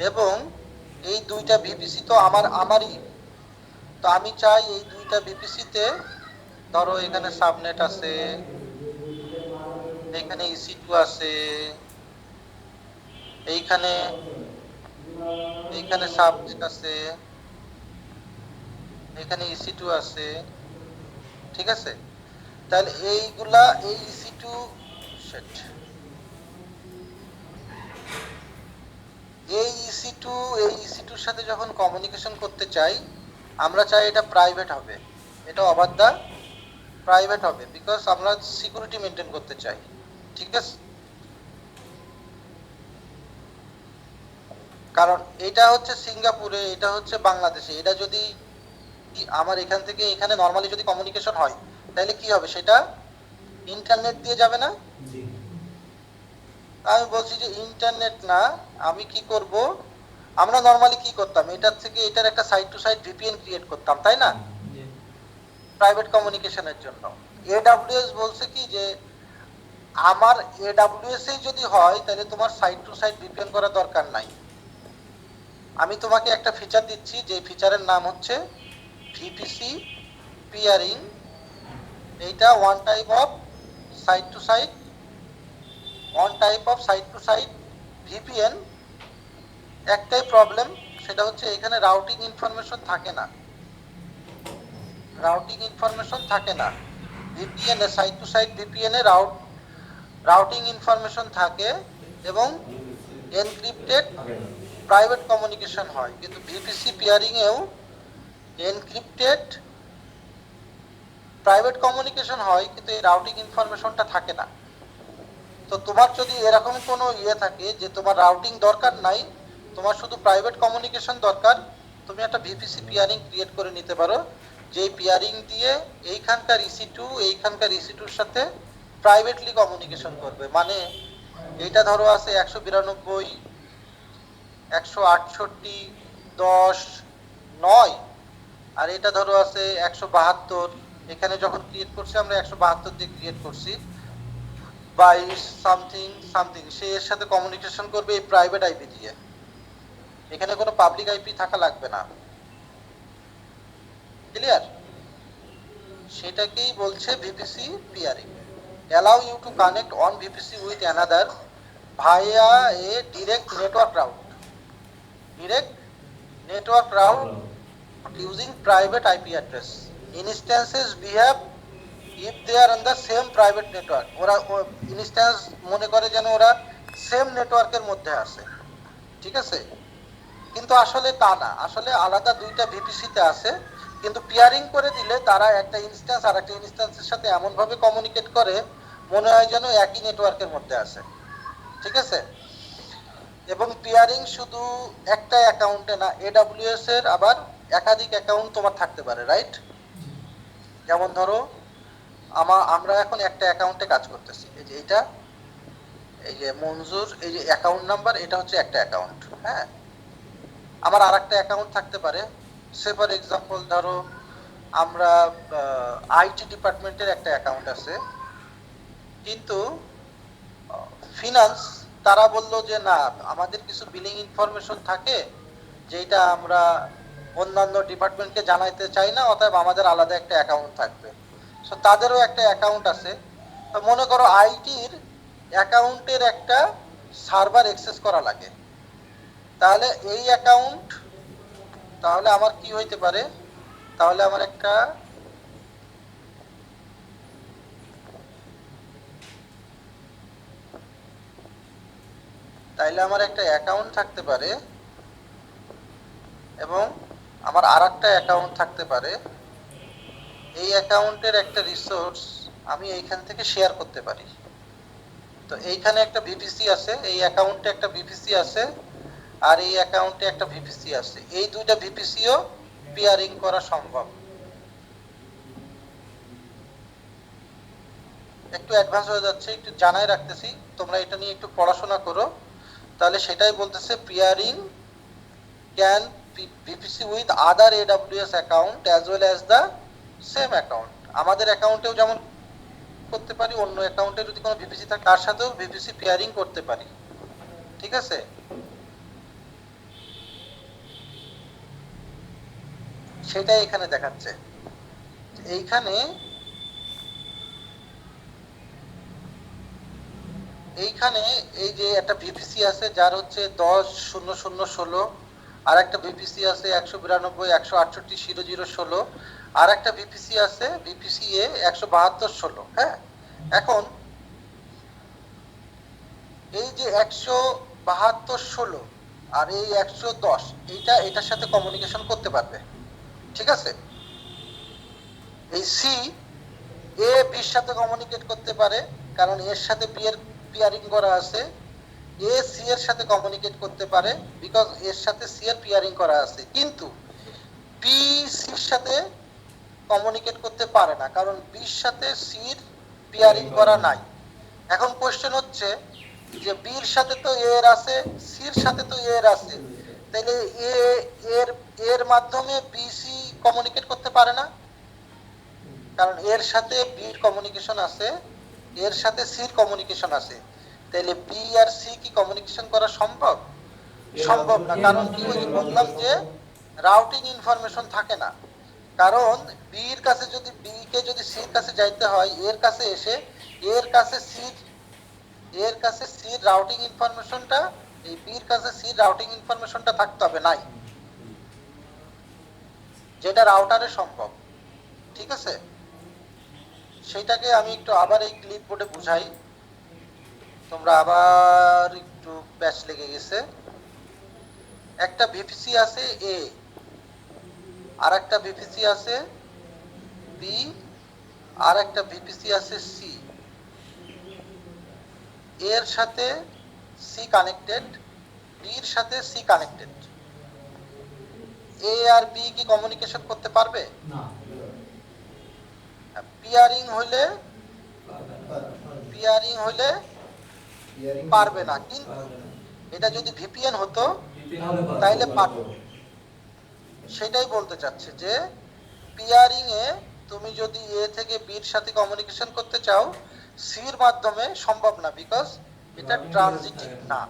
এবং এই দুইটা VPC তো আমারই। তো আমি চাই এই দুইটা VPC তে ধরো এখানে সাবনেট আছে, এখানে EC2 আছে, এইখানে সাবনেট আছে, এখানে EC2 আছে, ঠিক আছে? তাহলে এইগুলা এই EC2 সেট, এই EC2-র সাথে যখন কমিউনিকেশন করতে চাই, আমরা চাই এটা প্রাইভেট হবে, এটা ওভার দা প্রাইভেট হবে, বিকজ আমরা সিকিউরিটি মেনটেন করতে চাই, ঠিক আছে? কারণ এটা হচ্ছে সিঙ্গাপুরে, এটা হচ্ছে বাংলাদেশে, এটা যদি আমার এখান থেকে এখানে নরমালি যদি কমিউনিকেশন হয় তাহলে কি হবে? সেটা ইন্টারনেট দিয়ে যাবে না? আমি বলছি যে ইন্টারনেট না, আমি কি করব, আমরা নরমালি কি করতাম, এটার থেকে এটার একটা side to side VPN create করতাম, তাই না? প্রাইভেট কমিউনিকেশনের জন্য। AWS বলছে কি যে আমার AWS এই যদি হয় তাহলে তোমার সাইড টু সাইড VPN করার দরকার নাই। আমি তোমাকে একটা ফিচার দিচ্ছি, যে ফিচারের নাম হচ্ছে VPC পিয়ারিং। এইটা one type of side to side VPN। একটাই প্রবলেম, সেটা হচ্ছে এখানে রাউটিং ইনফরমেশন থাকে না। VPN এ সাইড টু সাইড VPN এ রাউটিং ইনফরমেশন থাকে এবং এনক্রিপ্টেড প্রাইভেট কমিউনিকেশন হয়, কিন্তু VPC পিয়ারিং এও এনক্রিপ্টেড প্রাইভেট কমিউনিকেশন হয় কিন্তু এই রাউটিং ইনফরমেশনটা থাকে না। তো তোমার যদি এরকম কোনো থাকে যে তোমার রাউটিং দরকার নাই, তোমার শুধু প্রাইভেট কমিউনিকেশন দরকার, তুমি একটা ভিপিসি পিয়ারিং ক্রিয়েট করে নিতে পারো, যে পিয়ারিং দিয়ে এইখানকার EC2 এইখানকার EC2-র সাথে প্রাইভেটলি কমিউনিকেশন করবে। মানে এইটা ধরো আছে 192 168 10 9, আর এটা ধরো আছে 172। এখানে যখন ক্রিয়েট করছি আমরা 172 দিয়ে ক্রিয়েট করছি, 22 সামথিং সামথিং, সে এর সাথে কমিউনিকেশন করবে এই প্রাইভেট আইপি দিয়ে। এখানে কোনো পাবলিক আইপি থাকা লাগবে না। ক্লিয়ার? সেটাকেই বলছে VPC pairing. allow you to connect one VPC with another via a direct network route. Direct network route using private IP address. Instances behave if they are on the same private network. ওরা instance মনে করে যেন ওরা same নেটওয়ার্কের মধ্যে আছে, ঠিক আছে? কিন্তু আসলে তা না, আসলে আলাদা দুইটা ভিপিসিতে আছে, কিন্তু পিয়ারিং করে দিলে তারা একটা ইনস্ট্যান্স আর একটা ইনস্ট্যান্সের সাথে এমন ভাবে কমিউনিকেট করে মনে হয় যেন একই নেটওয়ার্কের মধ্যে আছে, ঠিক আছে? এবং পিয়ারিং শুধু একটা অ্যাকাউন্টে না, AWS এর আবার একাধিক অ্যাকাউন্ট তোমার থাকতে পারে, রাইট? যেমন ধরো আমরা এখন একটা অ্যাকাউন্টে কাজ করতেছি, এই যে এটা, এই যে মঞ্জুর, এই যে অ্যাকাউন্ট নাম্বার, এটা হচ্ছে একটা অ্যাকাউন্ট। হ্যাঁ, আমার আরেকটা অ্যাকাউন্ট থাকতে পারে, সে ফর এক্সাম্পল ধরো আমরা আইটি ডিপার্টমেন্টের একটা অ্যাকাউন্ট আছে, কিন্তু ফিনান্স তারা বলল যে না, আমাদের কিছু বিলিং ইনফরমেশন থাকে যেটা আমরা অন্যান্য ডিপার্টমেন্টকে জানাইতে চাই না, অতএব আমাদের আলাদা একটা অ্যাকাউন্ট থাকবে। সো তাদেরও একটা অ্যাকাউন্ট আছে। তো মনে করো আইটির অ্যাকাউন্টের একটা সার্ভার অ্যাক্সেস করা লাগে, তাহলে এই অ্যাকাউন্ট, তাহলে আমার কি হইতে পারে, তাহলে আমার একটা অ্যাকাউন্ট থাকতে পারে এবং আমার আরেকটা অ্যাকাউন্ট থাকতে পারে। এই অ্যাকাউন্টের একটা রিসোর্স আমি এইখান থেকে শেয়ার করতে পারি। তো এইখানে একটা ভিপিসি আছে, এই অ্যাকাউন্টে একটা ভিপিসি আছে, আর এই অ্যাকাউন্টে একটা ভিপিসি আছে। এই দুইটা ভিপিসিও পিয়ারিং করা সম্ভব। একটু অ্যাডভান্স হয়ে যাচ্ছে, একটু জানাই রাখতেছি, তোমরা এটা নিয়ে একটু পড়াশোনা করো, তাহলে সেটাই বলতেছে peering can VPC with other AWS account as well as the same account. আমাদের অ্যাকাউন্টেও যেমন করতে পারি, অন্য অ্যাকাউন্টে যদি কোনো ভিপিসি থাকে তার সাথেও ভিপিসি পেয়ারিং করতে পারি, ঠিক আছে? সেটাই এখানে দেখাচ্ছে। এইখানে এই যে একটা ভিপিসি আছে যার হচ্ছে 10.00.16, আর একটা ভিপিসি আছে 192.168.00.16, আর একটা ভিপিসি আছে ভিপিসি এ 172.16। হ্যাঁ, এখন এই যে 172.16 আর এই 110, এটার সাথে কমিউনিকেশন করতে পারবে, ঠিক আছে? এই সি এ বির সাথে কমিউনিকেট করতে পারে, কারণ এর সাথে বি এর পিয়ারিং করা আছে। এ সি এর সাথে কমিউনিকেট করতে পারে বিকজ এর সাথে সি এর পিয়ারিং করা আছে, কিন্তু বি সির সাথে কমিউনিকেট করতে পারে না, কারণ বির সাথে সির পিয়ারিং করা নাই। এখন কোশ্চেন হচ্ছে যে বির সাথে তো এর আছে, সির সাথে তো এর আছে, তাহলে এর মাধ্যমে বি সি কমিউনিকেট করতে পারে না, কারণ এর সাথে বির কমিউনিকেশন আছে, এর সাথে সির কমিউনিকেশন আছে। তাহলে বি আর সি কি কমিউনিকেশন করা সম্ভব? সম্ভব না, কারণ কি ওই বললাম যে রাউটিং ইনফরমেশন থাকে না। কারণ বির কাছে যদি সির কাছে যাইতে হয়, এর কাছে এসে এর কাছে সির রাউটিং ইনফরমেশনটা, এই বির কাছে সির রাউটিং ইনফরমেশনটা থাকতে হবে, নাই, যেটা রাউটারে সম্ভব, ঠিক আছে? সেটাকে আমি একটু আবার এই ক্লিপ বোর্ডে বুঝাই, তোমরা আবার একটু প্যাচ লেগে গেছে। একটা ভিপিসি আছে এ, আর একটা ভিপিসি আছে বি, আর একটা ভিপিসি আছে সি, এর সাথে সি কানেক্টেড, বির সাথে সি কানেক্টেড। এ আর বি কি কমিউনিকেশন করতে পারবে? না, পিয়ারিং হলে পারবে না, কিন্তু এটা যদি ভিপিএন হতো তাইলে পারতো। সেটাই বলতে চাচ্ছে যে পিয়ারিং এ তুমি যদি এ থেকে বির সাথে কমিউনিকেশন করতে চাও সির মাধ্যমে সম্ভব না, বিকজ এটা ট্রানজিটিভ না।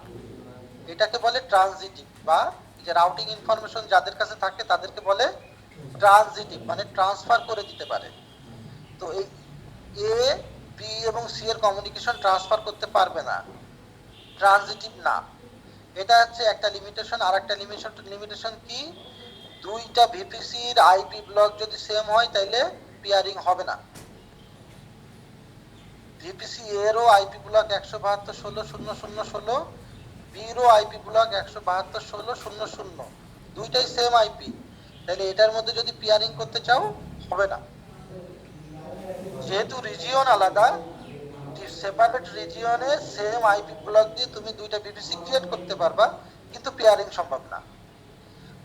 এটাকে বলে ট্রানজিটিভ, বা যে রাউটিং ইনফরমেশন যাদের কাছে থাকে তাদেরকে বলে ট্রানজিটিভ, মানে ট্রান্সফার করে দিতে পারে। তো এই এ বি এবং সি এর কমিউনিকেশন ট্রান্সফার করতে পারবে না, ট্রানজিটিভ না। এটা হচ্ছে একটা লিমিটেশন। আর একটা লিমিটেশন কি, দুইটা ভিপিসির আইপি ব্লক যদি সেম হয় তাহলে পিয়ারিং হবে না। ভিপিসি এরও আইপি ব্লক 172.16.0.0.16, বিরও আইপি ব্লক 172.16.0.0, দুইটাই সেম আইপি, তাহলে এটার মধ্যে যদি পিয়ারিং করতে চাও হবে না। যেহেতু রিজিয়ন আলাদা, সেপারেট রিজিয়নে সেম আইপি ব্লক দিয়ে তুমি দুইটা ভিপিসি ক্রিয়েট করতে পারবা, কিন্তু পিয়ারিং সম্ভব না।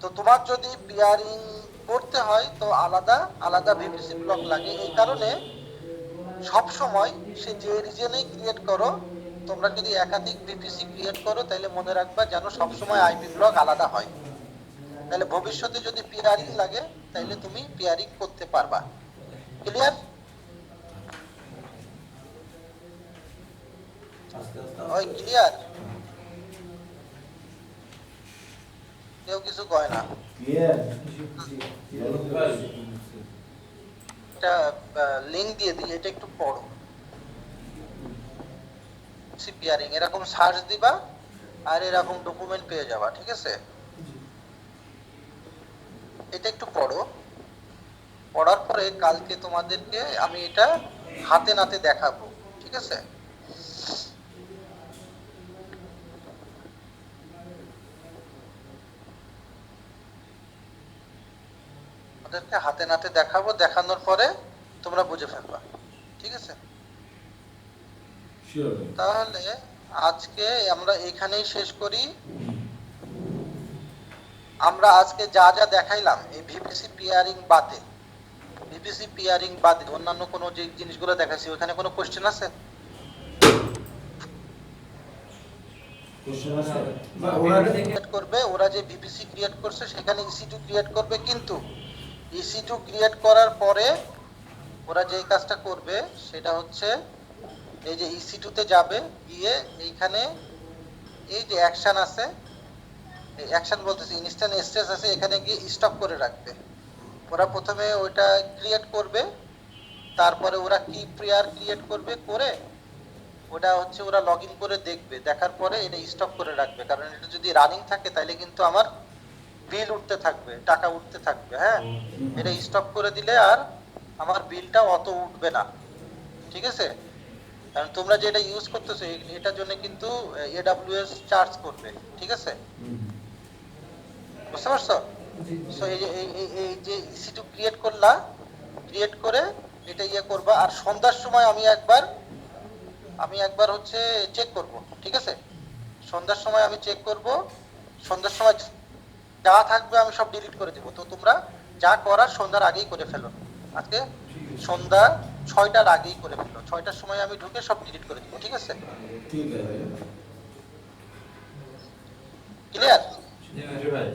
তো তোমার যদি পিয়ারিং করতে হয় তো আলাদা আলাদা ভিপিসি ব্লক লাগে। এই কারণে সব সময় সে যে রিজিয়নেই ক্রিয়েট করো, তোমরা যদি একাধিক ভিপিসি ক্রিয়েট করো তাহলে মনে রাখবা যেন সব সময় আইপি ব্লক আলাদা হয়। তাহলে ভবিষ্যতে যদি পিয়ারিং লাগে তাহলে তুমি পিয়ারিং করতে পারবা। ক্লিয়ার? ওই ক্লিয়ার? কেউ কিছু কয় না। একটা লিংক দিয়ে দিই, এটা একটু পড়ো। পিয়ারিং এরকম সার্চ দিবা আর এরকম ডকুমেন্ট পেয়ে যাবা, ঠিক আছে? এটা একটু পড়ো, পড়ার পরে কালকে তোমাদেরকে আমি এটা হাতে নাতে দেখাবো, ঠিক আছে? তোমাদেরকে হাতে নাতে দেখাবো, দেখানোর পরে তোমরা বুঝে ফেলবা, ঠিক আছে? তাহলে আজকে আমরা এখানেই শেষ করি। আমরা আজকে যা যা দেখাইলাম এই ভিপিসি পিয়ারিং বাদে, অন্যান্য কোনো যে জিনিসগুলো দেখাচ্ছি ওখানে কোনো কোশ্চেন আছে? ওরা যে ভিপিসি ক্রিয়েট করছে সেখানে EC2 ক্রিয়েট করবে, কিন্তু EC2 ক্রিয়েট করার পরে ওরা যে কাজটা করবে সেটা হচ্ছে এই যে EC2 তে যাবে, গিয়ে এইখানে এই যে অ্যাকশন আছে, এই অ্যাকশন বলতেছি ইনস্ট্যান্ট স্টেজ আছে, এখানে গিয়ে স্টপ করে রাখবে। ওরা প্রথমে ওইটা ক্রিয়েট করবে, তারপরে ওরা কি প্রেয়ার ক্রিয়েট করবে, করে ওটা হচ্ছে ওরা লগ ইন করে দেখবে, দেখার পরে এটা স্টপ করে রাখবে। কারণ এটা যদি রানিং থাকে তাহলে কিন্তু আমার বিল উঠতে থাকবে, টাকা উঠতে থাকবে। হ্যাঁ, এটা স্টপ করে দিলে আর আমার বিলটা অত উঠবে না, ঠিক আছে? কারণ তোমরা যেটা ইউজ করতেছো এটার জন্য কিন্তু AWS চার্জ করবে, ঠিক আছে? বুঝতে পারছো? সো এই যে EC2 ক্রিয়েট করলা, ক্রিয়েট করে এটা ইয়ে করবা। আর সন্ধ্যার সময় আমি একবার হচ্ছে চেক করব, ঠিক আছে? সন্ধ্যার সময় আমি চেক করব, সন্ধ্যার সময় যা থাকবে আমি সব ডিলিট করে দেব। তো তোমরা যা করার সন্ধ্যার আগেই করে ফেলো। আজকে সন্ধ্যা 6টার আগেই করে ফেলো, 6টার সময় আমি ঢুকে সব ডিলিট করে দেব, ঠিক আছে? ঠিক আছে। ক্লিয়ার? জি ভাই।